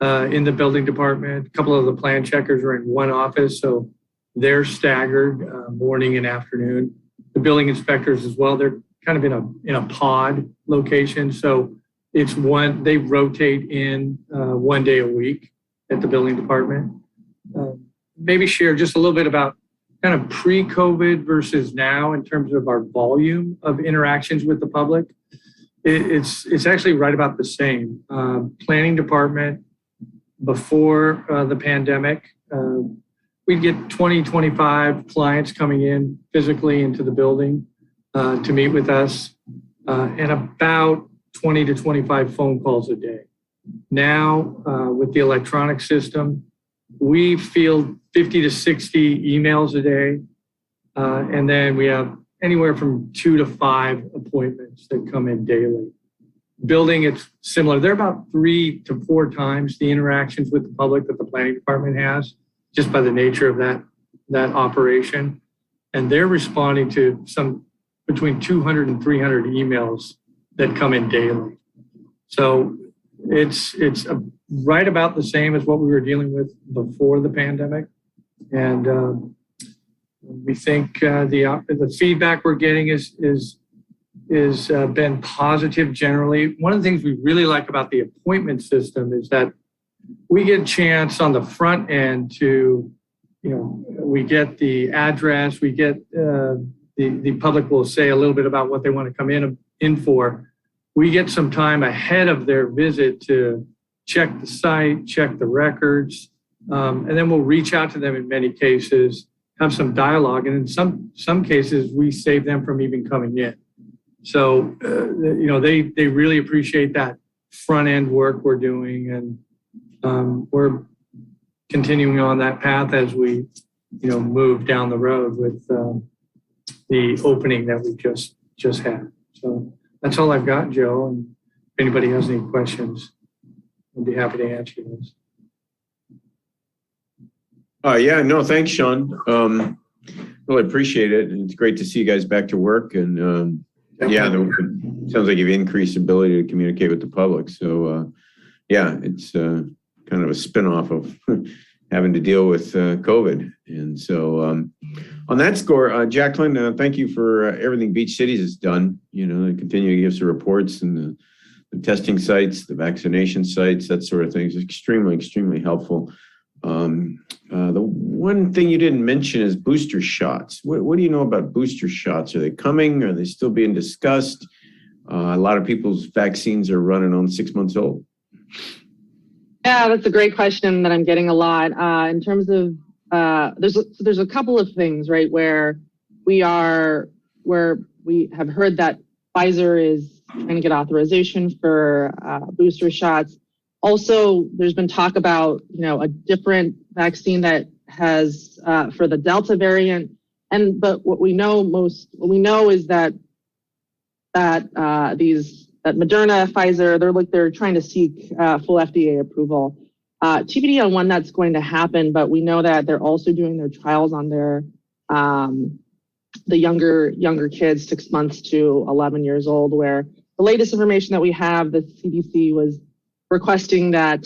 in the building department. A couple of the plan checkers are in one office, so they're staggered morning and afternoon. The building inspectors as well, they're kind of in a pod location. So they rotate in 1 day a week at the building department. Maybe share just a little bit about kind of pre-COVID versus now in terms of our volume of interactions with the public. It's actually right about the same. Planning department before the pandemic, we'd get 20, 25 clients coming in physically into the building to meet with us, and about 20 to 25 phone calls a day. Now, with the electronic system, we field 50 to 60 emails a day, and then we have anywhere from 2 to 5 appointments that come in daily. Building, it's similar. They're about 3 to 4 times the interactions with the public that the planning department has, just by the nature of that operation. And they're responding to some between 200 and 300 emails that come in daily. So it's right about the same as what we were dealing with before the pandemic. And we think the feedback we're getting is been positive generally. One of the things we really like about the appointment system is that we get a chance on the front end to, we get the address, we get the public will say a little bit about what they want to come in for. We get some time ahead of their visit to check the site, check the records, and then we'll reach out to them in many cases, have some dialogue, and in some cases we save them from even coming in. So, they really appreciate that front end work we're doing, and we're continuing on that path as we, move down the road with the opening that we just had. So that's all I've got, Joe. And if anybody has any questions, I'd be happy to answer those. Yeah, no, thanks, Sean. Really appreciate it. It's great to see you guys back to work. And it sounds like you've increased ability to communicate with the public. So it's kind of a spinoff of having to deal with COVID. And so on that score, Jacqueline, thank you for everything Beach Cities has done. They continue to give us the reports and the testing sites, the vaccination sites, that sort of thing is extremely, extremely helpful. The one thing you didn't mention is booster shots. What do you know about booster shots? Are they coming? Are they still being discussed? A lot of people's vaccines are running on 6 months old. Yeah, that's a great question that I'm getting a lot. In terms of, there's a couple of things, right, where we have heard that Pfizer is trying to get authorization for booster shots. Also, there's been talk about, a different vaccine that has for the Delta variant. But what we know is that Moderna, Pfizer, they're trying to seek full FDA approval. TBD on when that's going to happen, but we know that they're also doing their trials on their younger kids, 6 months to 11 years old, where the latest information that we have, the CDC was requesting that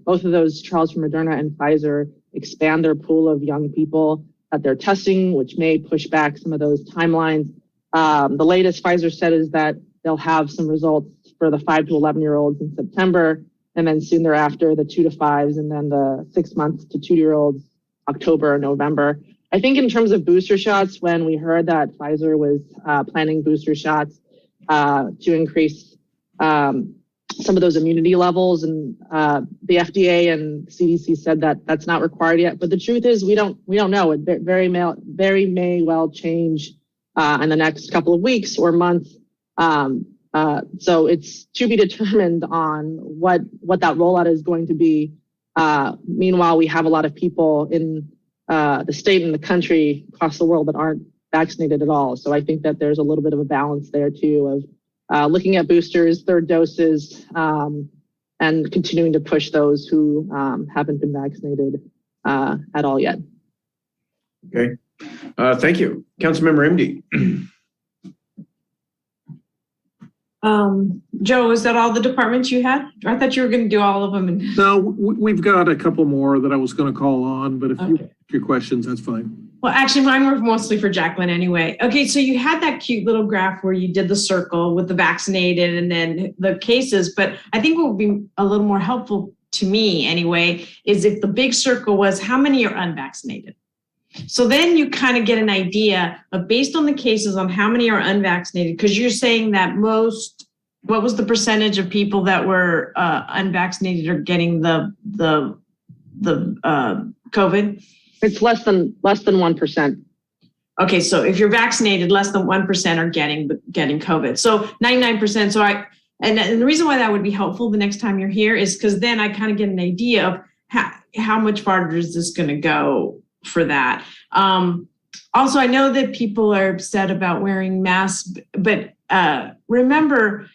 both of those trials from Moderna and Pfizer expand their pool of young people that they're testing, which may push back some of those timelines. The latest Pfizer said is that they'll have some results for the 5 to 11-year-olds in September, and then soon thereafter, the 2 to 5s, and then the 6 months to 2-year-olds, October or November. I think in terms of booster shots, when we heard that Pfizer was planning booster shots to increase some of those immunity levels, and the FDA and CDC said that that's not required yet. But the truth is, we don't know. It very may well change in the next couple of weeks or months. So it's to be determined on what that rollout is going to be. Meanwhile, we have a lot of people in the state and the country across the world that aren't vaccinated at all. So I think that there's a little bit of a balance there too of looking at boosters, third doses, and continuing to push those who haven't been vaccinated at all yet. Okay. Thank you. Councilmember MD. Joe, is that all the departments you had? I thought you were going to do all of them. No, we've got a couple more that I was going to call on, but if you have your questions, that's fine. Well, actually, mine were mostly for Jacqueline anyway. Okay, so you had that cute little graph where you did the circle with the vaccinated and then the cases, but I think what would be a little more helpful to me anyway is if the big circle was how many are unvaccinated. So then you kind of get an idea of, based on the cases, on how many are unvaccinated, because you're saying that what was the percentage of people that were unvaccinated or getting the COVID? It's less than 1%. Okay, so if you're vaccinated, less than 1% are getting COVID. So 99%. So and the reason why that would be helpful the next time you're here is because then I kind of get an idea of how much farther is this going to go for that. Also, I know that people are upset about wearing masks, but remember,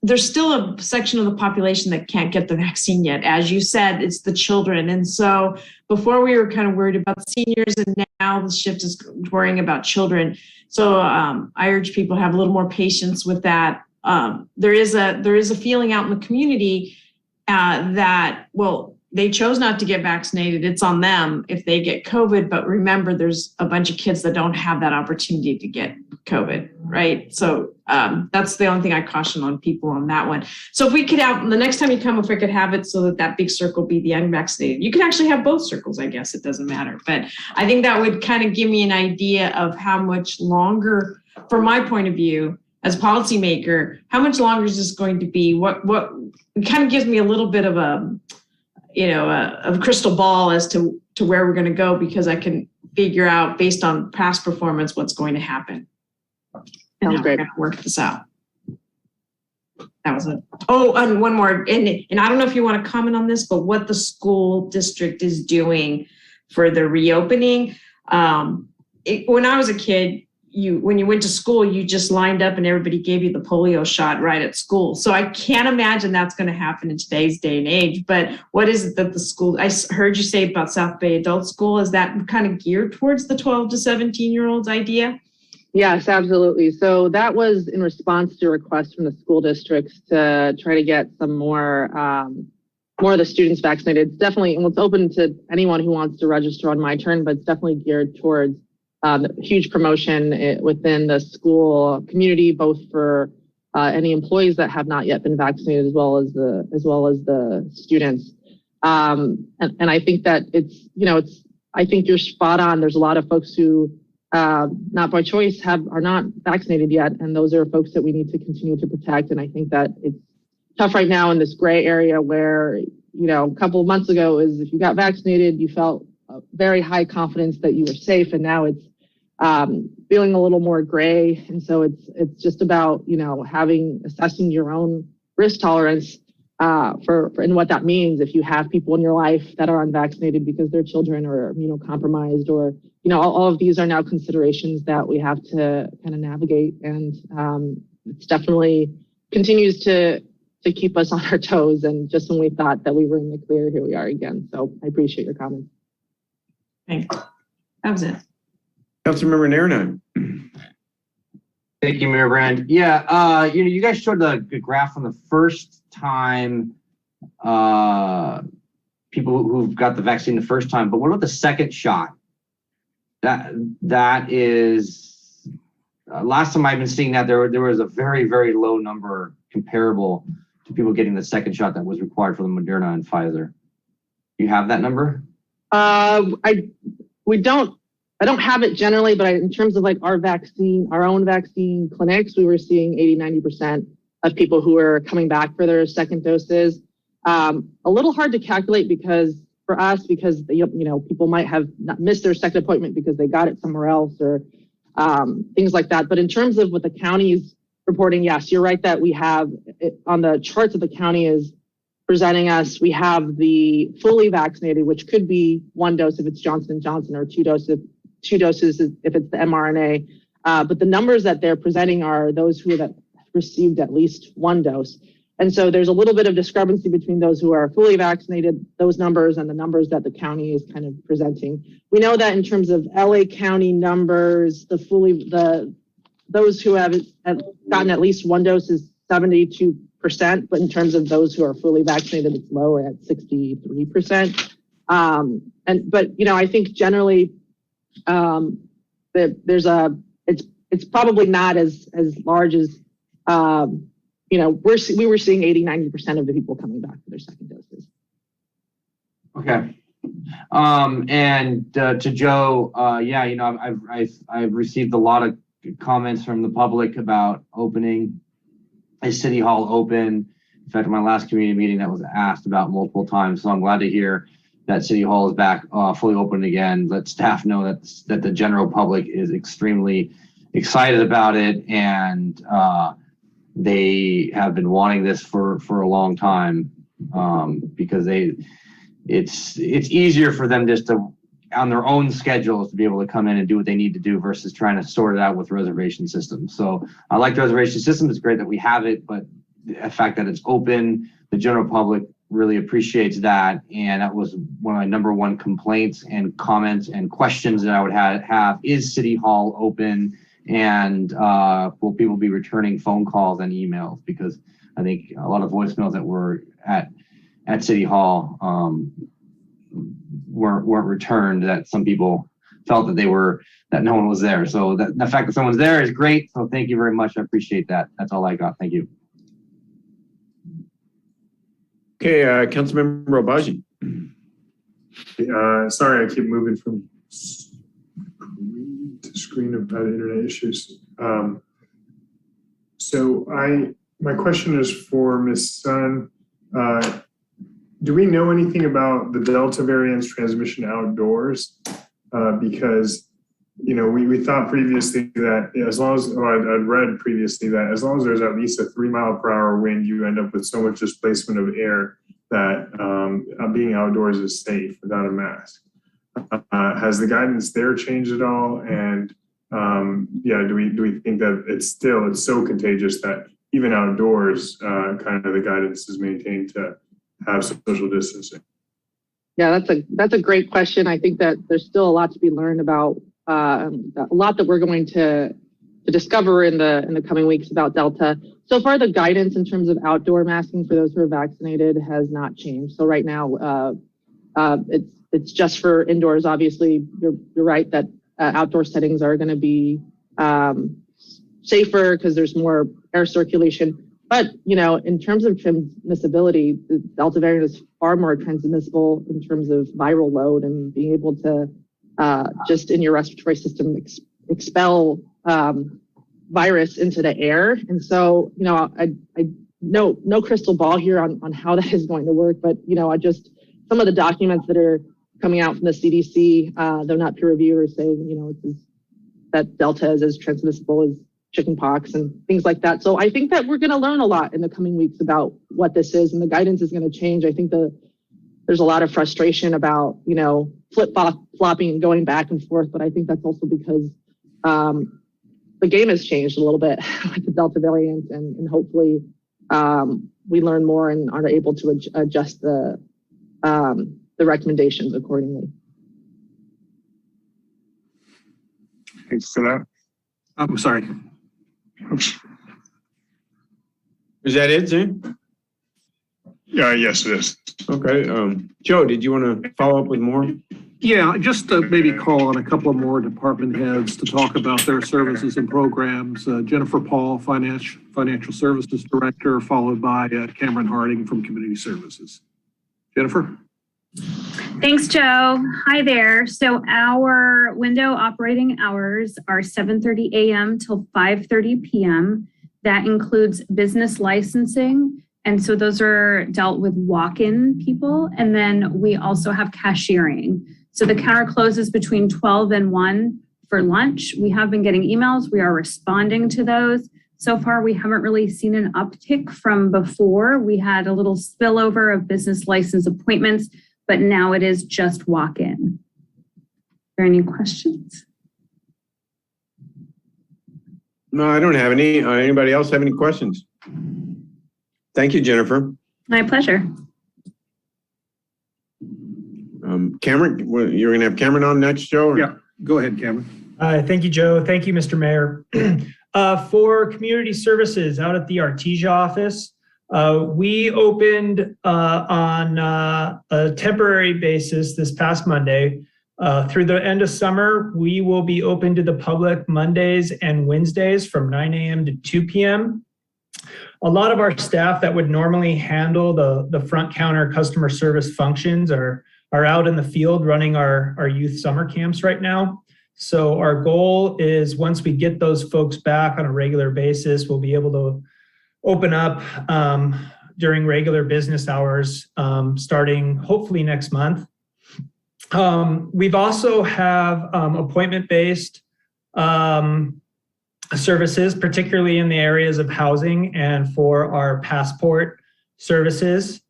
there's still a section of the population that can't get the vaccine yet. As you said, it's the children. And so before we were kind of worried about seniors, and now the shift is worrying about children. So I urge people to have a little more patience with that. There is a feeling out in the community that, well, they chose not to get vaccinated. It's on them if they get COVID. But remember, there's a bunch of kids that don't have that opportunity to get COVID, right? So that's the only thing I caution on people on that one. So if we could have, the next time you come, if we could have it so that big circle be the unvaccinated, you could actually have both circles, I guess, it doesn't matter. But I think that would kind of give me an idea of how much longer, from my point of view, as a policymaker, how much longer is this going to be? What it kind of gives me a little bit of a crystal ball as to where we're going to go, because I can figure out based on past performance what's going to happen. And how we're going to work this out. That was it. Oh, and one more. And I don't know if you want to comment on this, but what the school district is doing for the reopening. When I was a kid, when you went to school, you just lined up and everybody gave you the polio shot right at school. So I can't imagine that's going to happen in today's day and age. But what is it that the school, I heard you say about South Bay Adult School, is that kind of geared towards the 12 to 17-year-olds idea? Yes, absolutely. So that was in response to a request from the school districts to try to get some more of the students vaccinated. It's definitely, and it's open to anyone who wants to register on my turn, but it's definitely geared towards huge promotion within the school community, both for any employees that have not yet been vaccinated, as well as the students. And I think that I think you're spot on. There's a lot of folks who, not by choice, are not vaccinated yet, and those are folks that we need to continue to protect. And I think that it's tough right now in this gray area where, a couple of months ago is if you got vaccinated, you felt very high confidence that you were safe, and now it's feeling a little more gray. And so it's just about, assessing your own risk tolerance for and what that means if you have people in your life that are unvaccinated because their children are immunocompromised, or, all of these are now considerations that we have to kind of navigate. And it's definitely continues to keep us on our toes. And just when we thought that we were in the clear, here we are again. So I appreciate your comments. Thanks. That was it. Councilmember Nairnine. Thank you, Mayor Brand. Yeah, you guys showed the graph from the first time people who've got the vaccine the first time, but what about the second shot? That is last time I've been seeing that there was a very, very low number comparable to people getting the second shot that was required for the Moderna and Pfizer. You have that number? I don't have it generally, but in terms of like our own vaccine clinics, we were seeing 80-90% of people who are coming back for their second doses. A little hard to calculate because people might have not missed their second appointment because they got it somewhere else or things like that. But in terms of what the county is reporting, yes, you're right that we have it on the charts that the county is presenting us. We have the fully vaccinated, which could be 1 dose if it's Johnson & Johnson or 2 doses if it's the mRNA. But the numbers that they're presenting are those who have received at least 1 dose. And so there's a little bit of discrepancy between those who are fully vaccinated, those numbers, and the numbers that the county is kind of presenting. We know that in terms of LA County numbers, those who have gotten at least 1 dose is 72%, but in terms of those who are fully vaccinated, it's lower at 63%. But I think generally that it's probably not as large as we were seeing 80-90% of the people coming back for their second doses. Okay. And to Joe, I've received a lot of comments from the public about opening. Is City Hall open? In fact, my last community meeting that was asked about multiple times. So I'm glad to hear that City Hall is back fully open again. Let staff know that the general public is extremely excited about it, and they have been wanting this for a long time because it's easier for them just to on their own schedules to be able to come in and do what they need to do versus trying to sort it out with reservation systems. So I like the reservation system. It's great that we have it, but the fact that it's open, the general public really appreciates that. And that was one of my number one complaints and comments and questions that I would have. Is City Hall open? And will people be returning phone calls and emails? Because I think a lot of voicemails that were at City Hall weren't returned, that some people felt that no one was there. So the fact that someone's there is great. So thank you very much. I appreciate that. That's all I got. Thank you. Okay, Councilmember Obaji. Sorry, I keep moving from screen to screen about internet issues. My question is for Ms. Sun. Do we know anything about the Delta variant's transmission outdoors? Because, we thought previously that I'd read previously that as long as there's at least a 3 mile per hour wind, you end up with so much displacement of air that being outdoors is safe without a mask. Has the guidance there changed at all? And do we think that it's so contagious that even outdoors, kind of the guidance is maintained to have social distancing? Yeah, that's a great question. I think that there's still a lot to be learned about, a lot that we're going to discover in the coming weeks about Delta. So far, the guidance in terms of outdoor masking for those who are vaccinated has not changed. So right now, it's just for indoors. Obviously, you're right that outdoor settings are going to be safer because there's more air circulation. But, in terms of transmissibility, the Delta variant is far more transmissible in terms of viral load and being able to just in your respiratory system expel virus into the air. And so, I no crystal ball here on how that is going to work, but, some of the documents that are coming out from the CDC, they're not peer reviewed, saying, that Delta is as transmissible as chickenpox and things like that. So I think that we're going to learn a lot in the coming weeks about what this is, and the guidance is going to change. I think there's a lot of frustration about, flip-flopping and going back and forth, but I think that's also because the game has changed a little bit with the Delta variant, and hopefully we learn more and are able to adjust the recommendations accordingly. Thanks for that. I'm sorry. Is that it, Zane? Yes, it is. Okay. Joe, did you want to follow up with more? Yeah, just to maybe call on a couple of more department heads to talk about their services and programs. Jennifer Paul, Financial Services Director, followed by Cameron Harding from Community Services. Jennifer? Thanks, Joe. Hi there. So our window operating hours are 7:30 a.m. till 5:30 p.m. That includes business licensing. And so those are dealt with walk-in people. And then we also have cashiering. So the counter closes between 12 and 1 for lunch. We have been getting emails. We are responding to those. So far, we haven't really seen an uptick from before. We had a little spillover of business license appointments, but now it is just walk-in. Are there any questions? No, I don't have any. Anybody else have any questions? Thank you, Jennifer. My pleasure. Cameron, you're going to have Cameron on next, Joe? Or? Yeah, go ahead, Cameron. Thank you, Joe. Thank you, Mr. Mayor. For community services out at the Artesia office, we opened on a temporary basis this past Monday. Through the end of summer, we will be open to the public Mondays and Wednesdays from 9 a.m. to 2 p.m. A lot of our staff that would normally handle the front counter customer service functions are out in the field running our youth summer camps right now. So our goal is once we get those folks back on a regular basis, we'll be able to open up during regular business hours starting hopefully next month. We've also have appointment-based services, particularly in the areas of housing and for our passport services.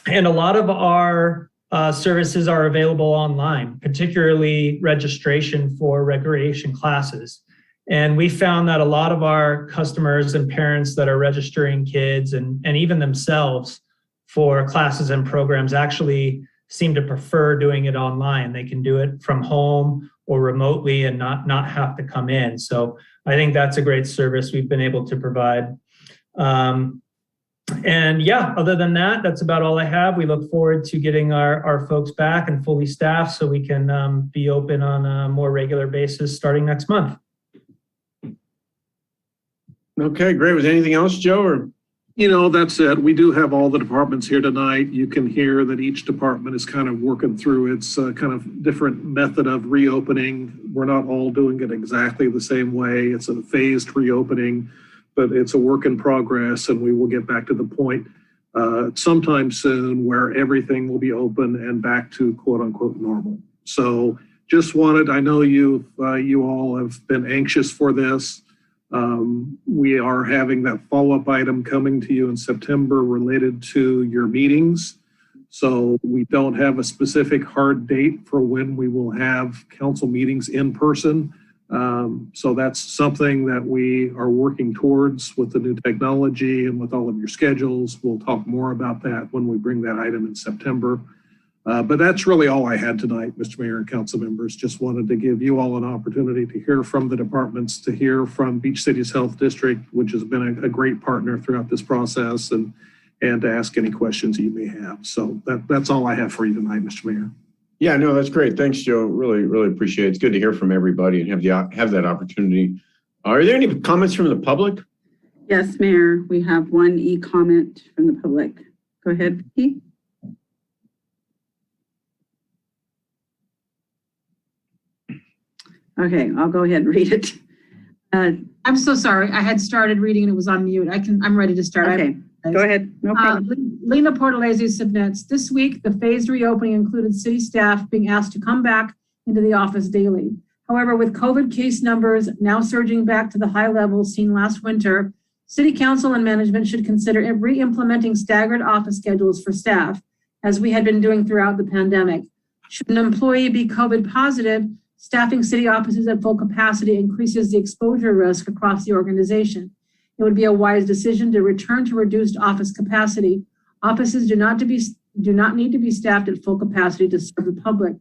And a lot of our services are available online, particularly registration for recreation classes. And we found that a lot of our customers and parents that are registering kids and even themselves for classes and programs actually seem to prefer doing it online. They can do it from home or remotely and not have to come in. So I think that's a great service we've been able to provide. And yeah, other than that, that's about all I have. We look forward to getting our folks back and fully staffed so we can be open on a more regular basis starting next month. Okay, great. Was there anything else, Joe? Or? You know, that's it. We do have all the departments here tonight. You can hear that each department is kind of working through its kind of different method of reopening. We're not all doing it exactly the same way. It's a phased reopening, but it's a work in progress, and we will get back to the point sometime soon where everything will be open and back to quote unquote normal. So just wanted, I know you all have been anxious for this. We are having that follow-up item coming to you in September related to your meetings. So we don't have a specific hard date for when we will have council meetings in person. So that's something that we are working towards with the new technology and with all of your schedules. We'll talk more about that when we bring that item in September. But that's really all I had tonight, Mr. Mayor and council members. Just wanted to give you all an opportunity to hear from the departments, to hear from Beach Cities Health District, which has been a great partner throughout this process, and to ask any questions you may have. So that's all I have for you tonight, Mr. Mayor. Yeah, no, that's great. Thanks, Joe. Really, really appreciate it. It's good to hear from everybody and have that opportunity. Are there any comments from the public? Yes, Mayor. We have one e-comment from the public. Go ahead, Pete. Okay, I'll go ahead and read it. I'm so sorry. I had started reading and it was on mute. I'm ready to start. Okay, go ahead. No problem. Lena Portalese submits, this week, the phased reopening included city staff being asked to come back into the office daily. However, with COVID case numbers now surging back to the high levels seen last winter, City Council and management should consider re-implementing staggered office schedules for staff, as we had been doing throughout the pandemic. Should an employee be COVID positive, staffing city offices at full capacity increases the exposure risk across the organization. It would be a wise decision to return to reduced office capacity. Offices do not need to be staffed at full capacity to serve the public.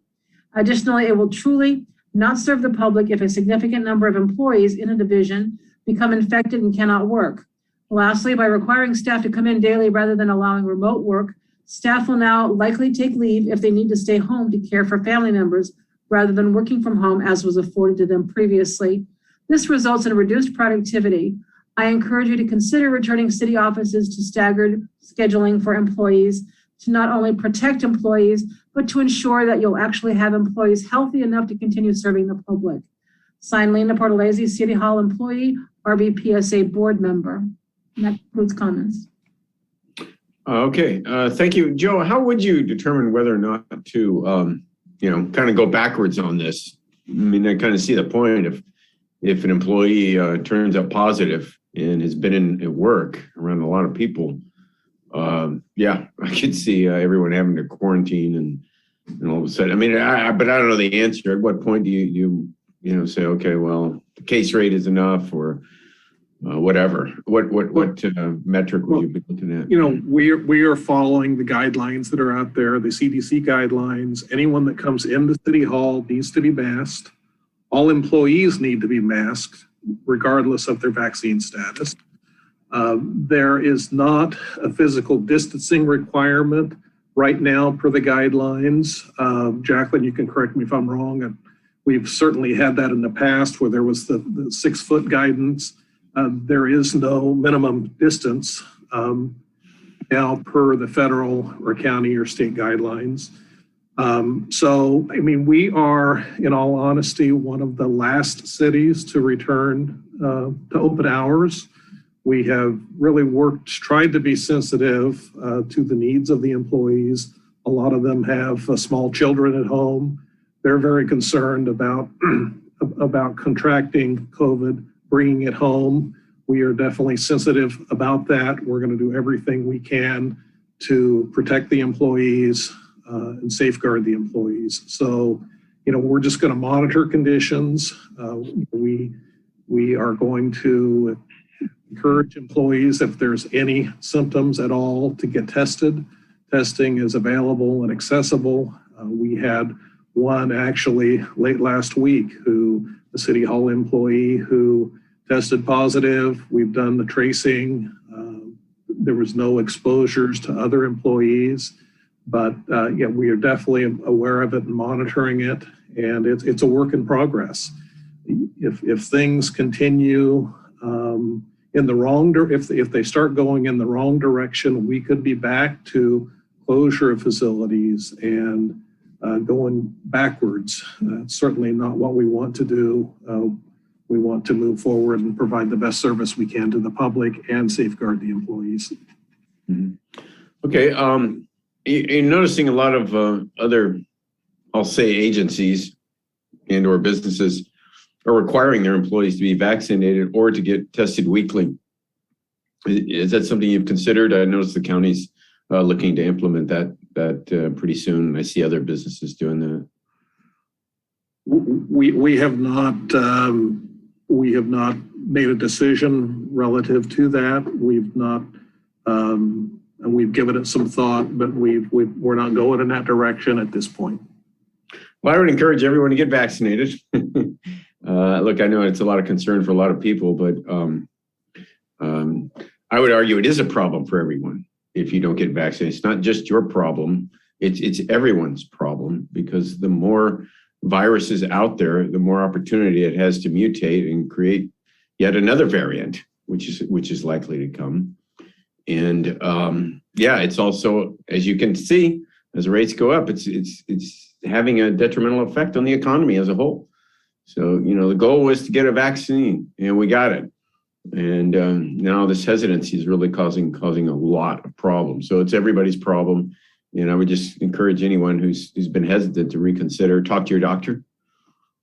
Additionally, it will truly not serve the public if a significant number of employees in a division become infected and cannot work. Lastly, by requiring staff to come in daily rather than allowing remote work, staff will now likely take leave if they need to stay home to care for family members rather than working from home as was afforded to them previously. This results in reduced productivity. I encourage you to consider returning city offices to staggered scheduling for employees to not only protect employees, but to ensure that you'll actually have employees healthy enough to continue serving the public. Signed, Lena Portalese, City Hall employee, RBPSA board member. And that concludes comments. Okay, thank you. Joe, how would you determine whether or not to, kind of go backwards on this? I mean, I kind of see the point. If an employee turns up positive and has been in work around a lot of people, I could see everyone having to quarantine and all of a sudden. I mean, but I don't know the answer. At what point do you say, okay, well, the case rate is enough, or whatever? What metric would you be looking at? We are following the guidelines that are out there, the CDC guidelines. Anyone that comes into City Hall needs to be masked. All employees need to be masked, regardless of their vaccine status. There is not a physical distancing requirement right now per the guidelines. Jacqueline, you can correct me if I'm wrong. And we've certainly had that in the past where there was the 6 foot guidance. There is no minimum distance now per the federal or county or state guidelines. We are, in all honesty, one of the last cities to return to open hours. We have really tried to be sensitive to the needs of the employees. A lot of them have small children at home. They're very concerned about contracting COVID, bringing it home. We are definitely sensitive about that. We're going to do everything we can to protect the employees and safeguard the employees. So, we're just going to monitor conditions. We are going to encourage employees, if there's any symptoms at all, to get tested. Testing is available and accessible. We had one actually late last week a City Hall employee who tested positive. We've done the tracing. There was no exposures to other employees, but we are definitely aware of it and monitoring it, and it's a work in progress. If things continue in the wrong if they start going in the wrong direction, we could be back to closure of facilities and going backwards. Certainly not what we want to do. We want to move forward and provide the best service we can to the public and safeguard the employees. Mm-hmm. Okay. You're noticing a lot of other, I'll say, agencies and or businesses are requiring their employees to be vaccinated or to get tested weekly. Is that something you've considered? I noticed the county's looking to implement that pretty soon. I see other businesses doing that. We have not made a decision relative to that. We've not, and we've given it some thought, but we're not going in that direction at this point. Well, I would encourage everyone to get vaccinated. Look, I know it's a lot of concern for a lot of people, but I would argue it is a problem for everyone if you don't get vaccinated. It's not just your problem. It's everyone's problem, because the more viruses out there, the more opportunity it has to mutate and create yet another variant, which is likely to come. And it's also, as you can see, as rates go up, it's having a detrimental effect on the economy as a whole. So, the goal was to get a vaccine, and we got it. And now this hesitancy is really causing a lot of problems. So it's everybody's problem. And I would just encourage anyone who's been hesitant to reconsider. Talk to your doctor,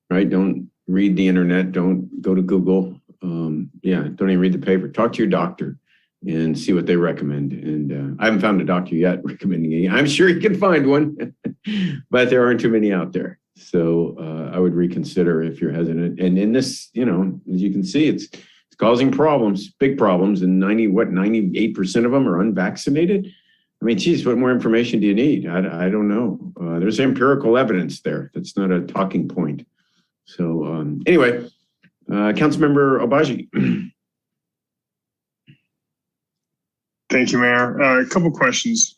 right? Don't read the internet. Don't go to Google. Don't even read the paper. Talk to your doctor and see what they recommend. And I haven't found a doctor yet recommending it. I'm sure you can find one, but there aren't too many out there. So I would reconsider if you're hesitant. And in this, as you can see, it's causing problems, big problems, and 98% of them are unvaccinated. I mean, geez, what more information do you need? I don't know. There's empirical evidence there. That's not a talking point. So anyway, Councilmember Obaji. Thank you, Mayor. A couple questions.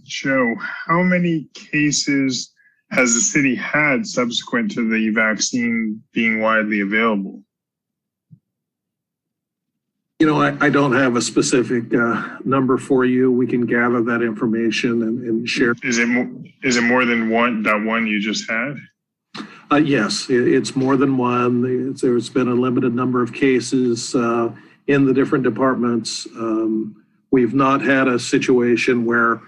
Joe, how many cases has the city had subsequent to the vaccine being widely available? You know, I don't have a specific number for you. We can gather that information and share. Is it more than that one you just had? Yes, it's more than one. There's been a limited number of cases in the different departments. We've not had a situation where,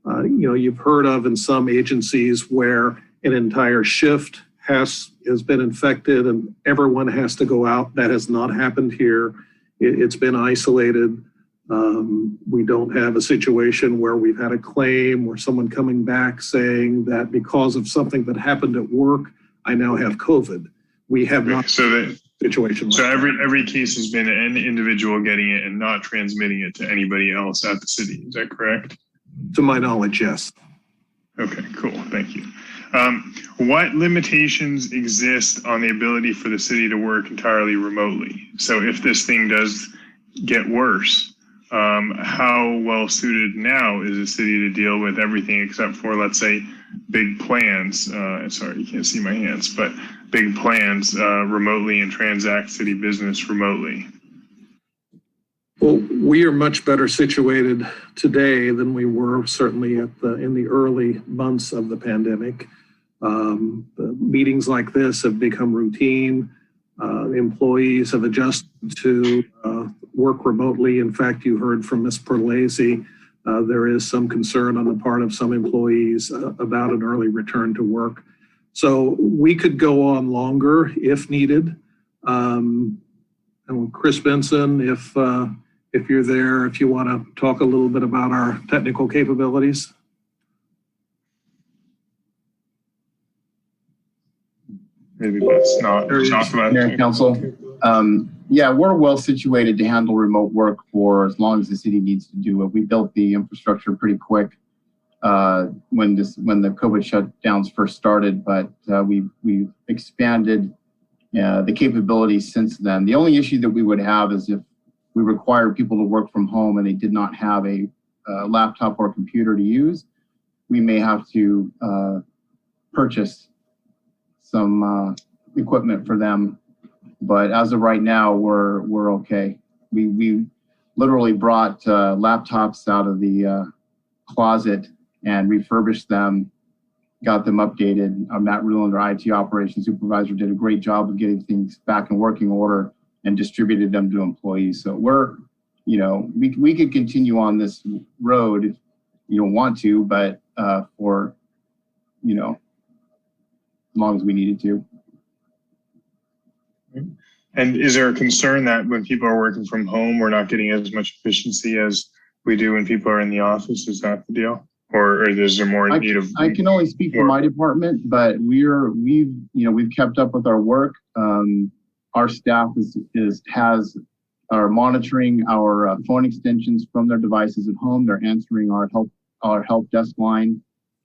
you've heard of in some agencies where an entire shift has been infected and everyone has to go out. That has not happened here. It's been isolated. We don't have a situation where we've had a claim or someone coming back saying that because of something that happened at work, I now have COVID. We have not. Situation. So every case has been an individual getting it and not transmitting it to anybody else at the city. Is that correct? To my knowledge, yes. Okay, cool. Thank you. What limitations exist on the ability for the city to work entirely remotely? So if this thing does get worse, how well suited now is the city to deal with everything except for, let's say, big plans? Sorry, you can't see my hands, but big plans remotely and transact city business remotely. Well, we are much better situated today than we were certainly in the early months of the pandemic. The meetings like this have become routine. Employees have adjusted to work remotely. In fact, you heard from Ms. Perlesi, there is some concern on the part of some employees about an early return to work. So we could go on longer if needed. And Chris Benson, if you're there, if you want to talk a little bit about our technical capabilities. Maybe let's not talk about Mayor, Council. Yeah, we're well situated to handle remote work for as long as the city needs to do it. We built the infrastructure pretty quick when the COVID shutdowns first started, but we've expanded the capabilities since then. The only issue that we would have is if we required people to work from home and they did not have a laptop or computer to use, we may have to purchase some equipment for them. But as of right now, we're okay. We literally brought laptops out of the closet and refurbished them, got them updated. Matt Ruland, our IT operations supervisor, did a great job of getting things back in working order and distributed them to employees. So we could continue on this road if you don't want to, but for as long as we needed to. And is there a concern that when people are working from home, we're not getting as much efficiency as we do when people are in the office? Is that the deal? Or is there more need of? I can only speak for my department, but we've kept up with our work. Our staff are monitoring our phone extensions from their devices at home. They're answering our help desk line.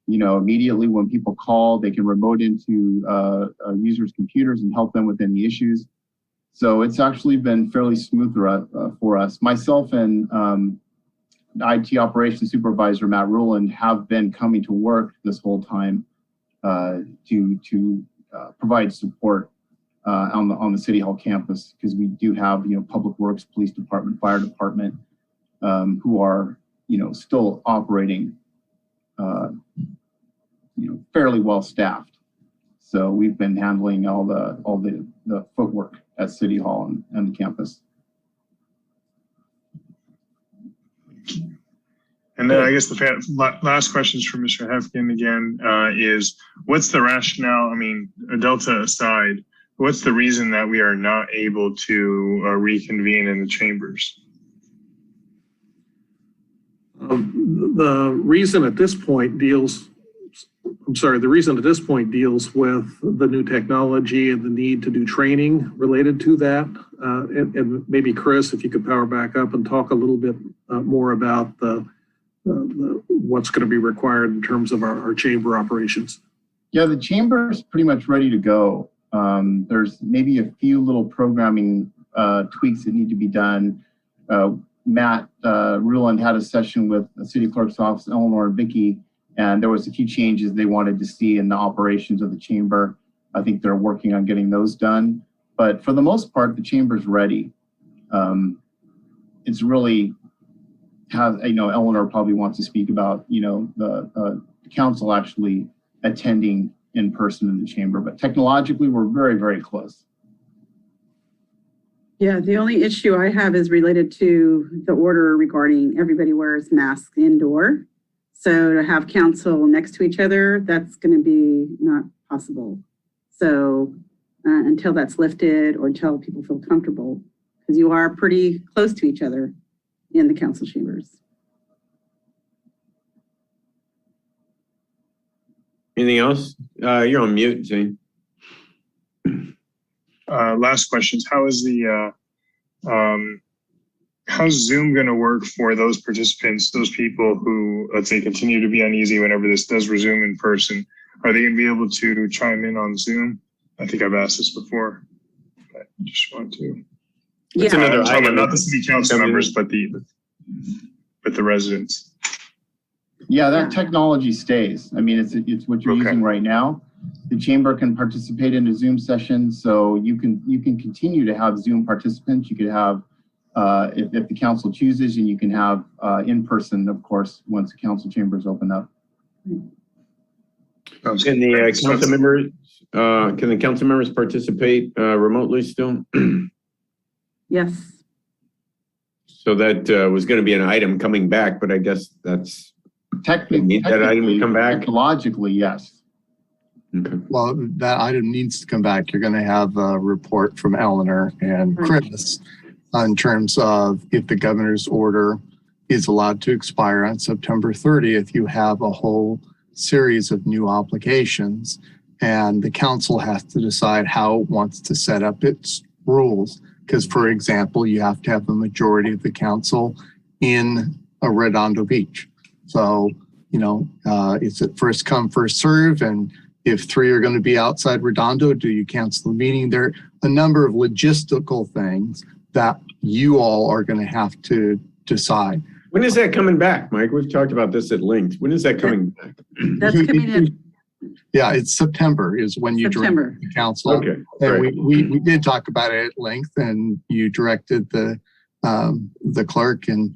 Immediately when people call, they can remote into users' computers and help them with any issues. So it's actually been fairly smooth for us. Myself and the IT operations supervisor, Matt Ruland, have been coming to work this whole time to provide support on the City Hall campus, because we do have, Public Works, Police Department, Fire Department, who are, still operating, fairly well staffed. So we've been handling all the footwork at City Hall and the campus. And then I guess the last questions from Mr. Hefkin again is, what's the rationale? I mean, Delta aside, what's the reason that we are not able to reconvene in the chambers? The reason at this point deals with the new technology and the need to do training related to that. And maybe Chris, if you could power back up and talk a little bit more about what's going to be required in terms of our chamber operations. Yeah, the chamber is pretty much ready to go. There's maybe a few little programming tweaks that need to be done. Matt Ruland had a session with the city clerk's office, Eleanor and Vicky, and there was a few changes they wanted to see in the operations of the chamber. I think they're working on getting those done. But for the most part, the chamber's ready. It's really how, Eleanor probably wants to speak about, the council actually attending in person in the chamber, but technologically we're very, very close. Yeah, the only issue I have is related to the order regarding everybody wears masks indoor. So to have council next to each other, that's going to be not possible. So until that's lifted or until people feel comfortable, because you are pretty close to each other in the council chambers. Anything else? You're on mute, Zane. Last questions. How is how's Zoom going to work for those participants, those people who, let's say, continue to be uneasy whenever this does resume in person? Are they going to be able to chime in on Zoom? I think I've asked this before, but I just want to. That's another item. Not the city council members, but the residents. Yeah, that technology stays. I mean, it's what you're using right now. The chamber can participate in a Zoom session, so you can continue to have Zoom participants. You could have, if the council chooses, and you can have in person, of course, once the council chambers open up. Can the council members participate remotely still? Yes. So that was going to be an item coming back, but I guess that's technically that item to come back. Logically, yes. Okay. Well, that item needs to come back. You're going to have a report from Eleanor and Chris in terms of if the governor's order is allowed to expire on September 30th. You have a whole series of new applications, and the council has to decide how it wants to set up its rules. Because, for example, you have to have a majority of the council in a Redondo Beach. So, it's at first come, first serve. And if 3 are going to be outside Redondo, do you cancel the meeting? There are a number of logistical things that you all are going to have to decide. When is that coming back, Mike? We've talked about this at length. When is that coming back? That's coming in. Yeah, it's September is when you direct the council. Okay. And we did talk about it at length, and you directed the clerk and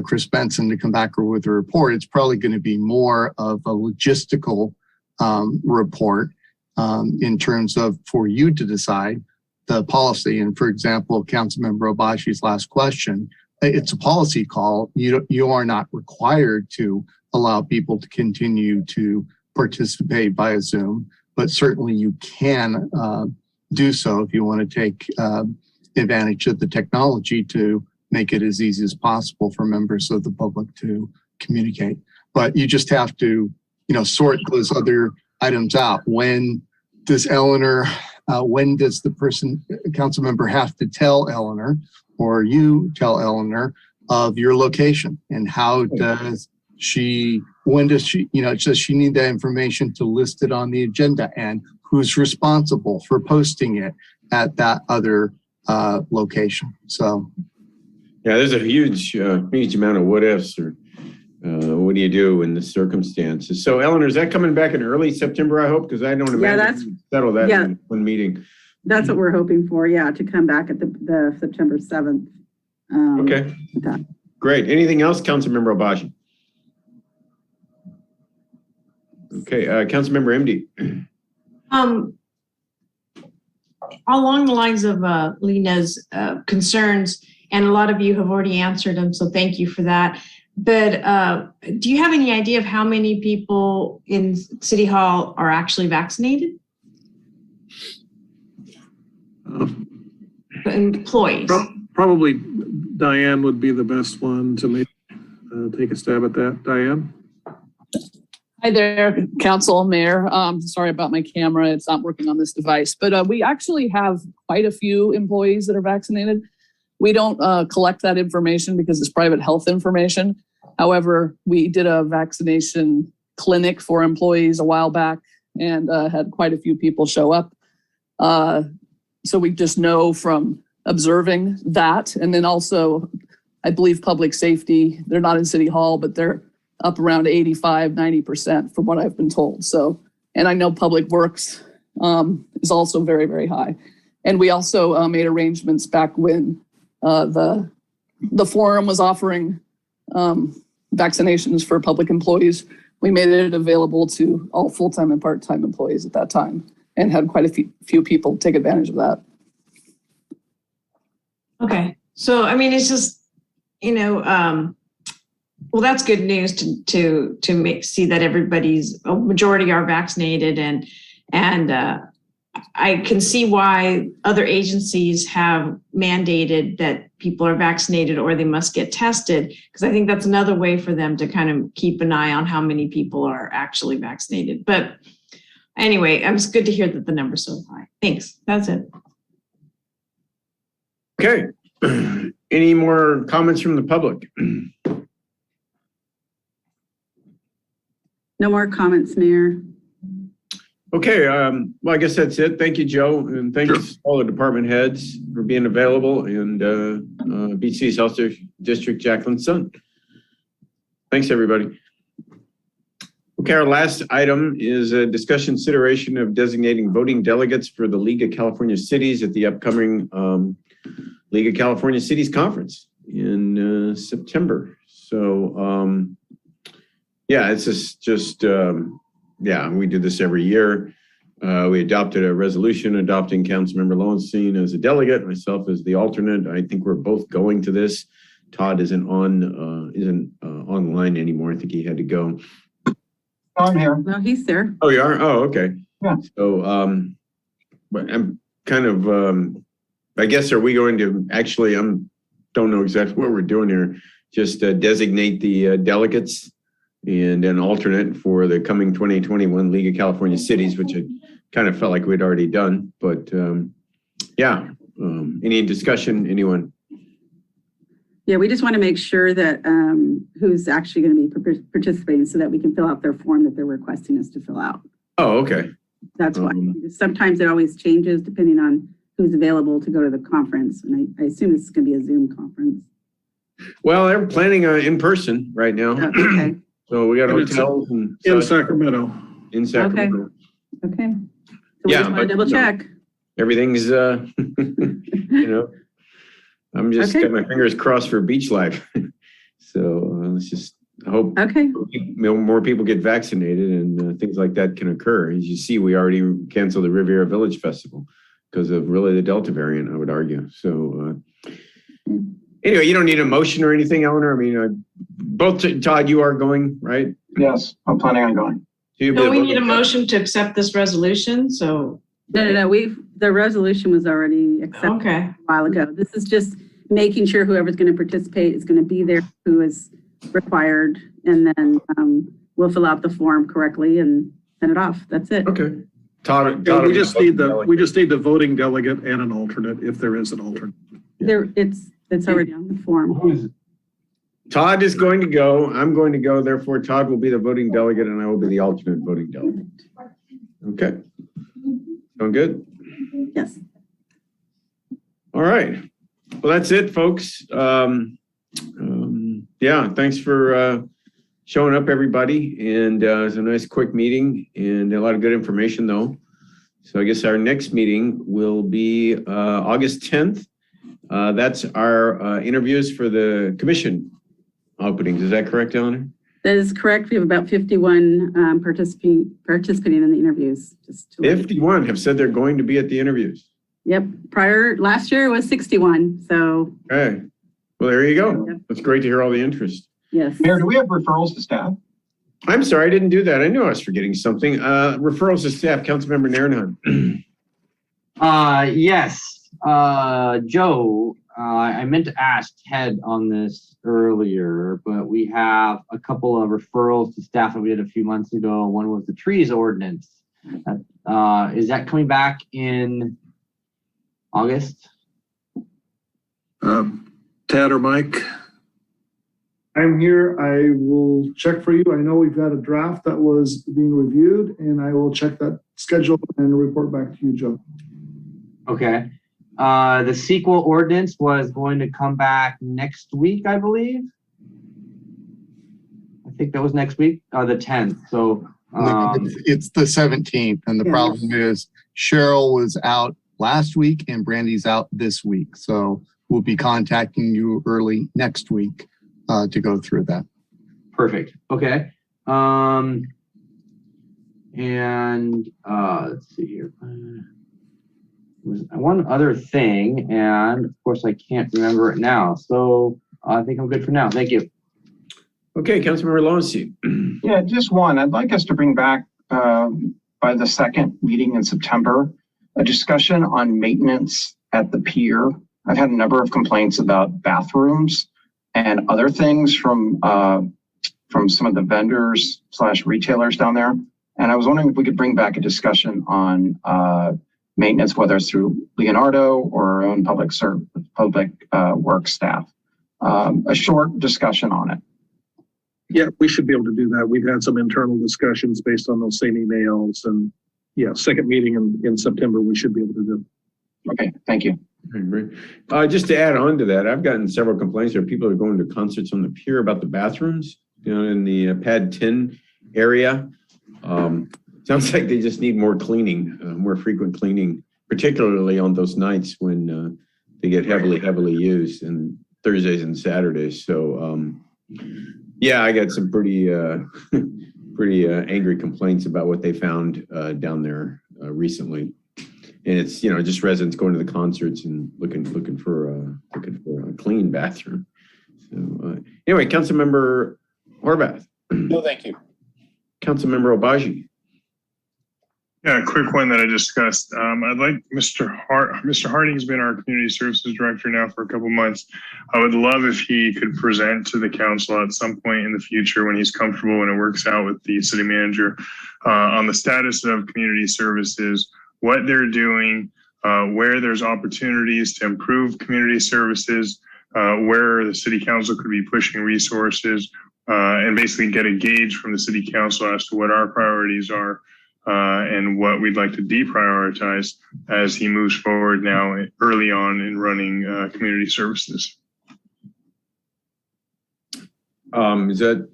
Chris Benson to come back with a report. It's probably going to be more of a logistical report in terms of for you to decide the policy. And for example, Councilmember Obashi's last question, it's a policy call. You are not required to allow people to continue to participate via Zoom, but certainly you can do so if you want to take advantage of the technology to make it as easy as possible for members of the public to communicate. But you just have to, sort those other items out. When does Eleanor, when does the council member have to tell Eleanor, or you tell Eleanor of your location, and how does she, when does she, does she need that information to list it on the agenda, and who's responsible for posting it at that other location? So, yeah, there's a huge amount of what ifs, or what do you do in the circumstances? So, Eleanor, is that coming back in early September, I hope? Because I don't imagine you settle that in one meeting. That's what we're hoping for, to come back at the September 7th. Okay, great. Anything else, Councilmember Obashi? Okay, Councilmember MD. Along the lines of Lena's concerns, and a lot of you have already answered them, so thank you for that. But do you have any idea of how many people in City Hall are actually vaccinated? Employees. Probably Diane would be the best one to maybe take a stab at that. Diane? Hi there, Council, Mayor. Sorry about my camera. It's not working on this device, but we actually have quite a few employees that are vaccinated. We don't collect that information because it's private health information. However, we did a vaccination clinic for employees a while back and had quite a few people show up. So we just know from observing that. And then also, I believe public safety, they're not in City Hall, but they're up around 85, 90% from what I've been told. So, and I know Public Works is also very, very high. And we also made arrangements back when the forum was offering vaccinations for public employees. We made it available to all full-time and part-time employees at that time and had quite a few people take advantage of that. Okay. So, I mean, it's just, well, that's good news to see that a majority are vaccinated, and I can see why other agencies have mandated that people are vaccinated or they must get tested, because I think that's another way for them to kind of keep an eye on how many people are actually vaccinated. But anyway, it's good to hear that the number's so high. Thanks. That's it. Okay. Any more comments from the public? No more comments, Mayor. Okay, well, I guess that's it. Thank you, Joe, and thanks to all the department heads for being available, and BC's Health District Jacqueline Sun. Thanks, everybody. Okay, our last item is a discussion consideration of designating voting delegates for the League of California Cities at the upcoming League of California Cities Conference in September. So, yeah, it's just yeah, we do this every year. We adopted a resolution adopting Councilmember Lowenstein as a delegate, myself as the alternate. I think we're both going to this. Todd isn't online anymore. I think he had to go. I'm here. No, he's there. Oh, you are? Oh, okay. Yeah. So, but I'm kind of, I guess, are we going to actually, don't know exactly what we're doing here. Just designate the delegates and an alternate for the coming 2021 League of California Cities, which I kind of felt like we'd already done. But yeah, any discussion, anyone? Yeah, we just want to make sure that who's actually going to be participating so that we can fill out their form that they're requesting us to fill out. Oh, okay. That's why. Sometimes it always changes depending on who's available to go to the conference. And I assume this is going to be a Zoom conference. Well, they're planning in person right now. Okay. So we got hotels and in Sacramento. In Sacramento. Okay. So Yeah, just want to double check. Everything's, I'm just got my fingers crossed for beach life. So let's just hope more people get vaccinated and things like that can occur. As you see, we already canceled the Riviera Village Festival because of really the Delta variant, I would argue. So anyway, you don't need a motion or anything, Eleanor. I mean, both Todd, you are going, right? Yes, I'm planning on going. So we need a motion to accept this resolution. So No. The resolution was already accepted a while ago. This is just making sure whoever's going to participate is going to be there, who is required, and then we'll fill out the form correctly and send it off. That's it. Okay. Todd, we just need the voting delegate and an alternate if there is an alternate. It's already on the form. Todd is going to go. I'm going to go. Therefore, Todd will be the voting delegate and I will be the alternate voting delegate. Okay. Sound good? Yes. All right. Well, that's it, folks. Yeah, thanks for showing up, everybody. And it was a nice, quick meeting and a lot of good information, though. So I guess our next meeting will be August 10th. That's our interviews for the commission openings. Is that correct, Eleanor? That is correct. We have about 51 participating in the interviews. 51 have said they're going to be at the interviews. Yep. Last year was 61. So. Okay. Well, there you go. Yep. That's great to hear all the interest. Yes. Mayor, do we have referrals to staff? I'm sorry, I didn't do that. I knew I was forgetting something. Referrals to staff, Councilmember Narenheim. Yes. Joe, I meant to ask Ted on this earlier, but we have a couple of referrals to staff that we did a few months ago. One was the trees ordinance. Is that coming back in August? Ted or Mike? I'm here. I will check for you. I know we've got a draft that was being reviewed, and I will check that schedule and report back to you, Joe. Okay. The sequel ordinance was going to come back next week, I believe. I think that was next week, the 10th. So it's the 17th. And the problem is Cheryl was out last week and Brandy's out this week. So we'll be contacting you early next week to go through that. Perfect. Okay. Let's see here. Was one other thing, and of course I can't remember it now. So I think I'm good for now. Thank you. Okay, Councilmember Lawrence. Yeah, just one. I'd like us to bring back by the second meeting in September a discussion on maintenance at the pier. I've had a number of complaints about bathrooms and other things from some of the vendors / retailers down there. And I was wondering if we could bring back a discussion on maintenance, whether it's through Leonardo or our own public work staff. A short discussion on it. Yeah, we should be able to do that. We've had some internal discussions based on those same emails, and yeah, second meeting in September, we should be able to do. Okay, thank you. Just to add on to that, I've gotten several complaints where people are going to concerts on the pier about the bathrooms, in the pad 10 area. Sounds like they just need more cleaning, more frequent cleaning, particularly on those nights when they get heavily used, and Thursdays and Saturdays. So yeah, I got some pretty angry complaints about what they found down there recently. And it's, just residents going to the concerts and looking for a clean bathroom. So anyway, Councilmember Horvath. No, thank you. Councilmember Obaji. Yeah, a quick one that I discussed. I'd like Mr. Harding's been our community services director now for a couple months. I would love if he could present to the council at some point in the future when he's comfortable and it works out with the city manager on the status of community services, what they're doing, where there's opportunities to improve community services, where the city council could be pushing resources, and basically get a gauge from the city council as to what our priorities are. And what we'd like to deprioritize as he moves forward now early on in running community services. Is that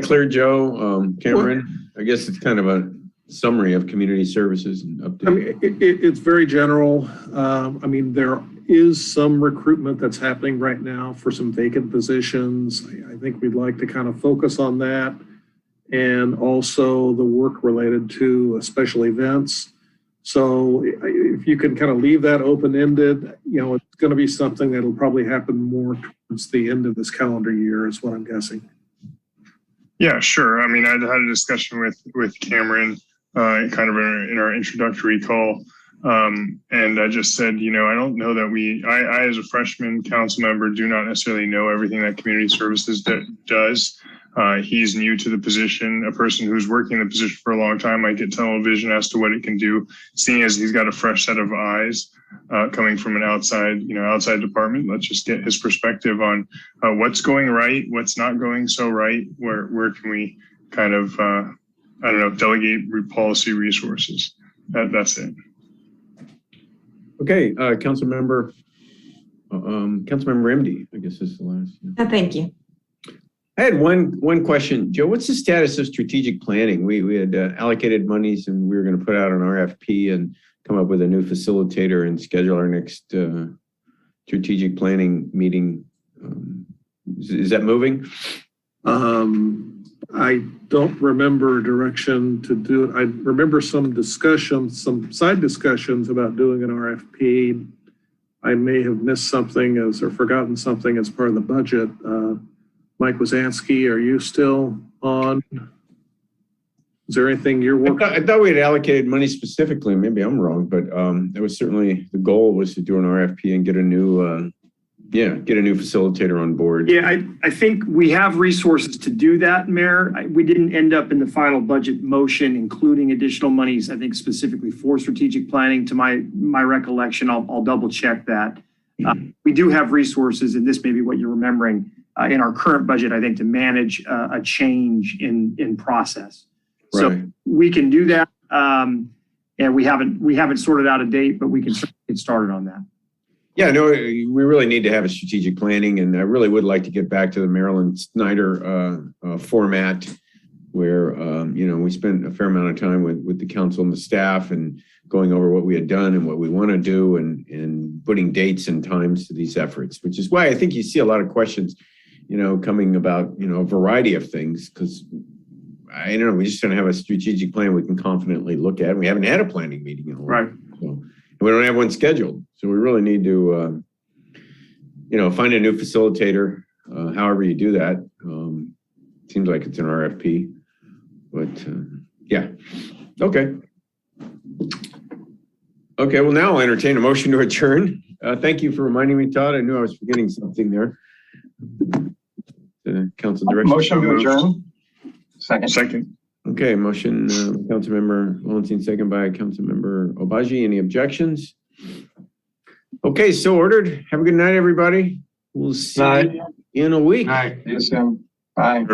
clear, Joe? Cameron? I guess it's kind of a summary of community services and update. I mean, it's very general. I mean, there is some recruitment that's happening right now for some vacant positions. I think we'd like to kind of focus on that. And also the work related to special events. So if you can kind of leave that open-ended, it's going to be something that'll probably happen more towards the end of this calendar year is what I'm guessing. Yeah, sure. I mean, I had a discussion with Cameron kind of in our introductory call. And I just said, I don't know that I as a freshman council member do not necessarily know everything that community services does. He's new to the position. A person who's working the position for a long time might get tunnel vision as to what it can do, seeing as he's got a fresh set of eyes coming from an outside department. Let's just get his perspective on what's going right, what's not going so right, where can we kind of, delegate policy resources. That's it. Okay, Councilmember MD, I guess is the last. Yeah. Thank you. I had one question, Joe. What's the status of strategic planning? We had allocated monies and we were going to put out an RFP and come up with a new facilitator and schedule our next strategic planning meeting. Is that moving? I don't remember direction to do it. I remember some side discussions about doing an RFP. I may have missed something or forgotten something as part of the budget. Mike Wazansky, are you still on? Is there anything you're working on? I thought we had allocated money specifically. Maybe I'm wrong, but it was certainly the goal was to do an RFP and get a new facilitator on board. Yeah, I think we have resources to do that, Mayor. We didn't end up in the final budget motion, including additional monies, I think specifically for strategic planning. To my recollection, I'll double check that. We do have resources, and this may be what you're remembering, in our current budget, I think, to manage a change in process. So we can do that. And we haven't sorted out a date, but we can certainly get started on that. Yeah, no, we really need to have a strategic planning, and I really would like to get back to the Marilyn Snyder format where, we spent a fair amount of time with the council and the staff and going over what we had done and what we want to do and putting dates and times to these efforts, which is why I think you see a lot of questions, coming about, a variety of things, because I don't know, we just don't have a strategic plan we can confidently look at. We haven't had a planning meeting in a while. Right. So, we don't have one scheduled. So we really need to, find a new facilitator, however you do that. Seems like it's an RFP, but yeah. Okay. Okay, well, now I'll entertain a motion to adjourn. Thank you for reminding me, Todd. I knew I was forgetting something there. The council direction. Motion to adjourn. Second. Okay, motion, Councilmember Lowenstein, second by Councilmember Obaji. Any objections? Okay, so ordered. Have a good night, everybody. We'll see you in a week. See you soon. Bye.